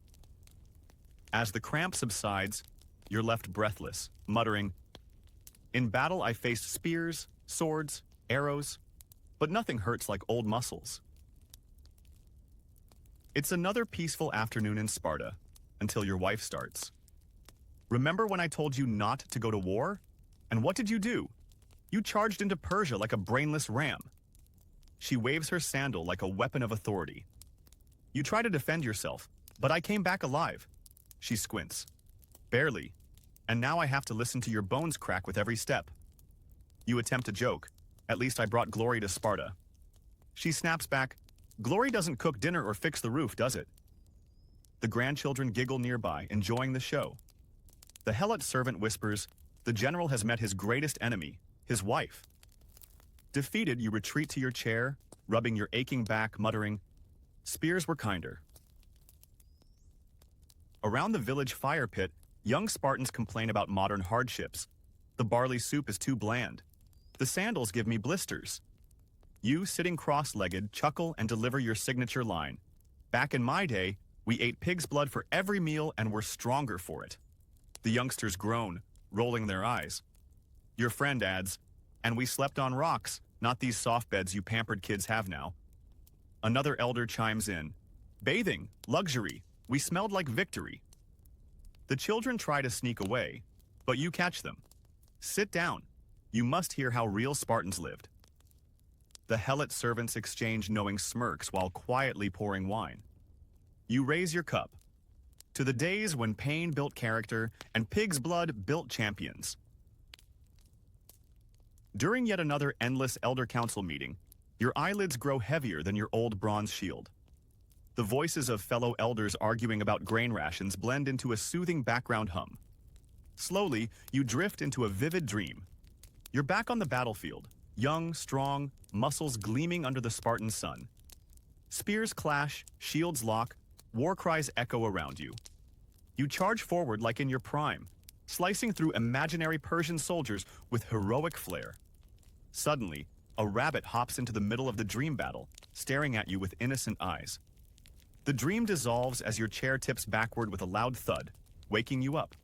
As the cramp subsides, you're left breathless, muttering, "In battle I faced spears, swords, arrows, but nothing hurts like old muscles." It's another peaceful afternoon in Sparta, until your wife starts. "Remember when I told you not to go to war? And what did you do? You charged into Persia like a brainless ram." She waves her sandal like a weapon of authority. "You try to defend yourself, but I came back alive." She squints. "Barely. And now I have to listen to your bones crack with every step." You attempt a joke. "At least I brought glory to Sparta." She snaps back, "Glory doesn't cook dinner or fix the roof, does it?" The grandchildren giggle nearby, enjoying the show. The helot servant whispers, "The general has met his greatest enemy, his wife." Defeated, you retreat to your chair, rubbing your aching back, muttering, "Spears were kinder." Around the village fire pit, young Spartans complain about modern hardships. The barley soup is too bland. The sandals give me blisters. You, sitting cross-legged, chuckle and deliver your signature line. "Back in my day, we ate pig's blood for every meal and were stronger for it." The youngsters groan, rolling their eyes. Your friend adds, "And we slept on rocks, not these soft beds you pampered kids have now." Another elder chimes in, "Bathing, luxury, we smelled like victory." The children try to sneak away, but you catch them. "Sit down. You must hear how real Spartans lived." The helot servants exchange knowing smirks while quietly pouring wine. You raise your cup. "To the days when pain built character and pig's blood built champions." During yet another endless elder council meeting, your eyelids grow heavier than your old bronze shield. The voices of fellow elders arguing about grain rations blend into a soothing background hum. Slowly, you drift into a vivid dream. You're back on the battlefield, young, strong, muscles gleaming under the Spartan sun. Spears clash, shields lock, war cries echo around you. You charge forward like in your prime, slicing through imaginary Persian soldiers with heroic flair. Suddenly, a rabbit hops into the middle of the dream battle, staring at you with innocent eyes. The dream dissolves as your chair tips backward with a loud thud, waking you up.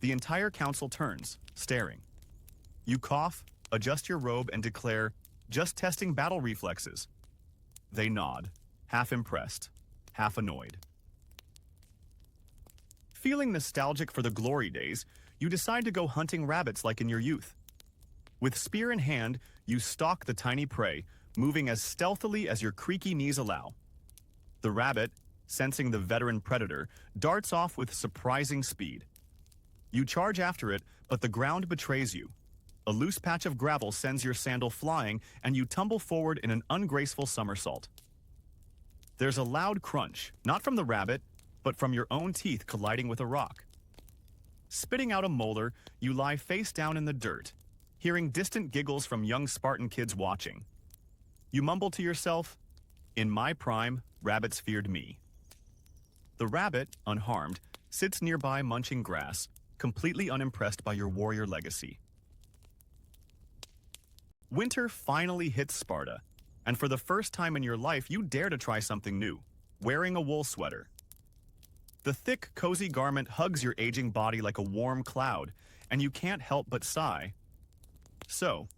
The entire council turns, staring. You cough, adjust your robe, and declare, "Just testing battle reflexes." They nod, half impressed, half annoyed. Feeling nostalgic for the glory days, you decide to go hunting rabbits like in your youth. With spear in hand, you stalk the tiny prey, moving as stealthily as your creaky knees allow. The rabbit, sensing the veteran predator, darts off with surprising speed. You charge after it, but the ground betrays you. A loose patch of gravel sends your sandal flying, and you tumble forward in an ungraceful somersault. There's a loud crunch, not from the rabbit, but from your own teeth colliding with a rock. Spitting out a molar, you lie face down in the dirt, hearing distant giggles from young Spartan kids watching. You mumble to yourself, "In my prime, rabbits feared me." The rabbit, unharmed, sits nearby munching grass, completely unimpressed by your warrior legacy. Winter finally hits Sparta, and for the first time in your life, you dare to try something new, wearing a wool sweater. The thick, cozy garment hugs your aging body like a warm cloud, and you can't help but sigh. So,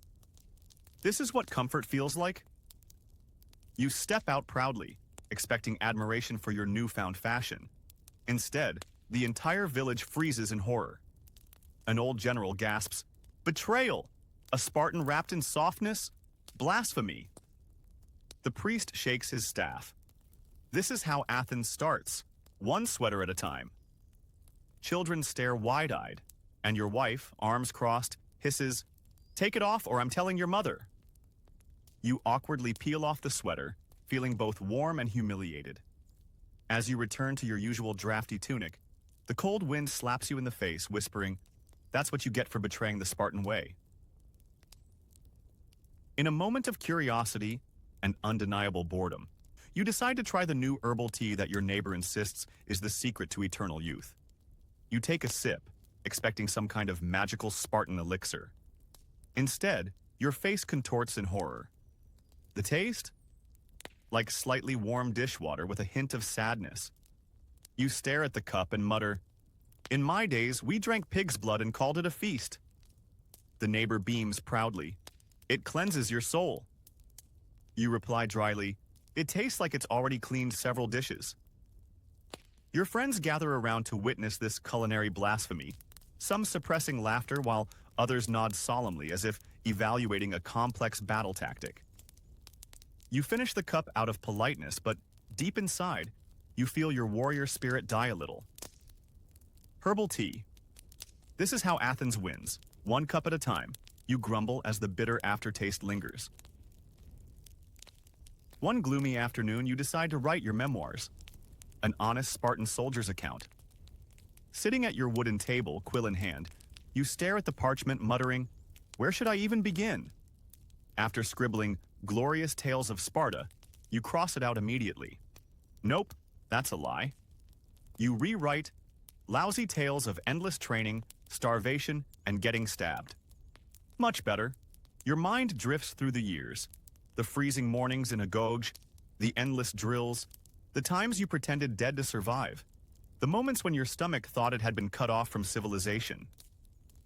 this is what comfort feels like? You step out proudly, expecting admiration for your newfound fashion. Instead, the entire village freezes in horror. An old general gasps, "Betrayal! A Spartan wrapped in softness? Blasphemy!" The priest shakes his staff. This is how Athens starts, one sweater at a time. Children stare wide-eyed, and your wife, arms crossed, hisses, "Take it off or I'm telling your mother." You awkwardly peel off the sweater, feeling both warm and humiliated. As you return to your usual drafty tunic, the cold wind slaps you in the face, whispering, "That's what you get for betraying the Spartan way." In a moment of curiosity and undeniable boredom, you decide to try the new herbal tea that your neighbor insists is the secret to eternal youth. You take a sip, expecting some kind of magical Spartan elixir. Instead, your face contorts in horror. The taste? Like slightly warm dishwater with a hint of sadness. You stare at the cup and mutter, "In my days, we drank pig's blood and called it a feast." The neighbor beams proudly, "It cleanses your soul." You reply dryly, "It tastes like it's already cleaned several dishes." Your friends gather around to witness this culinary blasphemy, some suppressing laughter while others nod solemnly as if evaluating a complex battle tactic. You finish the cup out of politeness, but deep inside, you feel your warrior spirit die a little. Herbal tea. This is how Athens wins, one cup at a time. You grumble as the bitter aftertaste lingers. One gloomy afternoon, you decide to write your memoirs, an honest Spartan soldier's account. Sitting at your wooden table, quill in hand, you stare at the parchment, muttering, "Where should I even begin?" After scribbling "glorious tales of Sparta," you cross it out immediately. Nope, that's a lie. You rewrite "lousy tales of endless training, starvation, and getting stabbed." Much better. Your mind drifts through the years, the freezing mornings in a Goj, the endless drills, the times you pretended dead to survive, the moments when your stomach thought it had been cut off from civilization.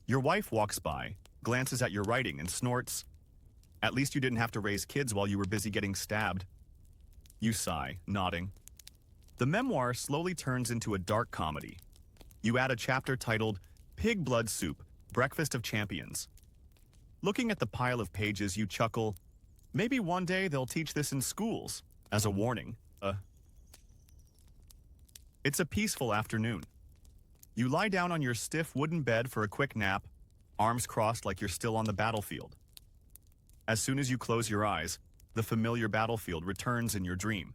Your wife walks by, glances at your writing, and snorts, "At least you didn't have to raise kids while you were busy getting stabbed." You sigh, nodding. The memoir slowly turns into a dark comedy. You add a chapter titled "Pig Blood Soup, Breakfast of Champions." Looking at the pile of pages, you chuckle, "Maybe one day they'll teach this in schools," as a warning. It's a peaceful afternoon. You lie down on your stiff wooden bed for a quick nap, arms crossed like you're still on the battlefield. As soon as you close your eyes, the familiar battlefield returns in your dream.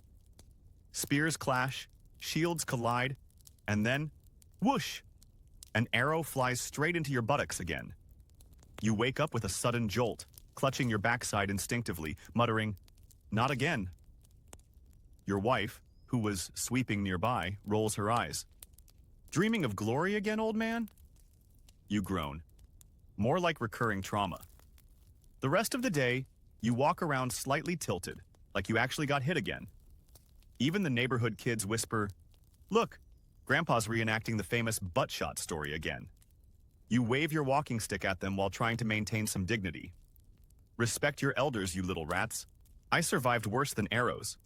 Spears clash, shields collide, and then, whoosh! An arrow flies straight into your buttocks again. You wake up with a sudden jolt, clutching your backside instinctively, muttering, "Not again." Your wife, who was sweeping nearby, rolls her eyes. "Dreaming of glory again, old man?" You groan. More like recurring trauma. The rest of the day, you walk around slightly tilted, like you actually got hit again. Even the neighborhood kids whisper, "Look, Grandpa's reenacting the famous butt shot story again." You wave your walking stick at them while trying to maintain some dignity. Respect your elders, you little rats. I survived worse than arrows.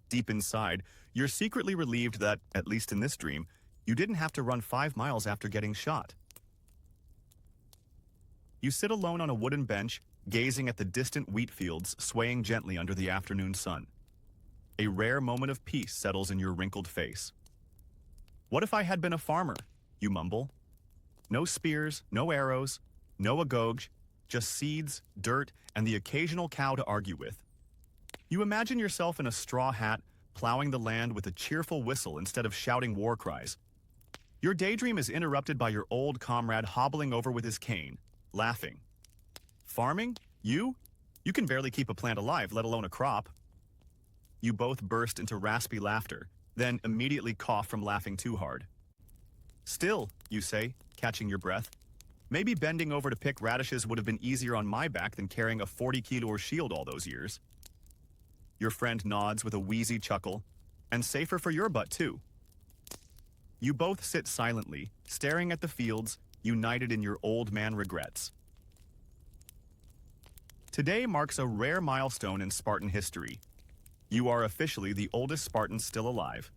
Deep inside, you're secretly relieved that, at least in this dream, you didn't have to run 5 miles after getting shot. You sit alone on a wooden bench, gazing at the distant wheat fields swaying gently under the afternoon sun. A rare moment of peace settles in your wrinkled face. "What if I had been a farmer?" you mumble. No spears, no arrows, no agoge, just seeds, dirt, and the occasional cow to argue with. You imagine yourself in a straw hat, plowing the land with a cheerful whistle instead of shouting war cries. Your daydream is interrupted by your old comrade hobbling over with his cane, laughing. "Farming? You? You can barely keep a plant alive, let alone a crop." You both burst into raspy laughter, then immediately cough from laughing too hard. "Still," you say, catching your breath, "maybe bending over to pick radishes would have been easier on my back than carrying a 40-kilo shield all those years." Your friend nods with a wheezy chuckle, "And safer for your butt, too." You both sit silently, staring at the fields, united in your old man regrets. Today marks a rare milestone in Spartan history. You are officially the oldest Spartan still alive.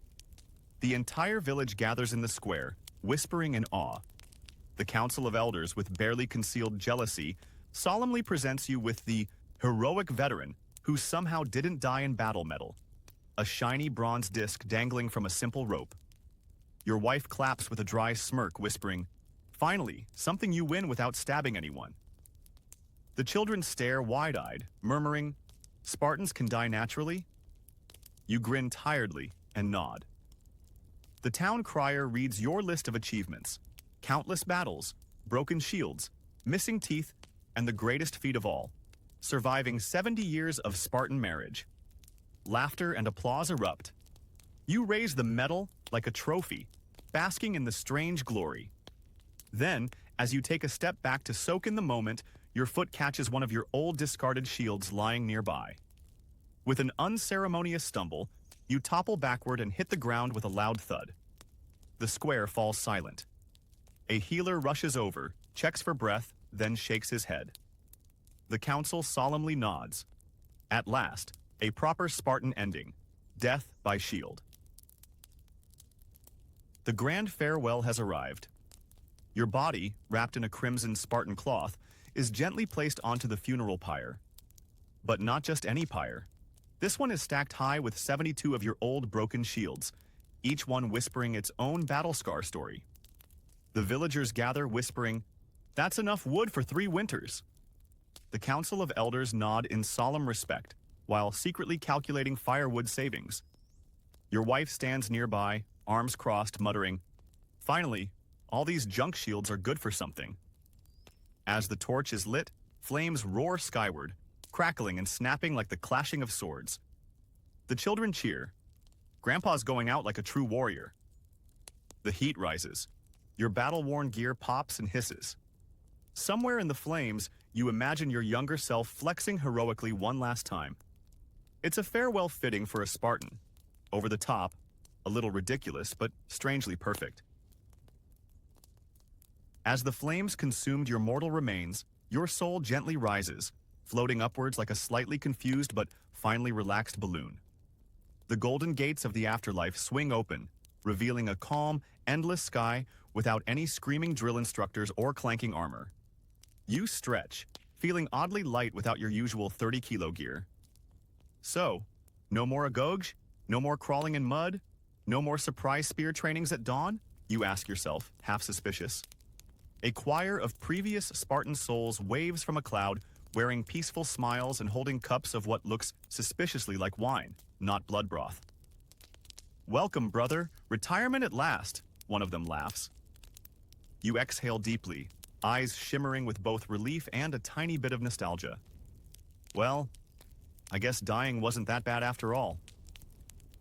The entire village gathers in the square, whispering in awe. The Council of Elders, with barely concealed jealousy, solemnly presents you with the heroic veteran who somehow didn't die in battle medal, a shiny bronze disc dangling from a simple rope. Your wife claps with a dry smirk, whispering, "Finally, something you win without stabbing anyone." The children stare wide-eyed, murmuring, "Spartans can die naturally?" You grin tiredly and nod. The town crier reads your list of achievements: countless battles, broken shields, missing teeth, and the greatest feat of all, surviving 70 years of Spartan marriage. Laughter and applause erupt. You raise the medal like a trophy, basking in the strange glory. Then, as you take a step back to soak in the moment, your foot catches one of your old discarded shields lying nearby. With an unceremonious stumble, you topple backward and hit the ground with a loud thud. The square falls silent. A healer rushes over, checks for breath, then shakes his head. The council solemnly nods. At last, a proper Spartan ending: death by shield. The grand farewell has arrived. Your body, wrapped in a crimson Spartan cloth, is gently placed onto the funeral pyre. But not just any pyre. This one is stacked high with 72 of your old broken shields, each one whispering its own battle scar story. The villagers gather, whispering, "That's enough wood for 3 winters." The Council of Elders nod in solemn respect, while secretly calculating firewood savings. Your wife stands nearby, arms crossed, muttering, "Finally, all these junk shields are good for something." As the torch is lit, flames roar skyward, crackling and snapping like the clashing of swords. The children cheer. Grandpa's going out like a true warrior. The heat rises. Your battle-worn gear pops and hisses. Somewhere in the flames, you imagine your younger self flexing heroically one last time. It's a farewell fitting for a Spartan. Over the top, a little ridiculous, but strangely perfect. As the flames consumed your mortal remains, your soul gently rises, floating upwards like a slightly confused but finally relaxed balloon. The golden gates of the afterlife swing open, revealing a calm, endless sky without any screaming drill instructors or clanking armor. You stretch, feeling oddly light without your usual 30-kilo gear. So, no more agoge? No more crawling in mud? No more surprise spear trainings at dawn? You ask yourself, half suspicious. A choir of previous Spartan souls waves from a cloud, wearing peaceful smiles and holding cups of what looks suspiciously like wine, not blood broth. "Welcome, brother. Retirement at last," one of them laughs. You exhale deeply, eyes shimmering with both relief and a tiny bit of nostalgia. Well, I guess dying wasn't that bad after all.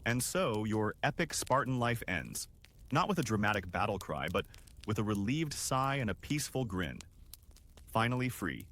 And so, your epic Spartan life ends. Not with a dramatic battle cry, but with a relieved sigh and a peaceful grin. Finally free.